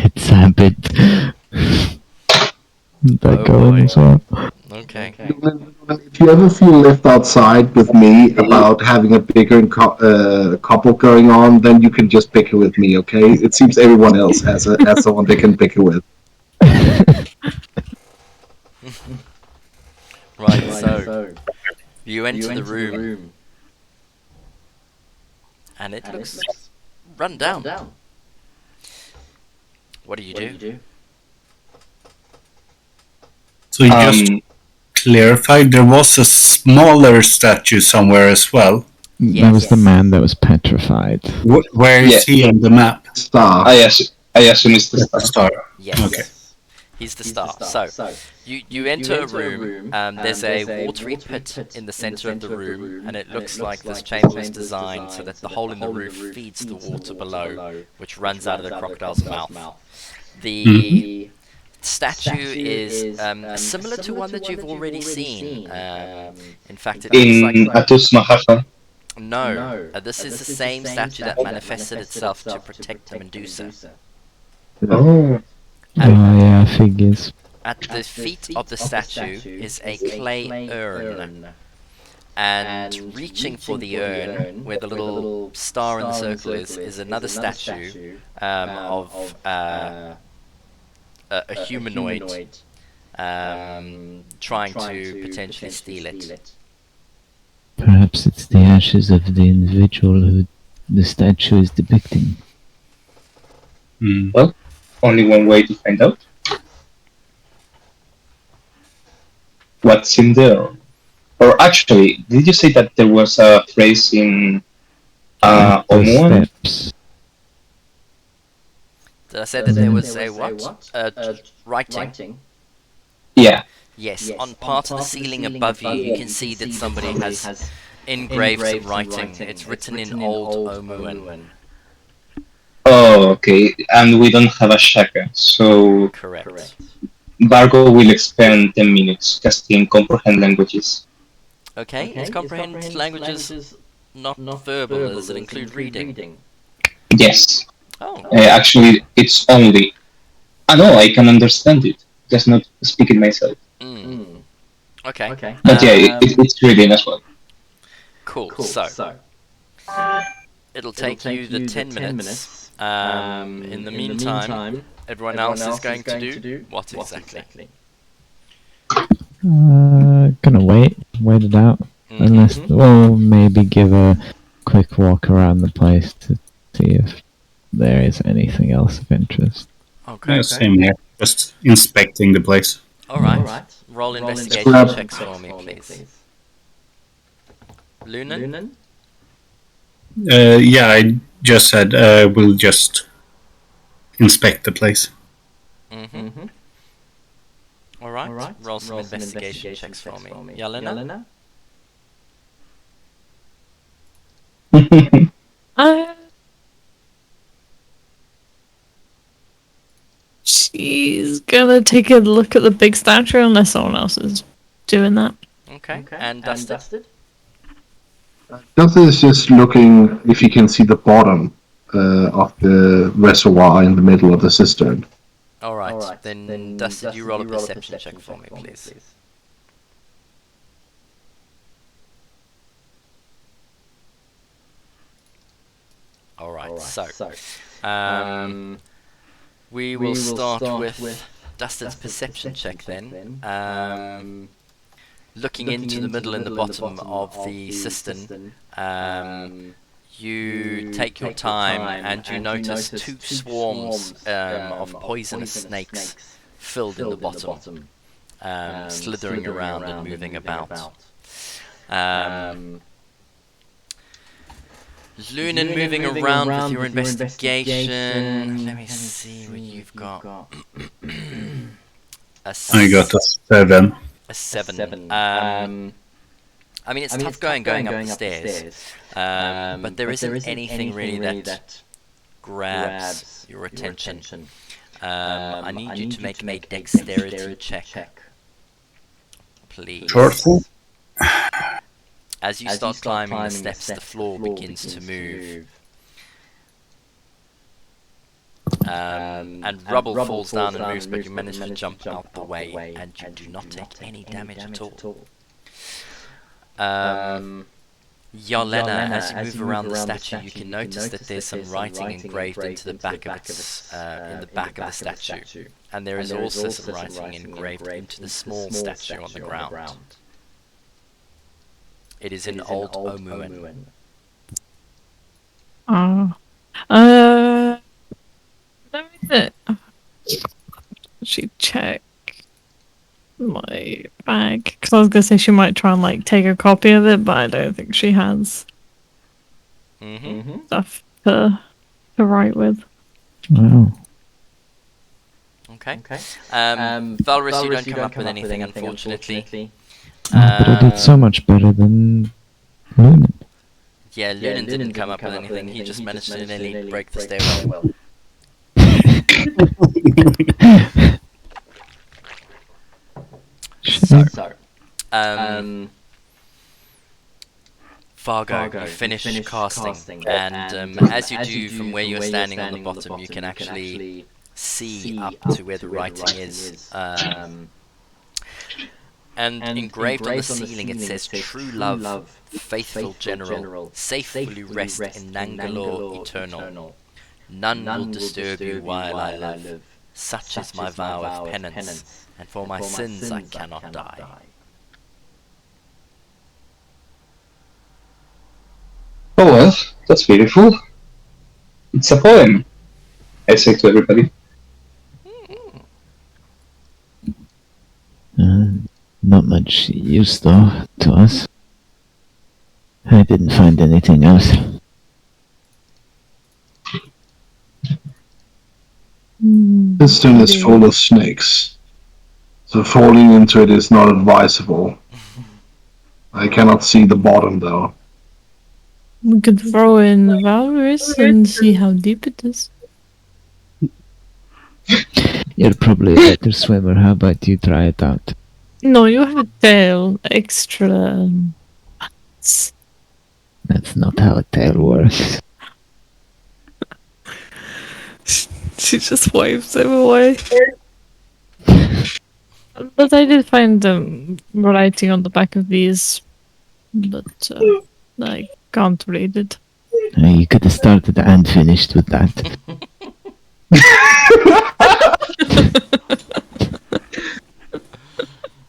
It's a bit back going as well. Okay. If you ever feel left outside with me about having a bigger couple going on, then you can just pick it with me, okay? It seems everyone else has someone they can pick it with. Right. So you enter the room, and it looks run down. What do you do? So just clarify, there was a smaller statue somewhere as well. That was the man that was petrified. Where is he on the map? Star. I assume it's the Star. Yes. Okay. He's the star. So, you enter a room, there's a watery pit in the center of the room, and it looks like this chamber is designed so that the hole in the roof feeds the water below, which runs out of the crocodile's mouth. The statue is similar to one that you've already seen. In fact, it looks in like... Atus Mahafa. No, this is the same statue that manifested itself to protect the Medusa. Oh. Oh yeah, figures. At the feet of the statue is a clay urn, and reaching for the urn, where the little star in the circle is another statue of a humanoid trying to potentially steal it. Perhaps it's the ashes of the individual who the statue is depicting. Well, only one way to find out. what's in there. Or actually, did you say that there was a phrase in At the Omuan? steps. Did I say that there was a what? Writing? Yeah. Yes, on part of the ceiling above you, you can see that somebody has engraved some writing. It's written in Old Omuan. Oh, okay. And we don't have a shaka, so Correct. Vargo will spend 10 minutes casting comprehend languages. Okay, is comprehend languages not verbal? Does it include reading? Yes. Oh, Actually, it's only. No, I can understand it. Just not speak it myself. okay. But yeah, it's reading as well. Cool. So, it'll take you the 10 minutes. In the meantime, everyone else is going to do what exactly? Gonna wait it out. Unless, we'll maybe give a quick walk around the place to see if there is anything else of interest. Okay. Same here. Just inspecting the place. Alright. Roll investigation checks for me, please. Lunan? Yeah, I just said we'll just inspect the place. Alright. Roll some investigation checks for me. Yelena? She's gonna take a look at the big statue unless someone else is doing that. Okay. And Dusted? Dustin is just looking if he can see the bottom of the reservoir in the middle of the cistern. Alright. Then Dusted, you roll a perception check for me, please. Alright, so we will start with Dusted's perception check then. Looking into the middle and the bottom of the cistern, you take your time and you notice two swarms of poisonous snakes filled in the bottom, slithering around and moving about. Lunan moving around with your investigation. Let me see what you've got. I got a 7. A 7. I mean, it's tough going up the stairs, but there isn't anything really that grabs your attention. I need you to make a dexterity check, please. As you start climbing the steps, the floor begins to move. And rubble falls down and moves, but you manage to jump out the way, and you do not take any damage at all. Yelena, as you move around the statue, you can notice that there's some writing engraved into the back of its, in the back of the statue, and there is also some writing engraved into the small statue on the ground. It is in Old Omuan. Let me she check my bag because I was gonna say she might try and like take a copy of it, but I don't think she has stuff to write with. Wow. Okay. Valrus, you don't come up with anything, unfortunately. But I did so much better than Lunan. Yeah, Lunan didn't come up with anything. He just managed to nearly break the stairwell. So, Fargo, you finish casting, and as you do from where you're standing on the bottom, you can actually see up to where the writing is. And engraved on the ceiling it says, "True love, faithful general, safely rest in Nangalore eternal. None will disturb you while I live. Such is my vow of penance, and for my sins I cannot die." Oh well, that's beautiful. It's a poem, I say to everybody. Not much use, though, to us. I didn't find anything else. This thing is full of snakes, so falling into it is not advisable. I cannot see the bottom though. We could throw in the walrus and see how deep it is. You're probably a better swimmer. How about you try it out? No, you have a tail. Extra. That's not how a tail works. She just waves him away. But I did find writing on the back of these, but I can't read it. You could have started and finished with that.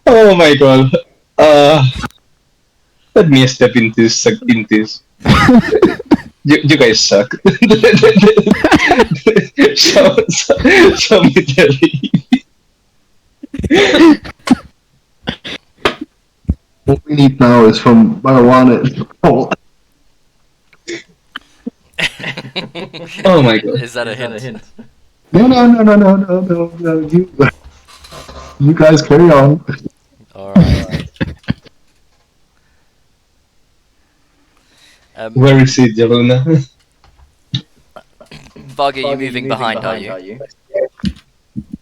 Oh my god. Let me step into this. You guys suck. Show me the What we need now is from marijuana and Paul. Oh my god. Is that a hint? No. You guys carry on. Alright. Where is it, Jaluna? Varga, you're moving behind, are you?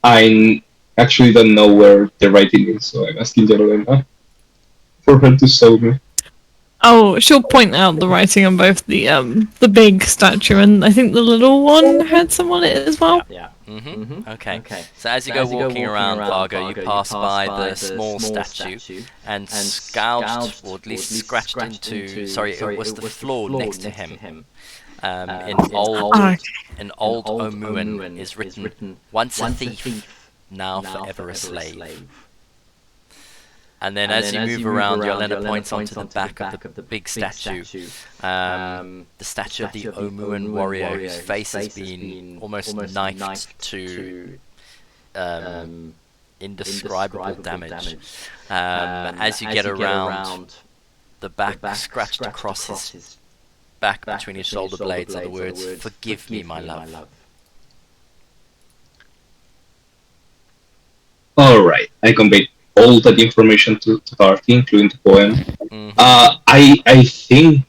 I actually don't know where the writing is, so I'm asking Jaluna for her to show me. Oh, she'll point out the writing on both the big statue and I think the little one had some on it as well. Yeah. Okay. So as you go walking around Varga, you pass by the small statue and scourged, or at least scratched into. Sorry, it was the floor next to him. In old Omuan is written, "Once a thief, now forever a slave." And then as you move around, Yolanda points onto the back of the big statue, the statue of the Omuan warrior whose face has been almost knifed to indescribable damage. As you get around, the back scratched across his back between his shoulder blades are the words, "Forgive me, my love." Alright, I conveyed all that information to Tarty, including the poem. I think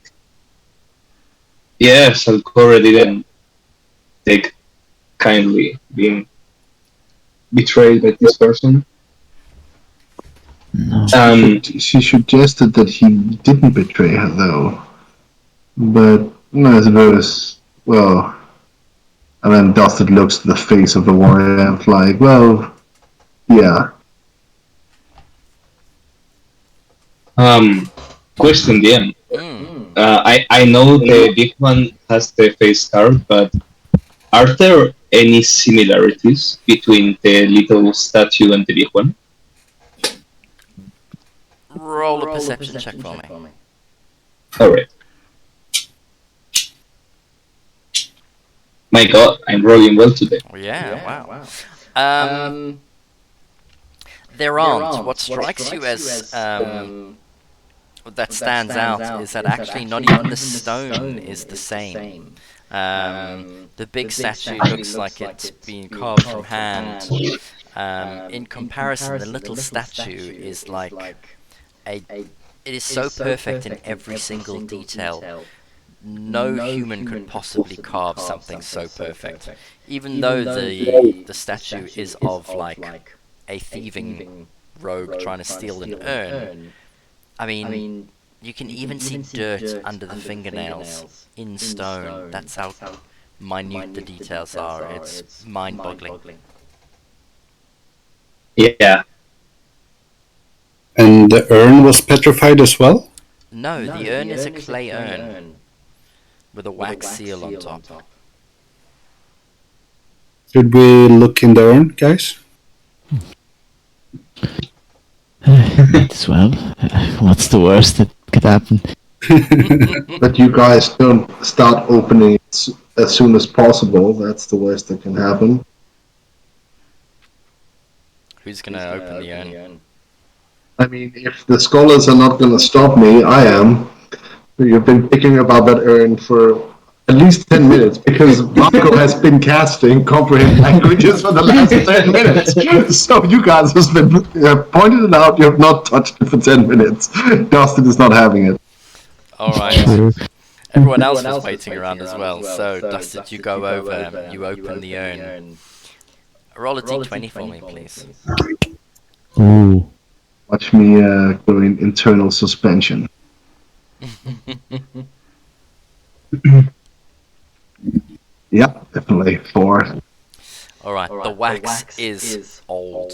yes, Alcora didn't take kindly being betrayed by this person. No. She suggested that he didn't betray her though. But I suppose, well, and then Dusted looks at the face of the warrior and like, well, yeah. Question DM. I know the big one has the face carved, but are there any similarities between the little statue and the big one? Roll a perception check for me. Alright. My god, I'm rolling well today. Yeah, wow. There aren't. What strikes you as that stands out is that actually not even the stone is the same. The big statue looks like it's been carved from hand. In comparison, the little statue is like it is so perfect in every single detail. No human could possibly carve something so perfect. Even though the statue is of like a thieving rogue trying to steal an urn, I mean, you can even see dirt under the fingernails in stone. That's how minute the details are. It's mind-boggling. Yeah. And the urn was petrified as well? No, the urn is a clay urn with a wax seal on top. Should we look in the urn, guys? Might as well. What's the worst that could happen? But you guys don't start opening it as soon as possible. That's the worst that can happen. Who's gonna open the urn? I mean, if the scholars are not going to stop me, I am. You've been thinking about that urn for at least 10 minutes because Marco has been casting comprehend languages for the last 10 minutes. So you guys have been pointed it out. You have not touched it for 10 minutes. Dustin is not having it. Alright. True. Everyone else was waiting around as well, so Dustin, you go over, you open the urn. Roll a d20 for me, please. Ooh. Watch me go in internal suspension. Yep, definitely 4. Alright, the wax is old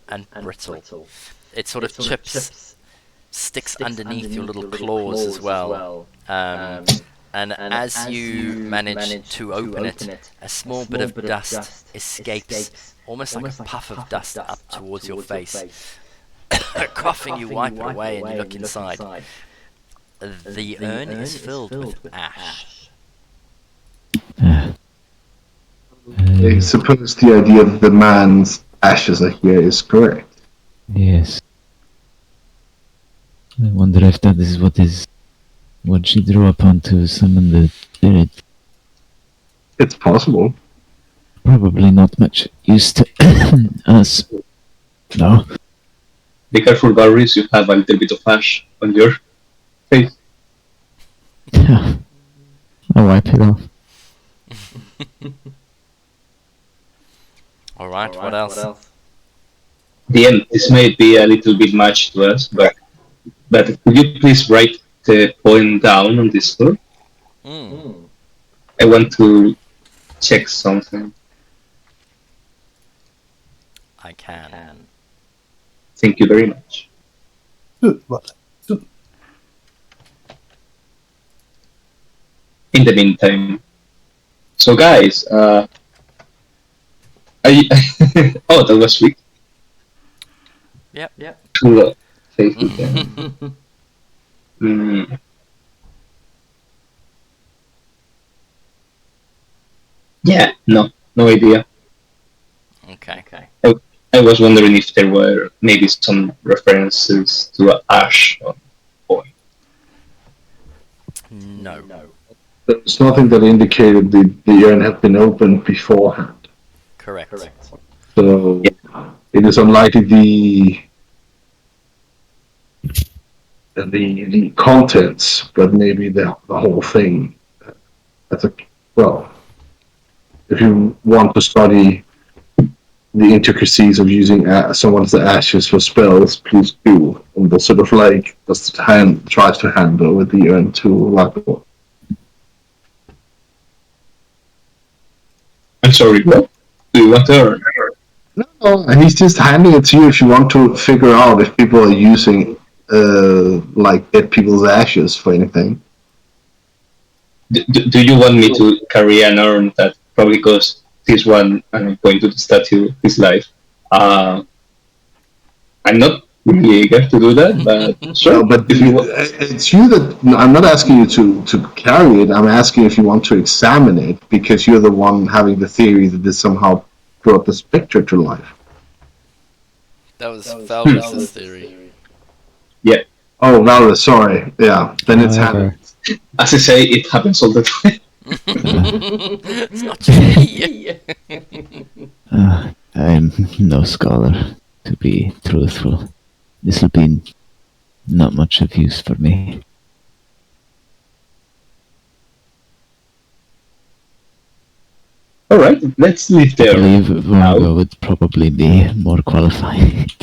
and brittle. It sort of chips, sticks underneath your little claws as well. And as you manage to open it, a small bit of dust escapes, almost like a puff of dust up towards your face. Coughing, you wipe it away and you look inside. The urn is filled with ash. I suppose the idea of the man's ashes are here is correct. Yes. I wonder if that is what she drew upon to summon the spirit. It's possible. Probably not much use to us. No. Be careful, Varys, you have a little bit of ash on your face. I'll wipe it off. Alright, what else? The end, this may be a little bit much to us, but could you please write the point down on this floor? I want to check something. I can. Thank you very much. In the meantime, so guys, oh, that was sweet. Yep. Cool. Thank you. Yeah, no idea. Okay. I was wondering if there were maybe some references to ash on point. No. There's nothing that indicated the urn had been opened beforehand. Correct. So it is unlikely the contents, but maybe the whole thing. If you want to study the intricacies of using someone's ashes for spells, please do. And the sort of like just tries to hand over the urn to Lago. I'm sorry, what? Do you want to earn? No, he's just handing it to you if you want to figure out if people are using like dead people's ashes for anything. Do you want me to carry an urn that probably costs this one and I'm going to the statue his life? I'm not really eager to do that, but sure. No, but it's you that I'm not asking you to carry it. I'm asking if you want to examine it because you're the one having the theory that this somehow brought this picture to life. That was Valvis's theory. Yeah. Oh, Valvis, sorry. Yeah, then it's happened. As I say, it happens all the time. It's not me. I'm no scholar, to be truthful. This'll be not much of use for me. Alright, let's leave I there. believe Vargo would probably be more qualified.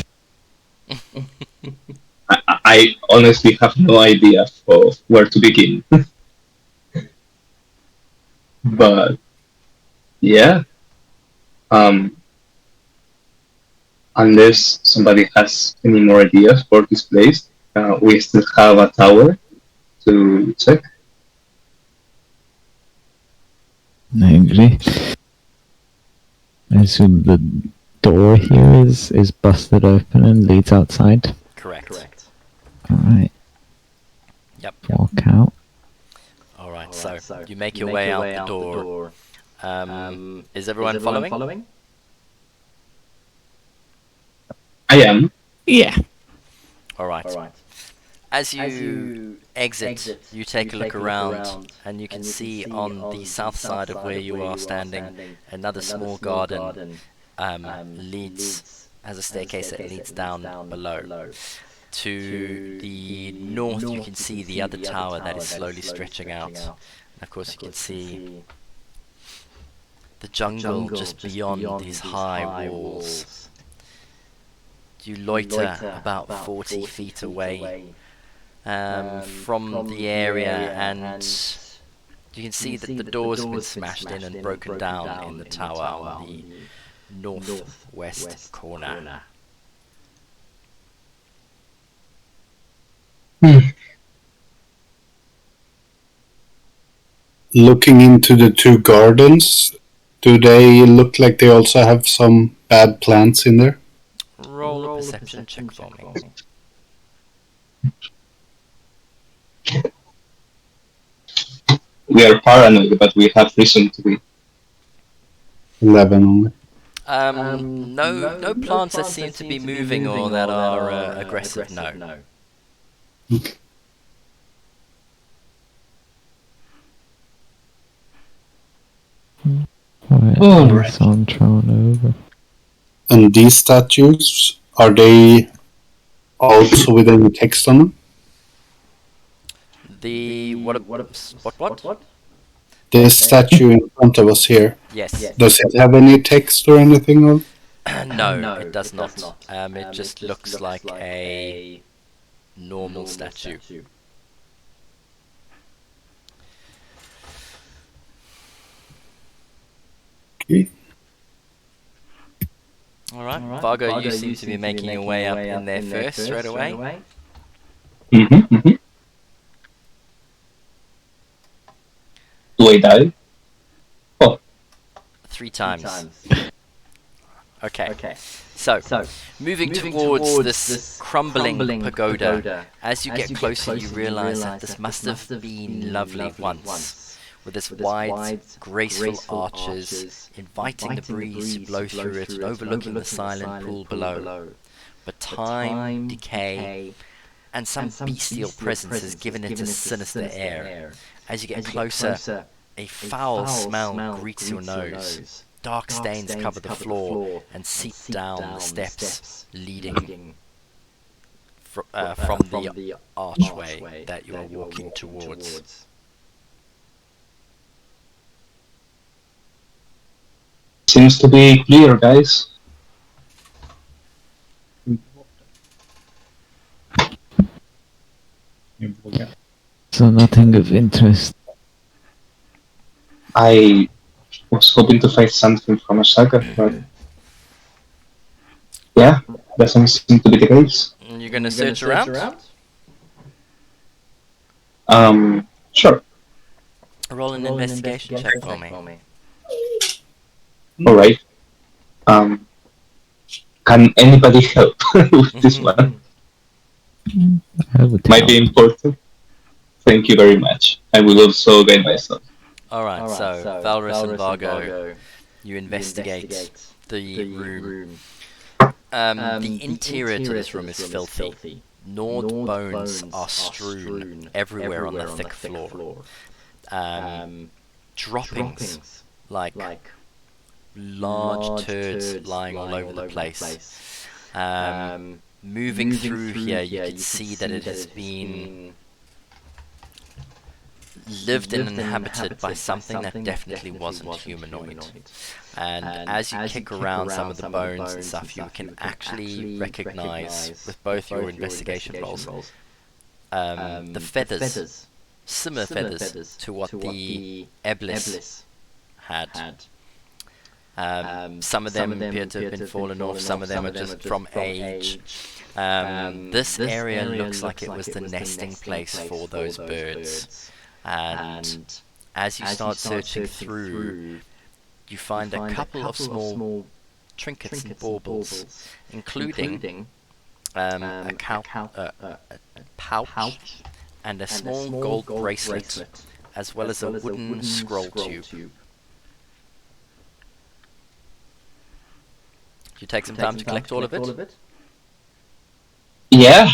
I honestly have no idea of where to begin. But yeah, unless somebody has any more ideas for this place, we still have a tower to check. I agree. I assume the door here is busted open and leads outside. Correct. Alright. Yep. Walk out. Alright, so you make your way out the door. Is everyone following? I am. Yeah. Alright. As you exit, you take a look around, and you can see on the south side of where you are standing, another small garden has a staircase that leads down below. To the north, you can see the other tower that is slowly stretching out. And of course, you can see the jungle just beyond these high walls. You loiter about 40 feet away from the area, and you can see that the doors have been smashed in and broken down in the tower on the northwest corner. Looking into the two gardens, do they look like they also have some bad plants in there? Roll a perception check for me. We are paranoid, but we have reason to be. 11 only. No plants that seem to be moving or that are aggressive, no. It's on thrown over. And these statues, are they also with any text on them? The what? The statue in front of us here, Yes. does it have any text or anything on? No, it does not. It just looks like a normal statue. Okay. Alright, Vargo, you seem to be making your way up in there first, straight away. Do I die? Oh. 3 times. Okay. So, moving towards this crumbling pagoda, as you get closer you realise that this must have been lovely once, with its wide, graceful arches, inviting the breeze to blow through it and overlooking the silent pool below. But time, decay, and some bestial presence has given it a sinister air. As you get closer, a foul smell greets your nose. Dark stains cover the floor and seep down the steps leading from the archway that you are walking towards. Seems to be clear, guys. So nothing of interest. I was hoping to find something from Osaka, but yeah, doesn't seem to be the case. You're gonna search around? Sure. Roll an investigation check for me. Alright. Can anybody help with this one? I would Might be important. Thank you very much. I will also guide myself. Alright, so Valrus and Vargo, you investigate the room. The interior to this room is filthy. Gnawed bones are strewn everywhere on the thick floor. Droppings, like large turds lying all over the place. Moving through here, you can see that it has been lived and inhabited by something that definitely wasn't humanoid. And as you kick around some of the bones and stuff, you can actually recognize, with both your investigation rolls, the feathers, similar feathers to what the Eblis had. Some of them appear to have been fallen off, some of them are just from age. This area looks like it was the nesting place for those birds. And as you start searching through, you find a couple of small trinkets and baubles, including a pouch and a small gold bracelet, as well as a wooden scroll tube. You take some time to collect all of it? Yeah.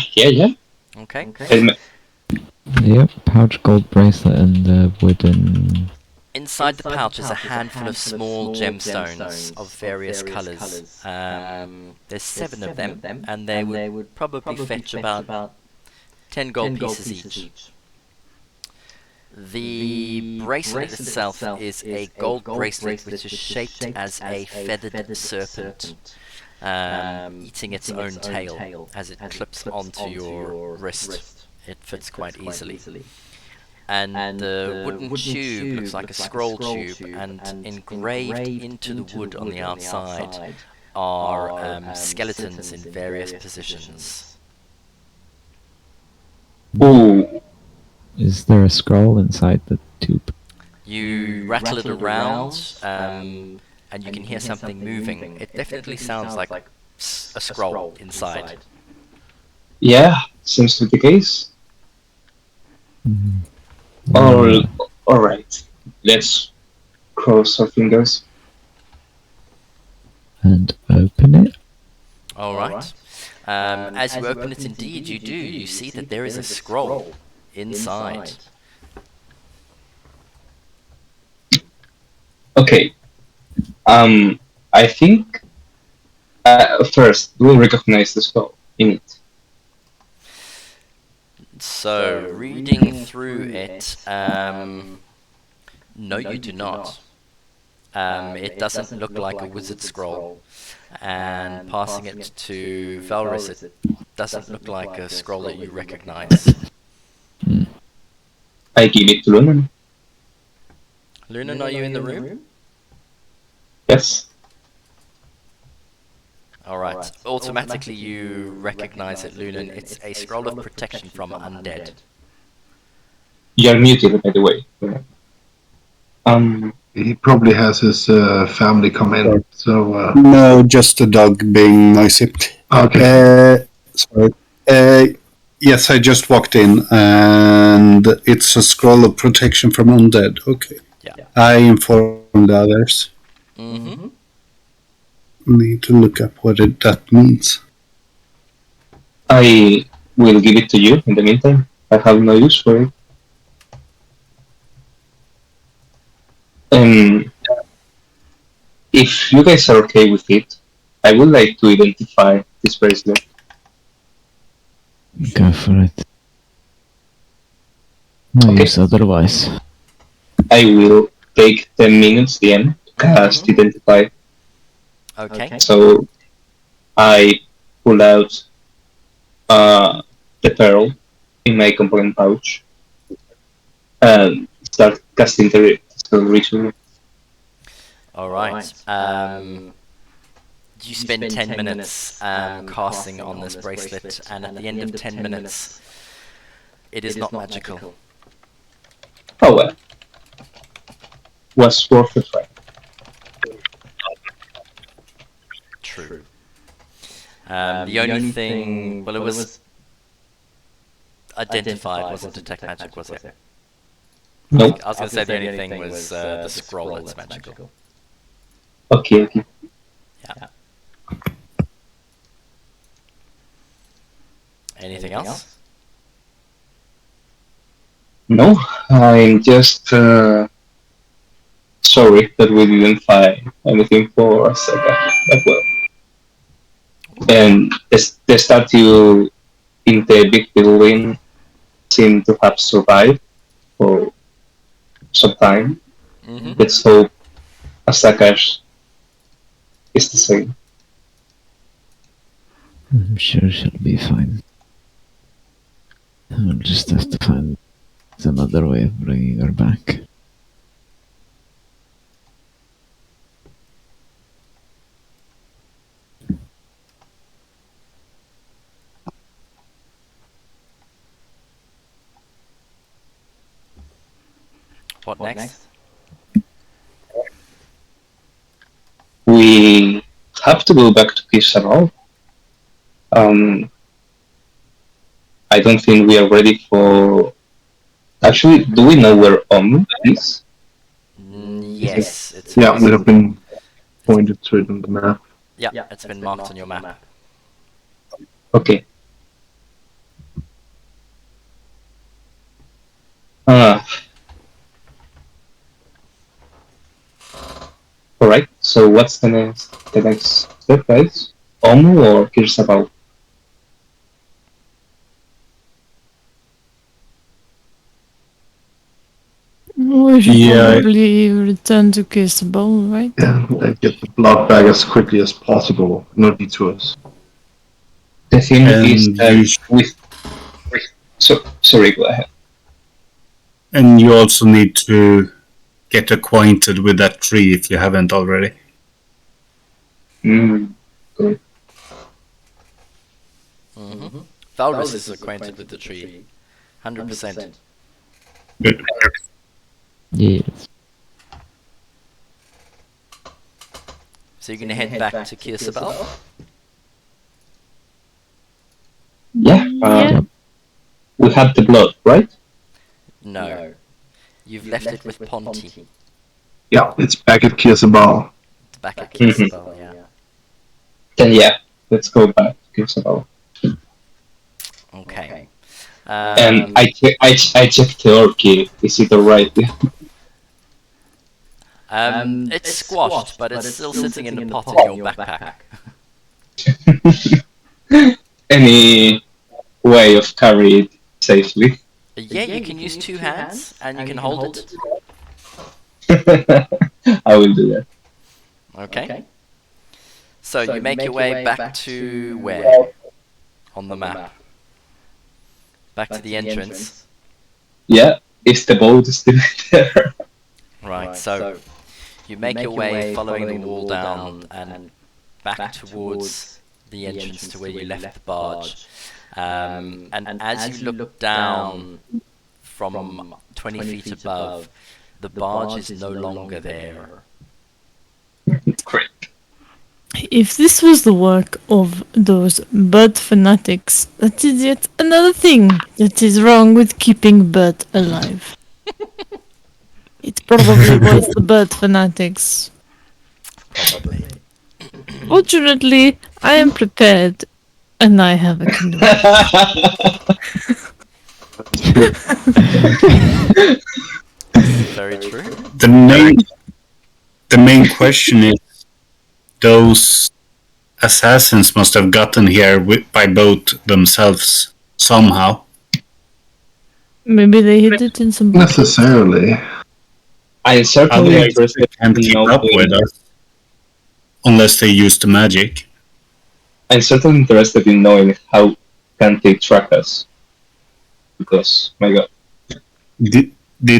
Okay. Yep, pouch, gold bracelet, and the wooden. Inside the pouch is a handful of small gemstones of various colours. There's 7 of them, and they would probably fetch about 10 gold pieces each. The bracelet itself is a gold bracelet which is shaped as a feathered serpent, eating its own tail as it clips onto your wrist. It fits quite easily. And the wooden tube looks like a scroll tube, and engraved into the wood on the outside are skeletons in various positions. Ooh. Is there a scroll inside the tube? You rattle it around, and you can hear something moving. It definitely sounds like a scroll inside. Yeah, seems to be the case. Mm. All right. Let's cross our fingers. And open it? Alright. As you open it, indeed, you do. You see that there is a scroll inside. Okay. I think first we'll recognize the spell in it. So, reading through it, no, you do not. It doesn't look like a wizard scroll. And passing it to Valrys, it doesn't look like a scroll that you recognize. I give it to Lunan. Lunan, are you in the room? Yes. Alright. Automatically you recognize it, Lunan. It's a scroll of protection from undead. You're muted, by the way. He probably has his family come in, so... No, just a dog being noisy. Okay. Sorry. Yes, I just walked in, and it's a scroll of protection from undead. Okay. Yeah. I informed the others. Mm-hmm. Need to look up what that means. I will give it to you in the meantime. I have no use for it. If you guys are okay with it, I would like to identify this bracelet. Go for it. No Okay. use otherwise. I will take 10 minutes then to cast Identify. Okay. So I pull out the pearl in my component pouch and start casting the ritual. Alright. You spend 10 minutes casting on this bracelet, and at the end of 10 minutes, it is not magical. Oh well. Was worth a try. True. The only thing... Well, it was identified, wasn't detect magic, was it? Nope. I was going to say the only thing was the scroll that's magical. Okay. Yeah. Anything else? No, I'm just sorry that we didn't find anything for Sega that well. And the statue in the big building seemed to have survived for some time. Let's hope Asaka's is the same. I'm sure she'll be fine. I'll just have to find some other way of bringing her back. What next? We have to go back to Kir Sabal. I don't think we are ready for... Actually, do we know where is? Yes. It's Yeah, we have been pointed to it on the map. Yeah, it's been marked on your map. Okay. Uh, Alright, so what's the next step, guys? Omu or Kir Sabal? We should Yeah. probably return to Kir Sabal, right? Yeah, get the blood bag as quickly as possible. No detours. The thing And is that you sorry, go ahead. and you also need to get acquainted with that tree if you haven't already. Good. Valrus is acquainted with the tree. 100%. Good. Yes. So you're going to head back to Kir Sabal? Yeah, Yeah. we have the blood, right? No. You've left it with Ponty. Yeah, it's back at Kir Sabal. It's back at Kir Sabal, yeah. Then yeah, let's go back to Kir Sabal. Okay. And I checked the orchid. Is it alright? It's squashed, but it's still sitting in the pot in your backpack. Any way of carry it safely? Yeah, you can use 2 hands, and you can hold it. I will do that. Okay. So you make your way back to where? On the map. Back to the entrance. Yeah, is the boat still there? Right, so you make your way following the wall down and back towards the entrance to where you left the barge. And as you look down from 20 feet above, the barge is no longer there. Great. If this was the work of those bird fanatics, that is yet another thing that is wrong with keeping bird alive. It probably was the bird fanatics. Probably. Fortunately, I am prepared, and I have a canoe. Very true. The main question is, those assassins must have gotten here by boat themselves somehow. Maybe they hid it in some bucket. Necessarily. I am certainly Otherwise, they interested can't in keep up with knowing. us unless they use the magic. I'm certainly interested in knowing how can they track us. Because my God, Did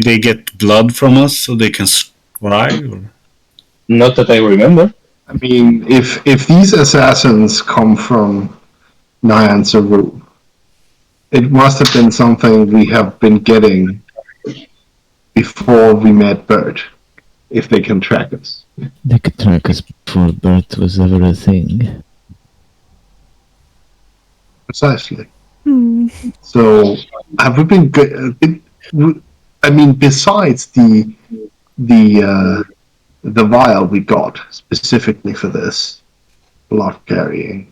they get blood from us so they can scribe? Or? not that I remember. I mean, if these assassins come from Nyan Saru, it must have been something we have been getting before we met Bert, if they can track us. They could track us before Bert was ever a thing. Precisely. So, have we been good? I mean, besides the vial we got specifically for this blood carrying,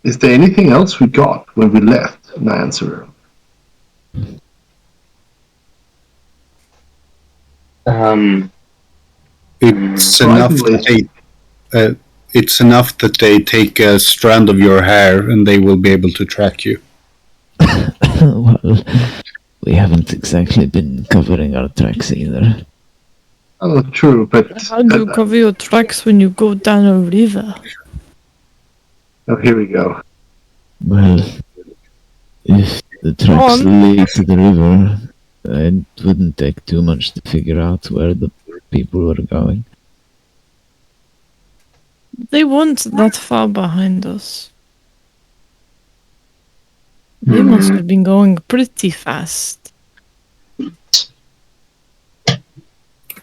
is there anything else we got when we left Nyan Saru? It's enough that it's enough that they take a strand of your hair and they will be able to track you. Well, we haven't exactly been covering our tracks either. Oh, true, but How do you cover your tracks when you go down a river? oh, here we go. Well, if the tracks lead to the river, it wouldn't take too much to figure out where the people were going. They weren't that far behind us. They must have been going pretty fast.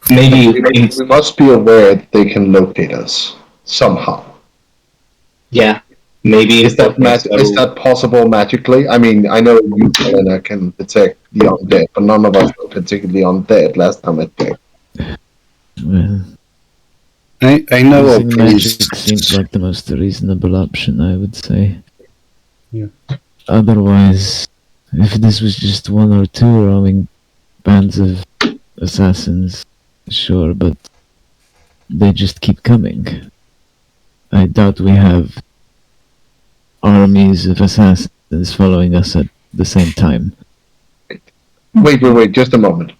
Maybe We must be aware that they can locate us somehow. yeah. Maybe Is that possible magically? I mean, I know you, Helena, can detect the undead, but none of us were particularly undead last time I checked. Well, I know of using magic priests. seems like the most reasonable option, I would say. Yeah. Otherwise, If this was just one or two roaming bands of assassins, sure, but they just keep coming. I doubt we have armies of assassins following us at the same time. Wait, just a moment.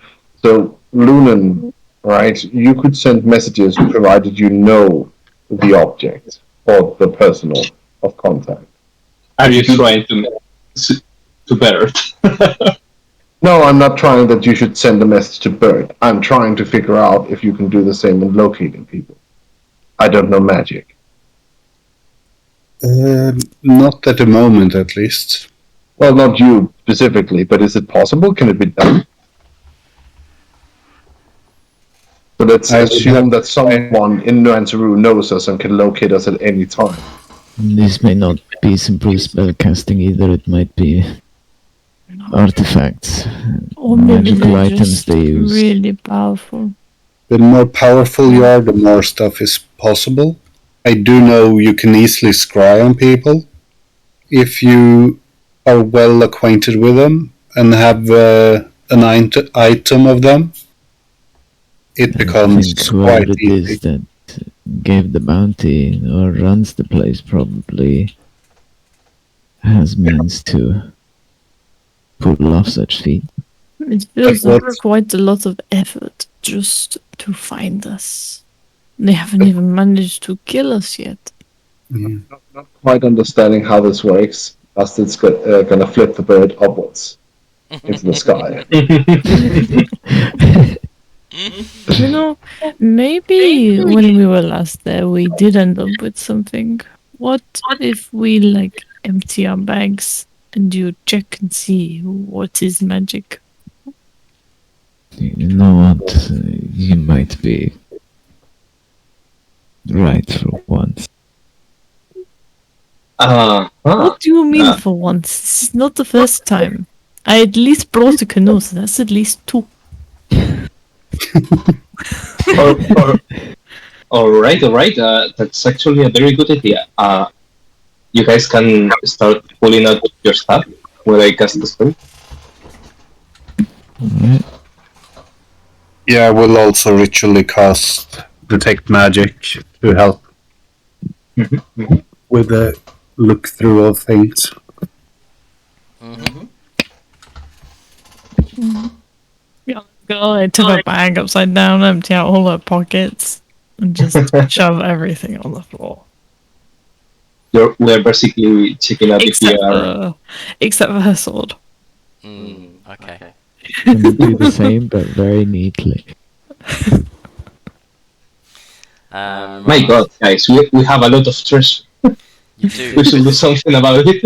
So, Lunan, right, you could send messages provided you know the object or the person of contact. Are you trying to better? No, I'm not trying that you should send a message to Bert. I'm trying to figure out if you can do the same in locating people. I don't know magic. Not at the moment, at least. Well, not you specifically, but is it possible? Can it be done? So let's assume that someone in Nuanceru knows us and can locate us at any time. This may not be simple spellcasting either, it might be artifacts, Or maybe magical they're items just they use. really powerful. The more powerful you are, the more stuff is possible. I do know you can easily scry on people if you are well acquainted with them and have an item of them. It I becomes think whoever quite it is easy. that gave the bounty or runs the place probably has means to pull off such feat. It feels But like what- quite a lot of effort just to find us. They haven't even managed to kill us yet. Mm. Not quite understanding how this works, as it's gonna flip the bird upwards into the sky. You know, maybe when we were last there, we did end up with something. What if we like empty our bags and you check and see what is magic? You know what? You might be right for once. What do you mean for once? This is not the first time. I at least brought a canoe, so that's at least two. All right. That's actually a very good idea. You guys can start pulling out your stuff while I cast the spell. Alright. Yeah, we'll also ritually cast Detect Magic to help with the look through of things. Yeah, girl, I took a bag upside down, empty out all her pockets, and just shove everything on the floor. We're basically checking out if you are. Except for her sword. Okay. Gonna do the same, but very neatly. My Right. God, guys, we have a lot of treasure. You do. We should do something about it.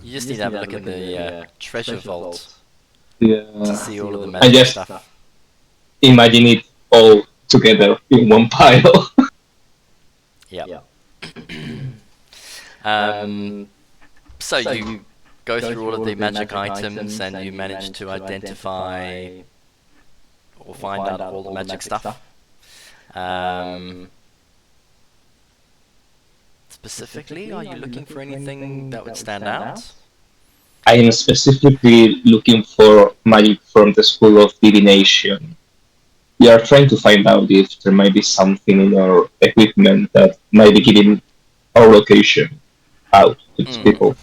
You just need to have a look in the treasure vault Yeah. to see all of the I magic just stuff. imagine it all together in one pile. Yeah. So you go through all of the magic items and you manage to identify or find out all the magic stuff. Specifically, are you looking for anything that would stand out? I am specifically looking for magic from the School of Divination. We are trying to find out if there might be something in our equipment that might be giving our location out to these people.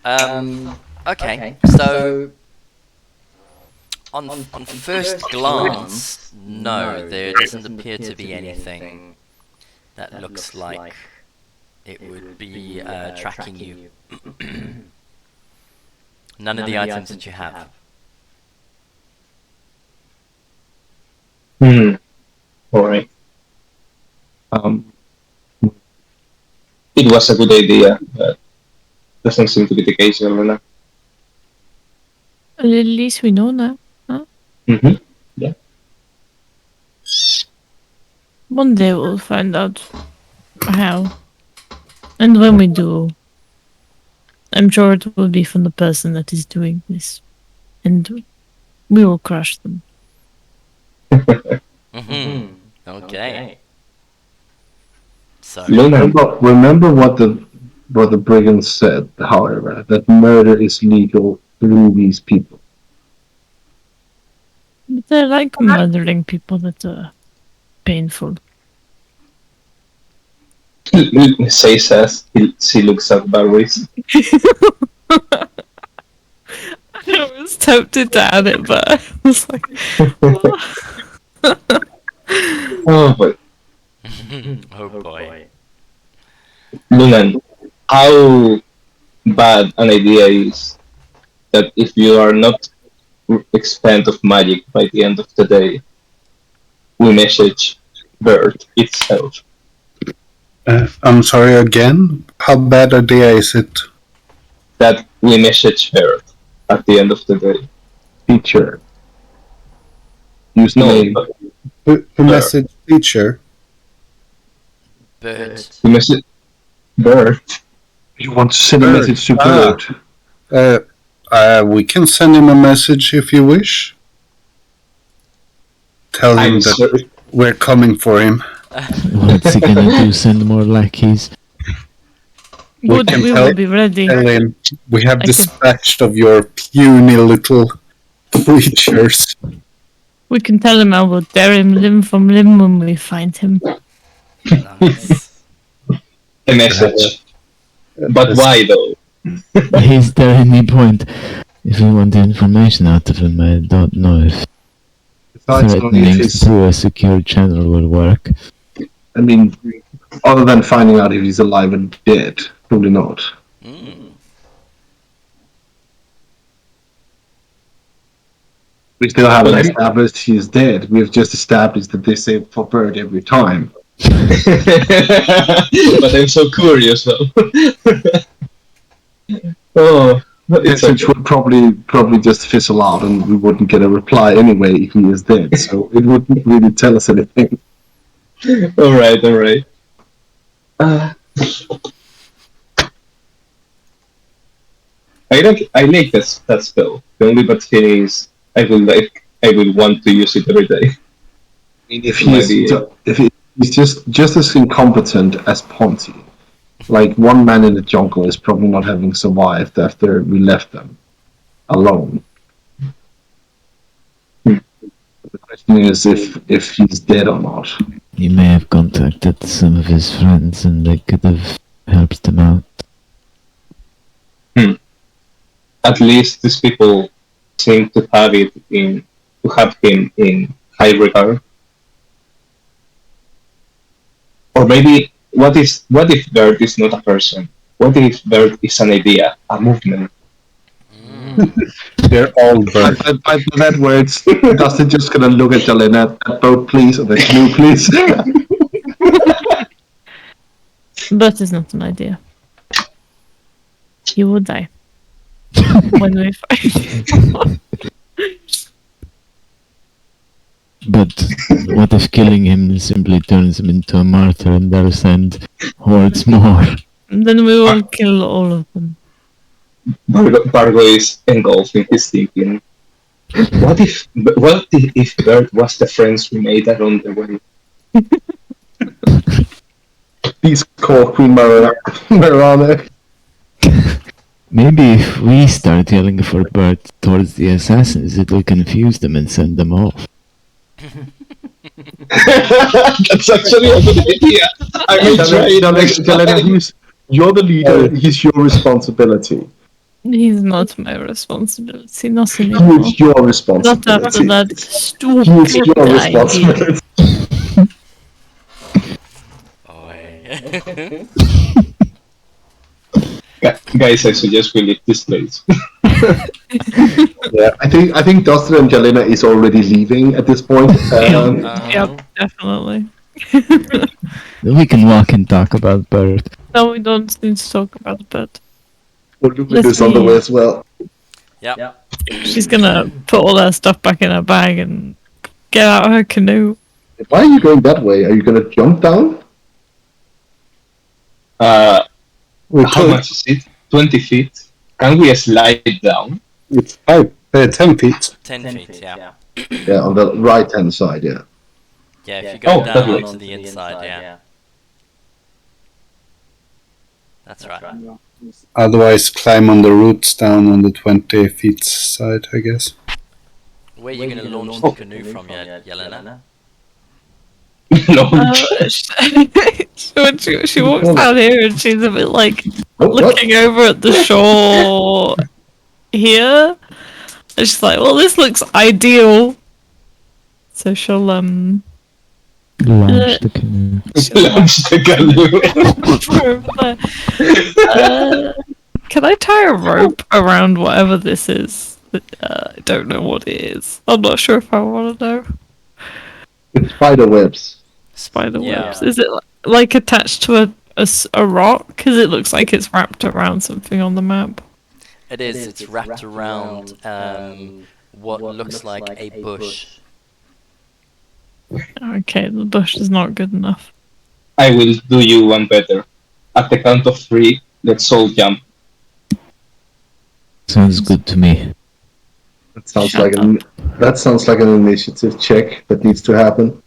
Okay, so on first glance, no, there doesn't appear to be anything that looks like it would be tracking you. None of the items that you have. Alright. It was a good idea, but doesn't seem to be the case, Elena. At least we know now. Mm-hmm. One day we'll find out how. And when we do, I'm sure it will be from the person that is doing this. And we will crush them. Okay. So Remember what the brigands said, however, that murder is legal through these people. But I like murdering people that are painful. Say says she looks at Barry's. I was tempted to add it, but I was like, Oh boy. Oh boy. Lunan, how bad an idea is that if you are not expand of magic by the end of the day, we message Bird itself. I'm sorry again. How bad idea is it? That we message Bird at the end of the day. Teacher. Use the No, name. The message feature. Bird. we message Bird. You want to send a Bird. message to Ah. Bird. We can send him a message if you wish. Tell him I'm that sorry. we're coming for him. What's he gonna do? Send more lackeys? We good, can we tell- will be ready. Tell him we have I can- dispatched of your puny little creatures. We can tell him I will tear him limb from limb when we find him. Nice. A message. But why though? Is there any point? If we want the information out of him, I don't know if Besides, only if threatening he's, through a secure channel will work. I mean, other than finding out if he's alive and dead, probably not. Mm. We still haven't established he's dead. We've just established that they say for Bird every time. But I'm so curious though. Oh, The it's message okay. would probably just fizzle out, and we wouldn't get a reply anyway if he is dead. So it wouldn't really tell us anything. All right. I like that spell. The only bad thing is I will want to use it every day. I mean, if he's just as incompetent as Ponty, like one man in the jungle is probably not having survived after we left them alone. The question is if he's dead or not. He may have contacted some of his friends and they could have helped him out. At least these people seem to have him in high regard. Or maybe what if Bird is not a person? What if Bird is an idea, a movement? They're all birds. By that words, Dustin just gonna look at Jelena, that boat please, or the canoe please. That is not an idea. He will die. When we find him. But what if killing him simply turns him into a martyr and they'll send hordes more? Then we will kill all of them. Bargo is engulfed in his thinking. What if Bird was the friends we made along the way? Please call Queen Marana. Maybe if we start yelling for Bert towards the assassins, it will confuse them and send them off. That's actually a good idea. I may try it next Jelena, time. you're the leader. He's your responsibility. He's not my responsibility, not anymore. It's your Not responsibility. after that It's stupid your idea. responsibility. Oi. Guys, I suggest we leave this place. Yeah, I think Dustin and Jelena is already leaving at this point. Yep, definitely. We can walk and talk about Bert. No, we don't need to talk about that. Lumen is on the way as well. Yep. She's gonna put all her stuff back in her bag and get out her canoe. Why are you going that way? Are you going to jump down? How much is it? 20 feet. Can we slide down? It's 10 feet. 10 feet, yeah. Yeah, on the right hand side. Yeah. Yeah, if you go that down way. onto the inside, yeah. That's right. Otherwise, climb on the roots down on the 20 feet side, I guess. Where are you going to launch the canoe from, Yelena? Launch. She walks down here and she's a bit like Oh, looking over at the shore here. And she's like, well, this looks ideal. So she'll Launch the canoe. Launch the canoe. Can I tie a rope around whatever this is? I don't know what it is. I'm not sure if I want to know. It's spider webs. Spider Yeah. webs. Is it like attached to a rock? Because it looks like it's wrapped around something on the map. It is. It's wrapped around what looks like a bush. Okay, the bush is not good enough. I will do you one better. At the count of 3, let's all jump. Sounds good to me. That sounds Shut like an initiative check that needs to happen.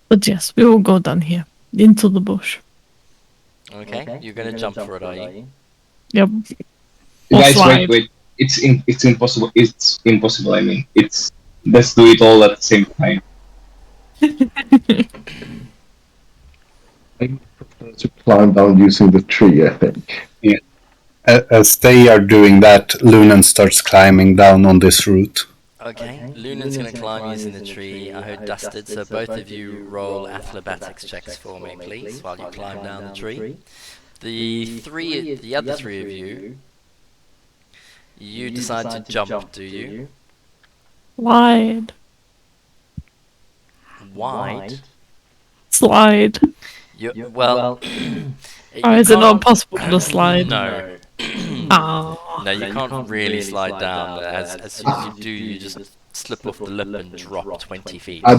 But yes, we will go down here into the bush. Okay, you're going to jump for it, are you? Yep. Or Guys, slide. wait. It's impossible. It's impossible. I mean, let's do it all at the same time. To climb down using the tree, I think. As they are doing that, Lunan starts climbing down on this route. Okay, Lunan's going to climb using the tree. I heard dusted, so both of you roll athletics checks for me, please, while you climb down the tree. The other three of you decide to jump, do you? Slide. Wide? Slide. Well, Or is it not possible to slide? No. Oh. No, you can't really slide down. As soon as you do, you just slip off the lip and drop 20 feet. I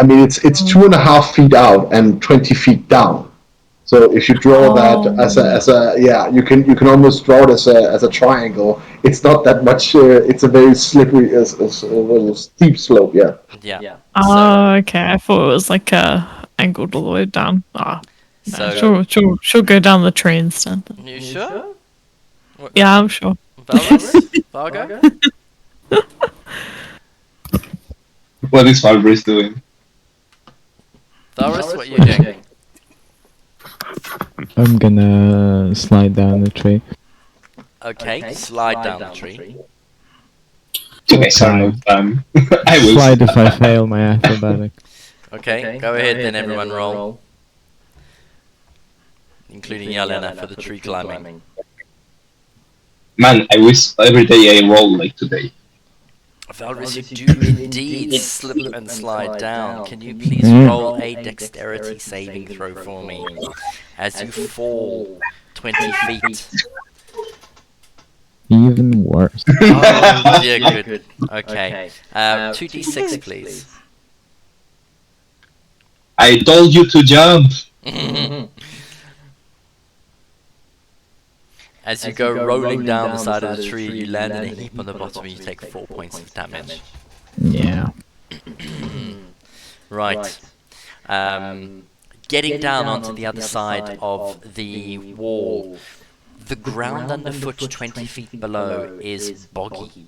mean, it's 2.5 feet out and 20 feet down. So if you draw that as a you can almost draw it as a triangle. It's not that much. It's a very slippery, a little steep slope. Yeah. Yeah. Oh, okay. I thought it was like angled all the way down. Ah. So, She'll go down the tree instead. you sure? Yeah, I'm sure. Valrus? Vargo? What is Valrus doing? Valrus, what are you doing? I'm gonna slide down the tree. Okay, slide down the tree. You guys are no fun. I will Slide if I fail my acrobatics. Okay, go ahead then, everyone roll. Including Yelena for the tree climbing. Man, I wish every day I roll like today. Valrus, you do indeed slip and slide down. Can you please roll a dexterity saving throw for me as you fall 20 feet? Even worse. Oh dear, good. Okay. 2d6, please. I told you to jump. As you go rolling down the side of the tree, you land in a heap on the bottom and you take 4 points of damage. Yeah. Right. Getting down onto the other side of the wall, the ground underfoot 20 feet below is boggy.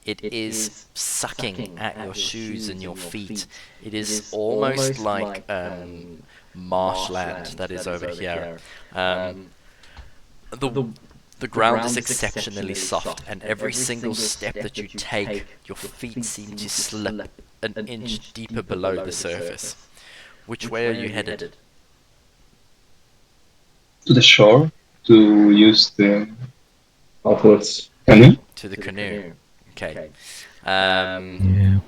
It is sucking at your shoes and your feet. It is almost like marshland that is over here. The ground is exceptionally soft, and every single step that you take, your feet seem to slip an inch deeper below the surface. Which way are you headed? To the shore to use the Outwards. canoe. To the canoe. Okay. Yeah.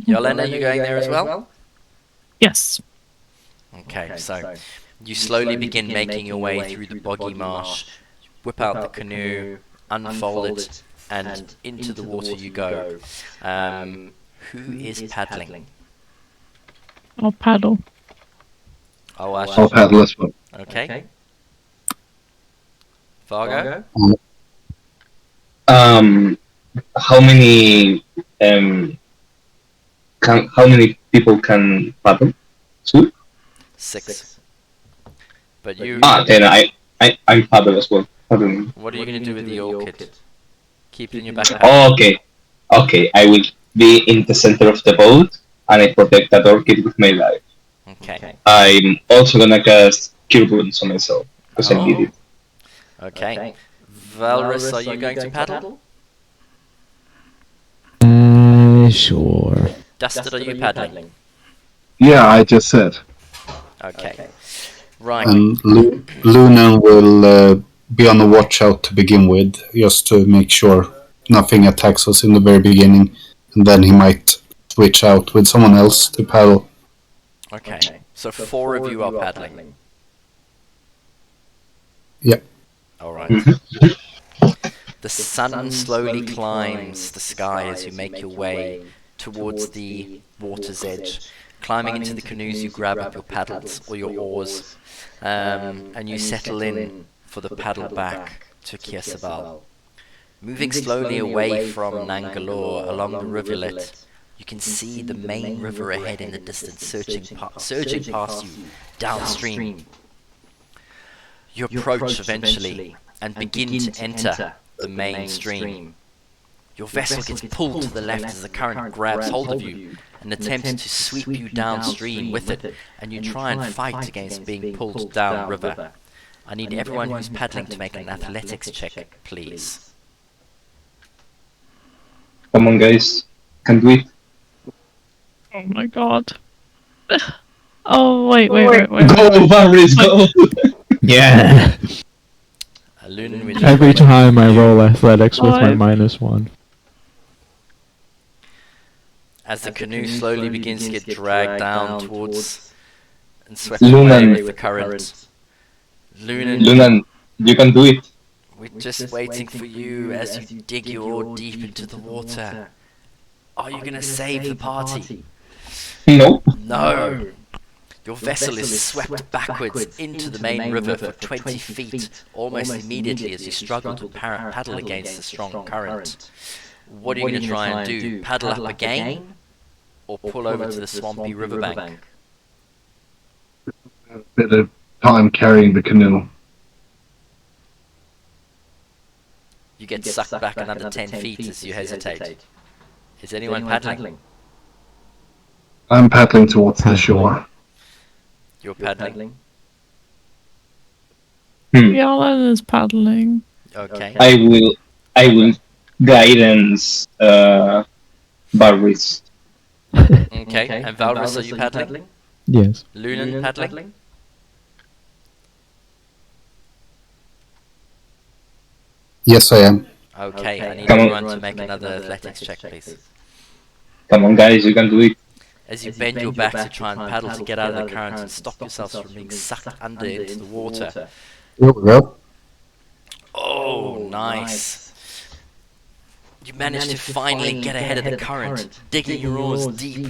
Yolanda, you going there as well? Yes. Okay, so you slowly begin making your way through the boggy marsh, whip out the canoe, unfold it, and into the water you go. Who is paddling? I'll paddle. I'll paddle as well. Okay. Vargo? How many how many people can paddle? 2? 6. But you... Then I I'm paddle as well. Paddling. What are you going to do with the orchid? Keep it in your backpack. Oh, okay. I will be in the center of the boat, and I protect that orchid with my life. Okay. I'm also gonna cast Cure Wounds on myself because I need it. Okay. Valrus, are you going to paddle? Sure. Dusted, are you paddling? Yeah, I just said. Okay. Right. And Luna will be on the watch out to begin with, just to make sure nothing attacks us in the very beginning, and then he might switch out with someone else to paddle. Okay. So 4 of you are paddling. Yep. Alright. The sun slowly climbs the sky as you make your way towards the water's edge. Climbing into the canoes, you grab up your paddles or your oars, and you settle in for the paddle back to Kir Sabal. Moving slowly away from Nangalore along the rivulet, you can see the main river ahead in the distance surging past you downstream. You approach eventually and begin to enter the main stream. Your vessel gets pulled to the left as the current grabs hold of you and attempts to sweep you downstream with it, and you try and fight against being pulled downriver. I need everyone who's paddling to make an athletics check, please. Come on, guys, can do it. Oh my god. Oh, wait. Go, Varys, go! Yeah. Every time I roll athletics with my -1. As the canoe slowly begins to get dragged down towards and swept away with the current. Lunan, you can do it. We're just waiting for you as you dig your oar deep into the water. Are you going to save the party? No. No. Your vessel is swept backwards into the main river for 20 feet, almost immediately as you struggle to paddle against the strong current. What are you going to try and do? Paddle up again? Or pull over to the swampy riverbank? A bit of time carrying the canoe. You get sucked back another 10 feet as you hesitate. Is anyone paddling? I'm paddling towards the shore. You're paddling? Yalan is paddling. Okay. I will guidance Varys. Okay, and Valrus, are you paddling? Yes. Lunan paddling? Yes, I am. Okay, I need everyone to make another athletics check, please. Come on, guys, you can do it. As you bend your back to try and paddle to get out of the current and stop yourselves from being sucked under into the water. Here we go. Oh, nice. You manage to finally get ahead of the current, digging your oars deep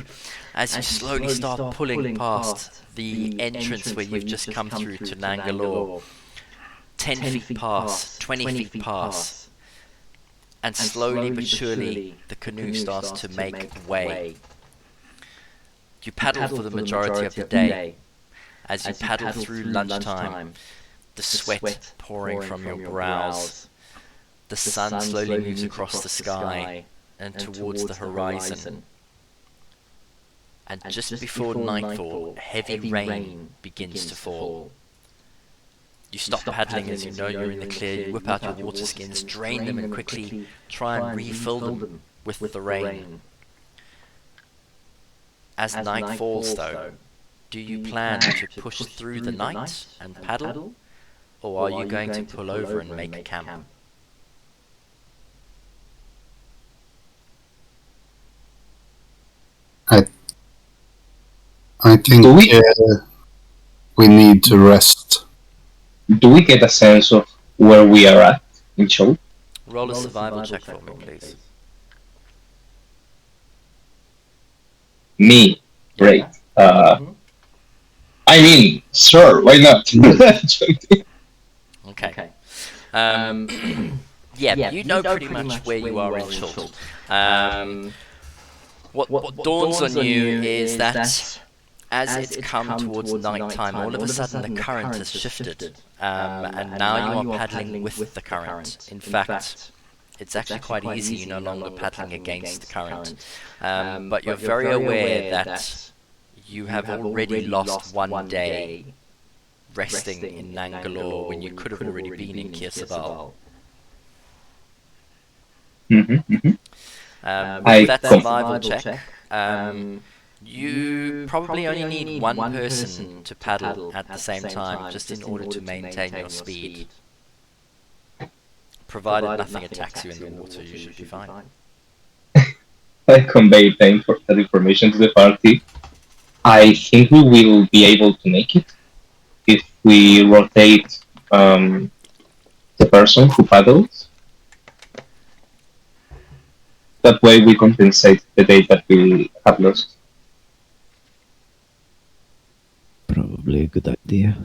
as you slowly start pulling past the entrance where you've just come through to Nangalore. 10 feet pass, 20 feet pass, and slowly but surely the canoe starts to make way. You paddle for the majority of the day. As you paddle through lunchtime, the sweat pouring from your brows, the sun slowly moves across the sky and towards the horizon. And just before nightfall, heavy rain begins to fall. You stop paddling as you know you're in the clear, you whip out your water skins, drain them and quickly try and refill them with the rain. As night falls though, do you plan to push through the night and paddle? Or are you going to pull over and make camp? I think we need to rest. Do we get a sense of where we are at in show? Roll a survival check for me, please. Me? Great. I mean, sure, why not? Okay. Yeah, you know pretty much where you are in Chult. What dawns on you is that as it's come towards night time, all of a sudden the current has shifted, and now you are paddling with the current. In fact, it's actually quite easy. You're no longer paddling against the current, but you're very aware that you have already lost one day resting in Nangalore when you could have already been in Kir Sabal. With that survival check, you probably only need one person to paddle at the same time, just in order to maintain your speed. Provided nothing attacks you in the water, you should be fine. I convey that information to the party. I think we will be able to make it if we rotate the person who paddles. That way we compensate the day that we have lost. Probably a good idea.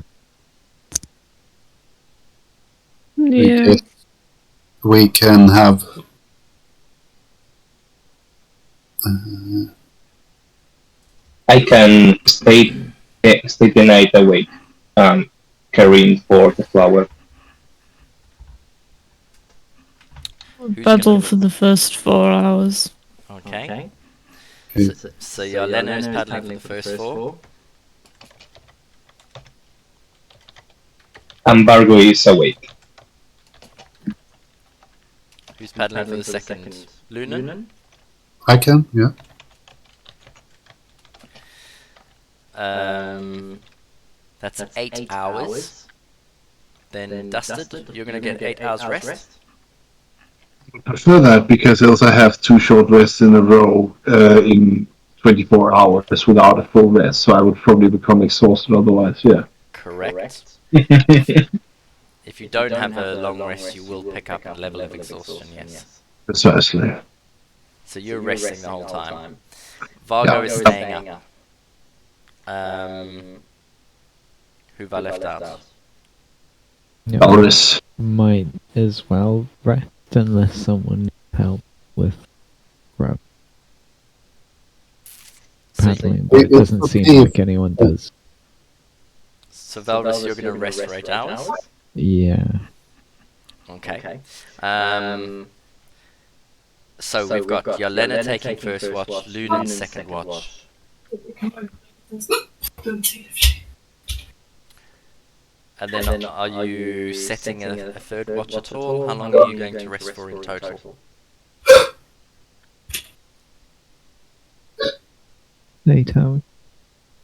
Yeah. We can have I can stay the night awake, caring for the flower. Paddle for the first 4 hours. Okay. Okay. So Yelena is paddling for the first 4. Embargo is awake. Who's paddling for the second? Lunan? I can, yeah. That's 8 hours. Then Dusted, you're going to get 8 hours rest. I prefer that because I also have 2 short rests in a row in 24 hours without a full rest, so I would probably become exhausted otherwise, yeah. Correct. If you don't have a long rest, you will pick up a level of exhaustion, yes. Precisely. So you're resting the whole time. Vargo is staying up. Who've I left out? Yeah, Boris. might as well rest unless someone needs help with grab paddling, but it doesn't seem like anyone does. So Valdis, you're going to rest for 8 hours? Yeah. Okay. So we've got Yelena taking first watch, Lunan second watch. And then are you setting a third watch at all? How long are you going to rest for in total? 8 hours.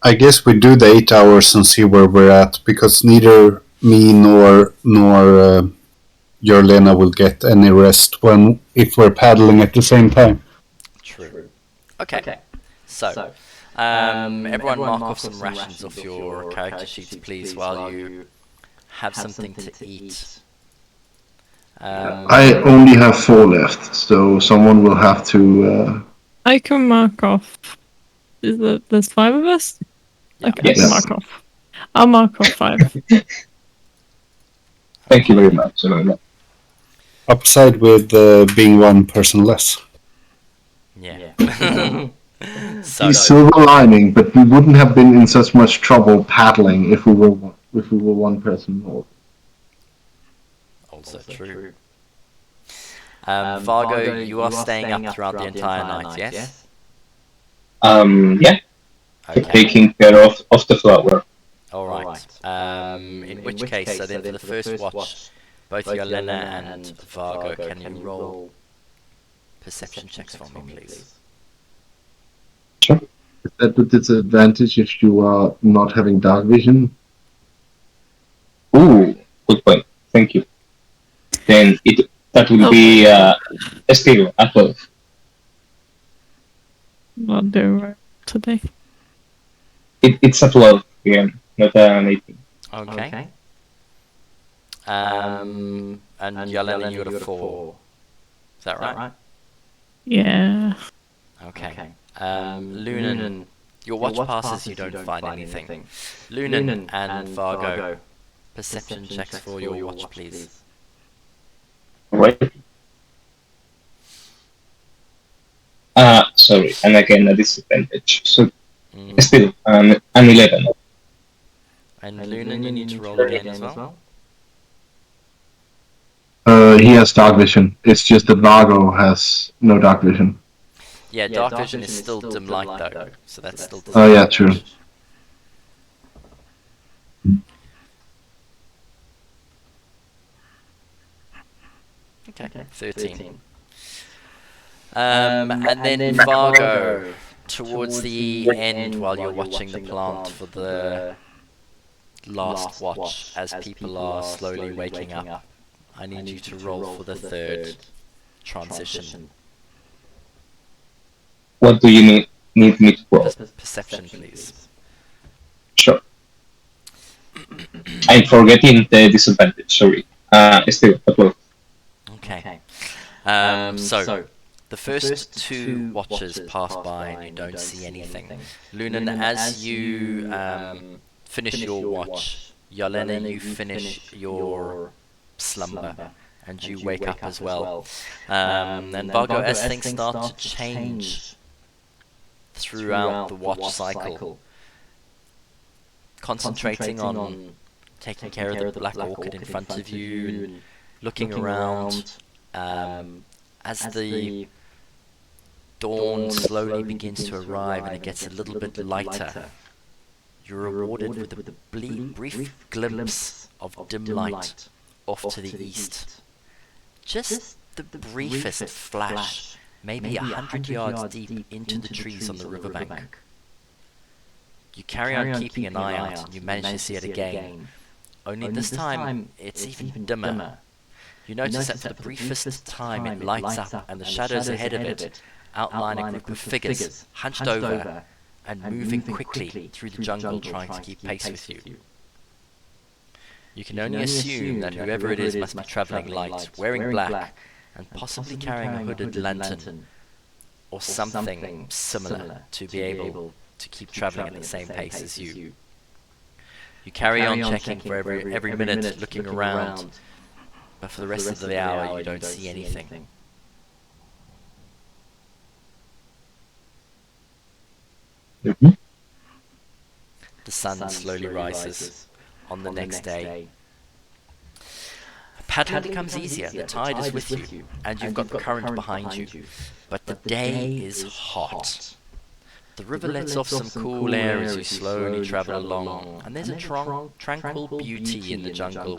I guess we do the 8 hours and see where we're at, because neither me nor Jorlena will get any rest if we're paddling at the same time. True. Okay. So, everyone mark off some rations off your character sheets, please, while you have something to eat. I only have 4 left, so someone will have to... I can mark off. There's 5 of us? Yeah. Okay, I can Yes. mark off. I'll mark off 5. Thank you very much, Elena. Upside with being one person less. Yeah. The silver lining, but we wouldn't have been in such much trouble paddling if we were one person more. Also true. Vargo, you are staying up throughout the entire night, yes? Yeah, Okay. taking care of the flower. Alright. In which case, so then for the first watch, both Yelena and Vargo, can you roll perception checks for me, please? Is that the disadvantage if you are not having dark vision? Ooh, good point. Thank you. Then that will be still a 12. Not doing right today. It's a 12 again, not an 18. Okay. And Yelena, you got a 4. Is that right? Yeah. Okay. Lunan, your watch passes, you don't find anything. Lunan and Vargo, perception checks for your watch, please. Right. Sorry, and again a disadvantage. So Still, an 11. And Lunan, you need to roll again as well. He has dark vision. It's just that Vargo has no dark vision. Yeah, dark vision is still dim light though, so that's still Oh yeah, true. disadvantage. Okay, 13. And then Vargo, towards the end, while you're watching the plant for the last watch, as people are slowly waking up, I need you to roll for the third transition. What do you need me to roll? Perception, please. Sure. I'm forgetting the disadvantage, sorry. Still, at 12. Okay. So, the first two watches pass by and you don't see anything. Lunan, as you finish your watch, Yelena, you finish your slumber and you wake up as well. And Vargo, as things start to change throughout the watch cycle, concentrating on taking care of the black orchid in front of you and looking around, as the dawn slowly begins to arrive and it gets a little bit lighter, you're rewarded with a brief glimpse of dim light off to the east. Just the briefest flash, maybe 100 yards deep into the trees on the riverbank. You carry on keeping an eye out and you manage to see it again, only this time it's even dimmer. You notice that for the briefest time it lights up and the shadows ahead of it outline a group of figures hunched over and moving quickly through the jungle trying to keep pace with you. You can only assume that whoever it is must be travelling light, wearing black, and possibly carrying a hooded lantern or something similar to be able to keep travelling at the same pace as you. You carry on checking for every minute, looking around, but for the rest of the hour you don't see anything. Mm-hmm. The sun slowly rises on the next day. Paddling becomes easier, the tide is with you, and you've got the current behind you, but the day is hot. The river lets off some cool air as you slowly travel along, and there's a tranquil beauty in the jungle.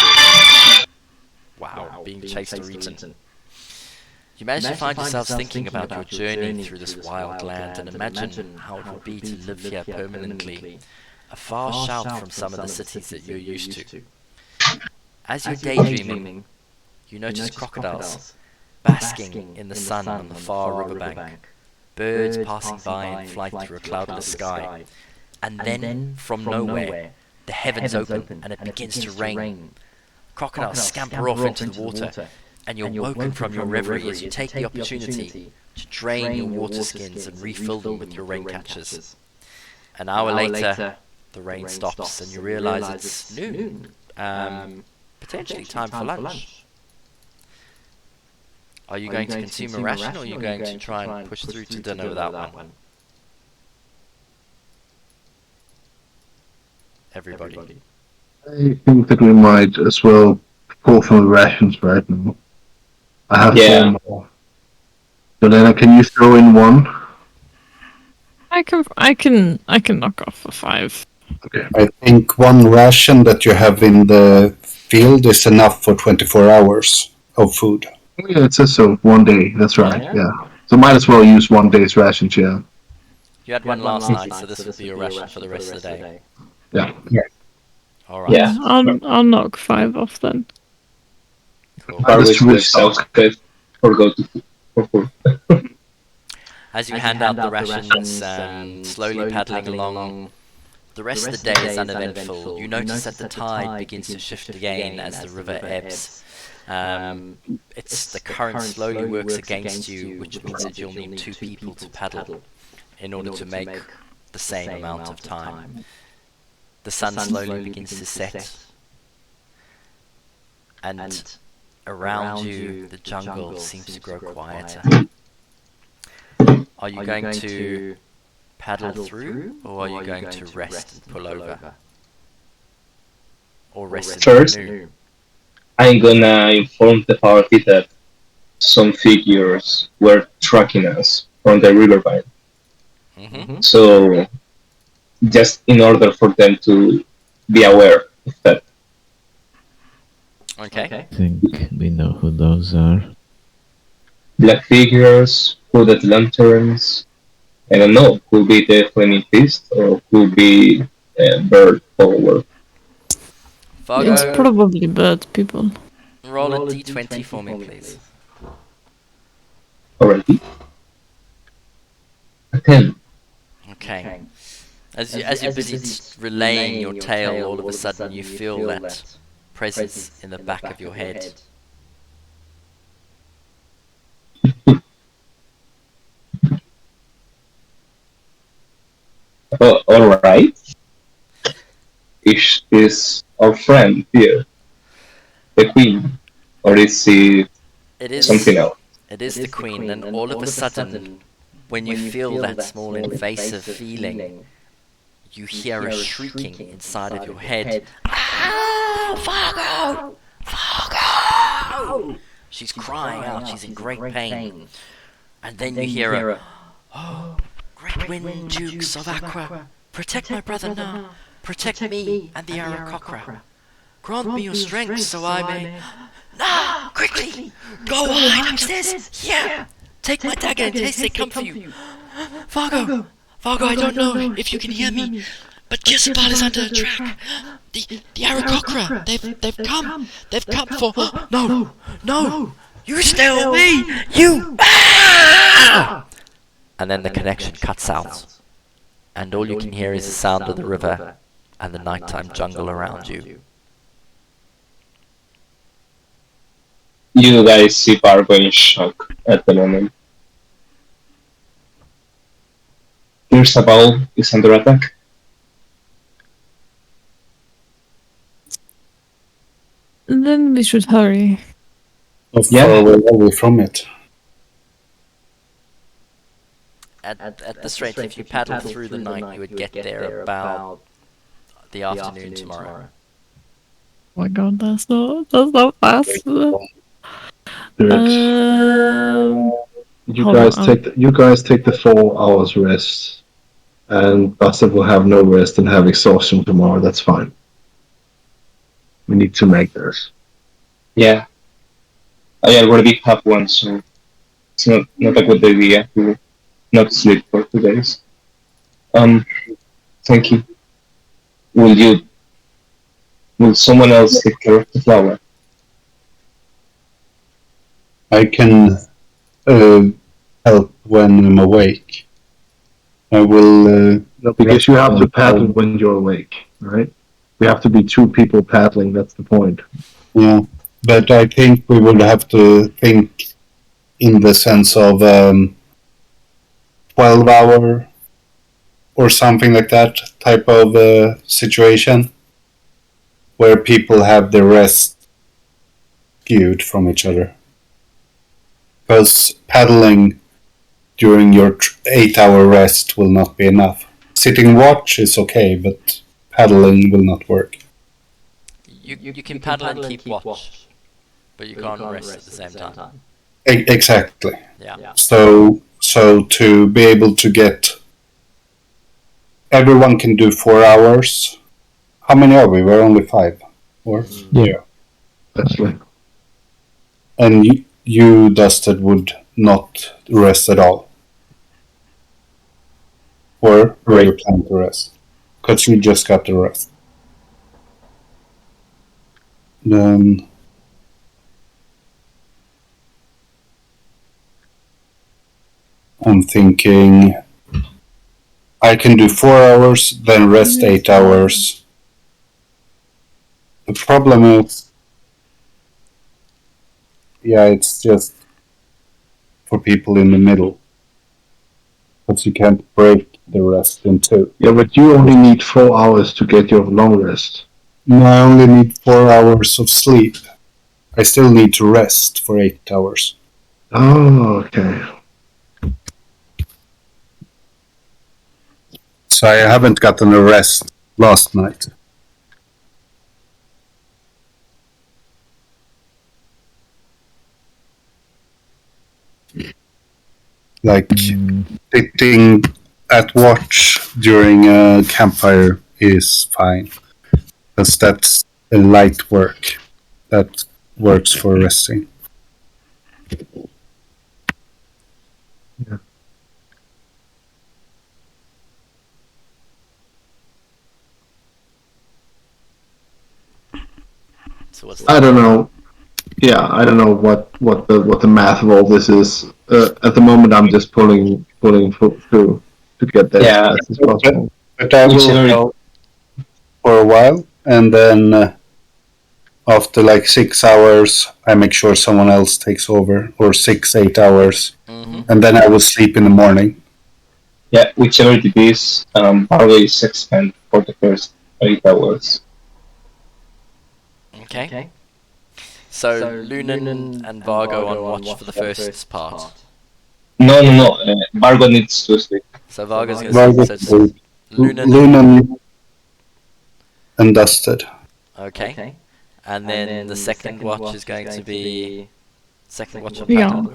Wow, being chased or eaten. You manage to find yourselves thinking about your journey through this wild land and imagine how it would be to live here permanently, a far shout from some of the cities that you're used to. As you're daydreaming, you notice crocodiles basking in the sun on the far riverbank, birds passing by in flight through a cloudless sky, and then, from nowhere, the heavens open and it begins to rain. Crocodiles scamper off into the water, and you're woken from your reverie as you take the opportunity to drain your water skins and refill them with your rain catchers. An hour later, the rain stops and you realize it's noon, potentially time for lunch. Are you going to consume a ration, or are you going to try and push through to dinner without one? Everybody. I think that we might as well pull from the rations right now. I have four more. So then, can you throw in one? I can knock off a 5. Okay. I think one ration that you have in the field is enough for 24 hours of food. Yeah, it says so. 1 day. That's right. Yeah. So might as well use 1 day's rations. Yeah. You had one last night, so this would be your ration for the rest of the day. Yeah. Alright. Yeah. I'll knock 5 off then. Cool. Always with self-care or go to for food. As you hand out the rations, slowly paddling along, the rest of the day is uneventful. You notice that the tide begins to shift again as the river ebbs. The current slowly works against you, which means that you'll need 2 people to paddle in order to make the same amount of time. The sun slowly begins to set, and around you the jungle seems to grow quieter. Are you going to paddle through, or are you going to rest and pull over? Or rest in First, the canoe? I'm gonna inform the party that some figures were tracking us from the riverbank. Mm-hmm. So, just in order for them to be aware of that. Okay. I think we know who those are. Black figures, hooded lanterns. I don't know. Could be the flaming fist or could be bird forward. Fargo, It's probably bird people. roll a d20 for me, please. Already. A 10. Okay. As you're busy relaying your tale, all of a sudden you feel that presence in the back of your head. Oh, alright. Is our friend here the queen? Or is he It is something else? It is the queen, and all of a sudden, when you feel that small invasive feeling, you hear a shrieking inside of your head. Ah, Fargo! Fargo! She's crying out, she's in great pain. And then you hear a, oh, great wind, dukes of Aqua, protect my brother now, protect me and the Aarakocra. Grant me your strength so I may... Now, quickly, go hide upstairs, here! Take my dagger in case they come for you. Fargo, I don't know if you can hear me, but Kir Sabal is under attack. The Aarakocra, they've come for... No, you stay away, you... Ah! And then the connection cuts out, and all you can hear is the sound of the river and the nighttime jungle around you. You guys see Bargo in shock at the moment. Kir Sabal is under attack. Then we should hurry. How Yeah. far away are we from it? At this rate, if you paddle through the night, you would get there about the afternoon tomorrow. Oh my god, that's not fast. Dude, you hold guys on. take the 4 hours rest, and Buster will have no rest and have exhaustion tomorrow. That's fine. We need to make this. Yeah. I already have one, so it's not a good idea to not sleep for 2 days. Thank you. Will someone else take care of the flower? I can help when I'm awake. I will. No, because you have to paddle when you're awake, right? We have to be 2 people paddling. That's the point. Yeah, but I think we would have to think in the sense of 12-hour or something like that type of situation where people have their rest skewed from each other. Because paddling during your 8-hour rest will not be enough. Sitting watch is okay, but paddling will not work. You can paddle and keep watch, but you can't rest at the same time. Exactly. Yeah. So to be able to get... Everyone can do 4 hours. How many are we? We're only 5. Or? Yeah. That's right. And you, Dusted, would not rest at all. Or were you planning to rest? Because you just got the rest. Then... I'm thinking... I can do 4 hours, then rest 8 hours. The problem is... Yeah, it's just for people in the middle. Because you can't break the rest in 2. Yeah, but you only need 4 hours to get your long rest. No, I only need 4 hours of sleep. I still need to rest for 8 hours. Oh, okay. So I haven't gotten a rest last night. Like sitting at watch during a campfire is fine, because that's a light work that works for resting. So what's I don't know. Yeah, I don't know what the math of all this is. At the moment, I'm just pulling through to get there Yeah. as fast as possible. But I will Whichever- help for a while, and then after like 6 hours, I make sure someone else takes over, or 6-8 hours, and then I will sleep in the morning. Yeah, whichever it is, always extend for the first 8 hours. Okay. So Lunan and Vargo on watch for the first part. No. Vargo needs to sleep. So Vargo's gonna sleep. So it's Lunan. Lunan and Dusted. Okay. And then the second watch is going to be second watch on Yeah. paddle.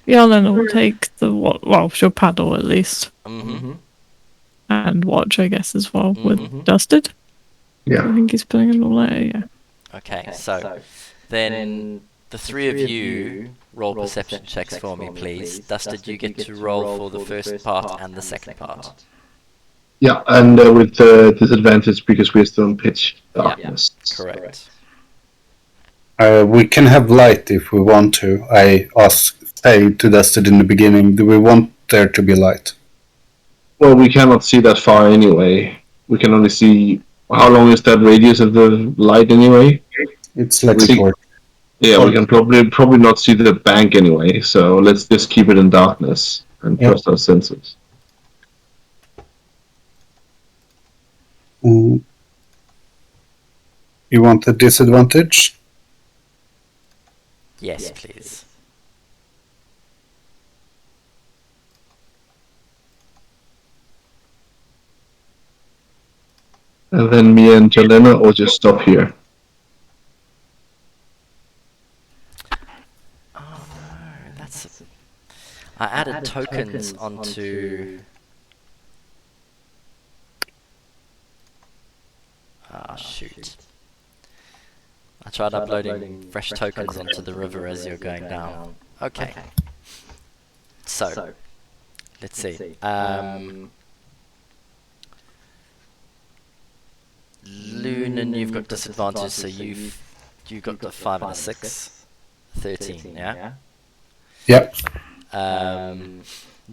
Yellen will take the well, she'll paddle at least and watch, I guess, as well with Dusted. Yeah. I think he's putting it all later. Yeah. Okay. So then the three of you roll perception checks for me, please. Dusted, you get to roll for the first part and the second part. Yeah, and with disadvantage because we're still in pitch darkness. Correct. We can have light if we want to. I say to Dusted in the beginning, do we want there to be light? Well, we cannot see that far anyway. We can only see how long is that radius of the light anyway. It's like See- a torch. Yeah, we can probably not see the bank anyway. So let's just keep it in darkness and Yep. trust our senses. You want a disadvantage? Yes, please. And then me and Jelena or just stop here. Oh no, that's. I added tokens onto. Ah, shoot. I tried uploading fresh tokens onto the river as you're going down. Okay. So, let's see. Lunan, you've got disadvantage, so you've got the 5 and a 6. 13, yeah? Yep.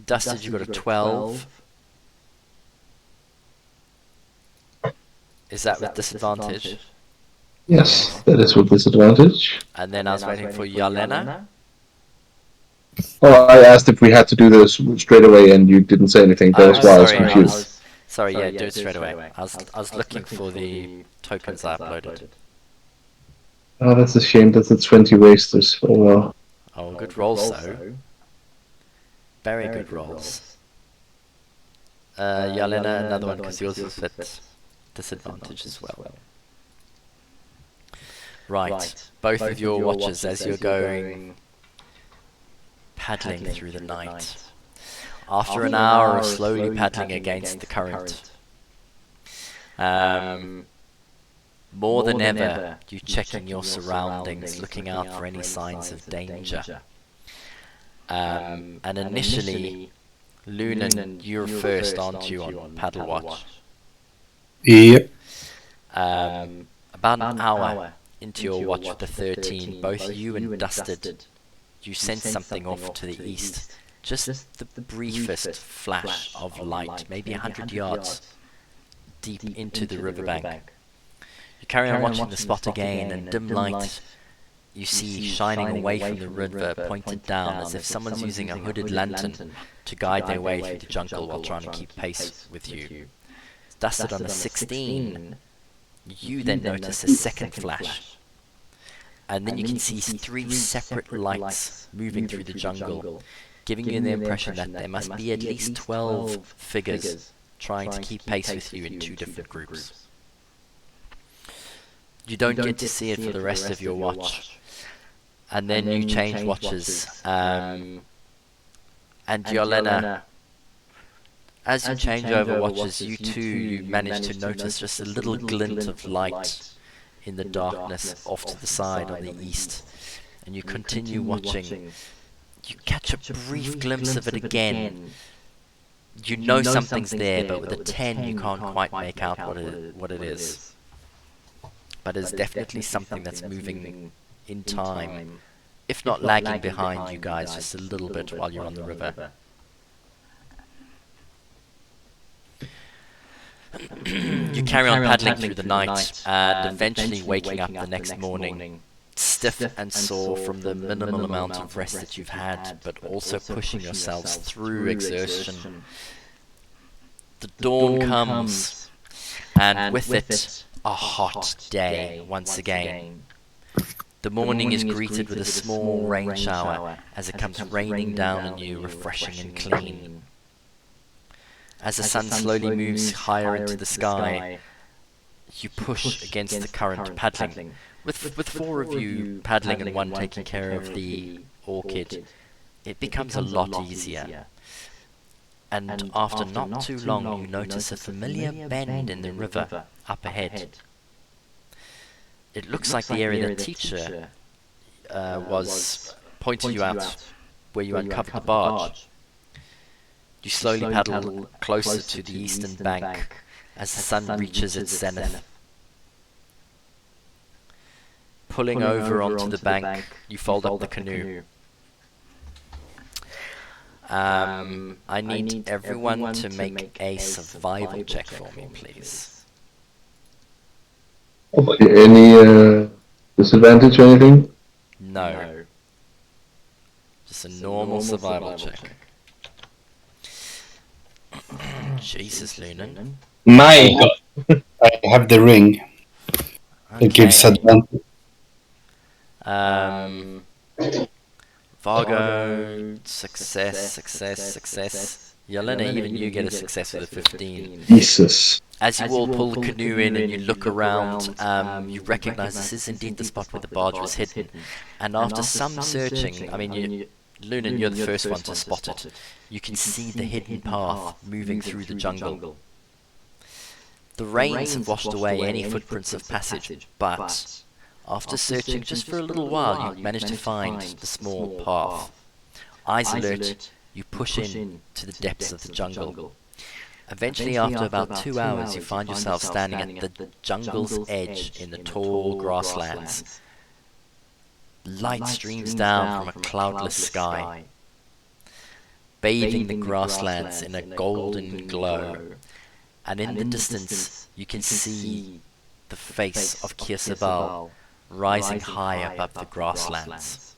Dusted, you've got a 12. Is that with disadvantage? Yes, that is with disadvantage. And then I was waiting for Yelena. Oh, I asked if we had to do this straight away, and you didn't say anything. That was why I was confused. Sorry, yeah, do it straight away. I was looking for the tokens I uploaded. Oh, that's a shame. That's a 20 wasters. Oh well. Oh, good rolls though. Very good rolls. Yelena, another one because yours was at disadvantage as well. Right, both of your watches as you're going paddling through the night. After an hour of slowly paddling against the current, more than ever, you checking your surroundings, looking out for any signs of danger. And initially, Lunan, you're first, aren't you, on paddle watch? Yep. About an hour into your watch with the 13, both you and Dusted, you sense something off to the east. Just the briefest flash of light, maybe 100 yards deep into the riverbank. You carry on watching the spot again, and dim light you see shining away from the river, pointed down as if someone's using a hooded lantern to guide their way through the jungle while trying to keep pace with you. Dusted on a 16, you then notice a second flash, and then you can see 3 separate lights moving through the jungle, giving you the impression that there must be at least 12 figures trying to keep pace with you in two different groups. You don't get to see it for the rest of your watch. And then you change watches. And Yolena, as you change over watches, you manage to notice just a little glint of light in the darkness off to the side on the east. And you continue watching. You catch a brief glimpse of it again. You know something's there, but with a 10 you can't quite make out what it is. But it's definitely something that's moving in time, if not lagging behind you guys just a little bit while you're on the river. You carry on paddling through the night, and eventually waking up the next morning, stiff and sore from the minimal amount of rest that you've had, but also pushing yourselves through exertion. The dawn comes, and with it, a hot day once again. The morning is greeted with a small rain shower as it comes raining down on you, refreshing and clean. As the sun slowly moves higher into the sky, you push against the current paddling. With four of you paddling and one taking care of the orchid, it becomes a lot easier. And after not too long, you notice a familiar bend in the river up ahead. It looks like the area the teacher was pointing you out where you uncovered the barge. You slowly paddle closer to the eastern bank as the sun reaches its zenith. Pulling over onto the bank, you fold up the canoe. I need everyone to make a survival check for me, please. Any disadvantage or anything? No. Just a normal survival check. Jesus, Lunan. My God. I have the ring. It gives advantage. Vargo, success. Yelena, even you get a success with a 15. Jesus. As you all pull the canoe in and you look around, you recognize this is indeed the spot where the barge was hidden. And after some searching, I mean, Lunan, you're the first one to spot it. You can see the hidden path moving through the jungle. The rains have washed away any footprints of passage, but after searching just for a little while, you manage to find the small path. Eyes alert, you push in to the depths of the jungle. Eventually, after about 2 hours, you find yourself standing at the jungle's edge in the tall grasslands. Light streams down from a cloudless sky, bathing the grasslands in a golden glow, and in the distance you can see the face of Kir Sabal rising high above the grasslands.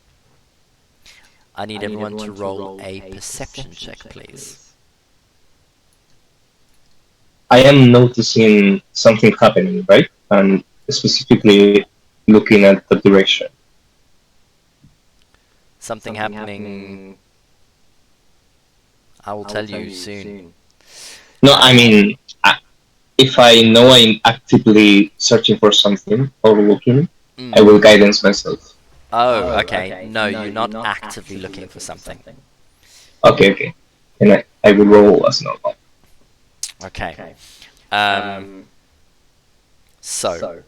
I need everyone to roll a perception check, please. I am noticing something happening, right? And specifically looking at the direction. Something happening, I will tell you soon. No, I mean, if I know I'm actively searching for something or looking, I will guidance myself. Oh, okay. No, you're not actively looking for something. Okay. And I will roll as normal. Okay. So,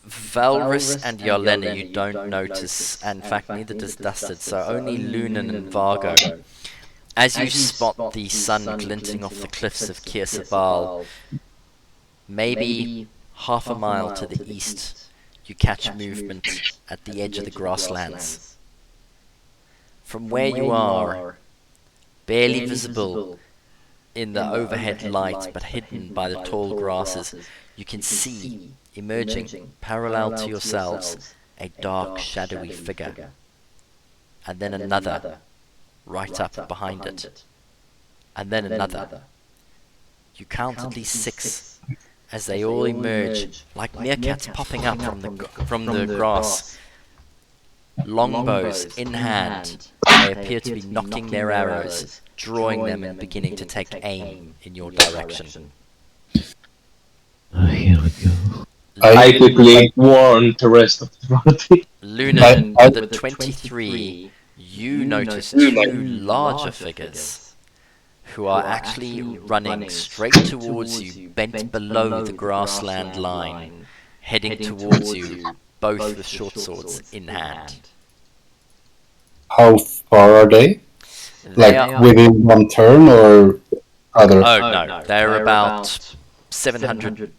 Valrus and Yolena, you don't notice, and in fact neither does Dusted, so only Lunan and Vargo. As you spot the sun glinting off the cliffs of Kir Sabal, maybe half a mile to the east, you catch movement at the edge of the grasslands. From where you are, barely visible in the overhead light but hidden by the tall grasses, you can see, emerging parallel to yourselves, a dark shadowy figure. And then another, right up behind it. And then another. You count at least 6 as they all emerge like meerkats popping up from the grass, longbows in hand, they appear to be nocking their arrows, drawing them and beginning to take aim in your direction. Here we go. I quickly warn the rest of the party. Lunan, with a 23, you notice two larger figures who are actually running straight towards you, bent below the grassland line, heading towards you, both with short swords in hand. How far are they? They Like are- within one turn or other? Oh no, they're about 700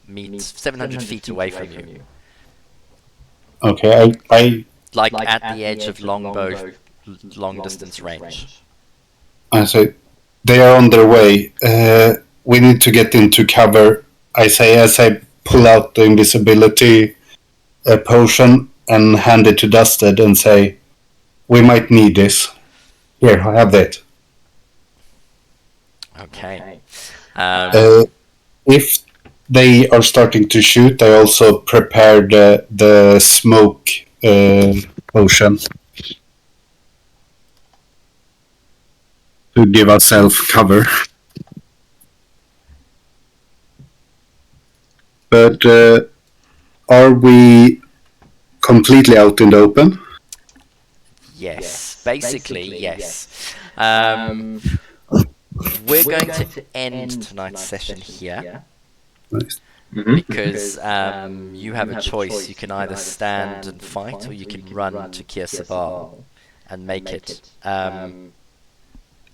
feet away from you. Okay, I Like at the edge of longbow, long distance range. say they are on their way. We need to get into cover. I say as I pull out the invisibility potion and hand it to Dusted and say, "We might need this. Here, I have that." Okay. If they are starting to shoot, I also prepared the smoke potion to give ourselves cover. But are we completely out in the open? Yes, basically yes. We're going to end tonight's session here Nice. because you have a choice. You can either stand and fight, or you can run to Kir Sabal and make it.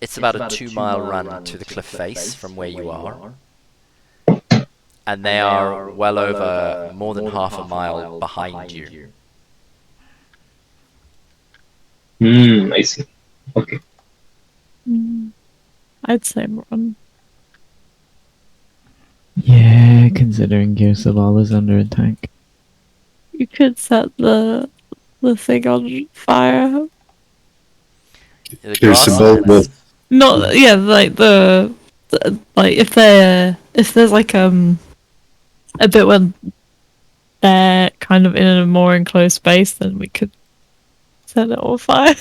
It's about a 2-mile run to the cliff face from where you are, and they are well over more than half a mile behind you. I see. Okay. I'd say run. Yeah, considering Kir Sabal is under attack. You could set the thing on fire. The Kir Sabal will. Not yeah, like the like if there's like a bit when they're kind of in a more enclosed space, then we could set it on fire.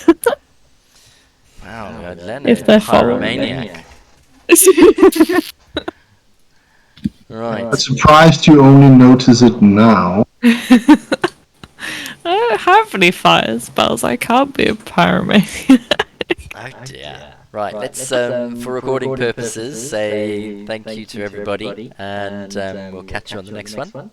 Wow, Leonard, If they're following pyromaniac. Right. I'm surprised you only notice it now. I don't have any fire spells. I can't be a pyromaniac. Oh dear. Right, let's for recording purposes say thank you to everybody, and we'll catch you on the next one.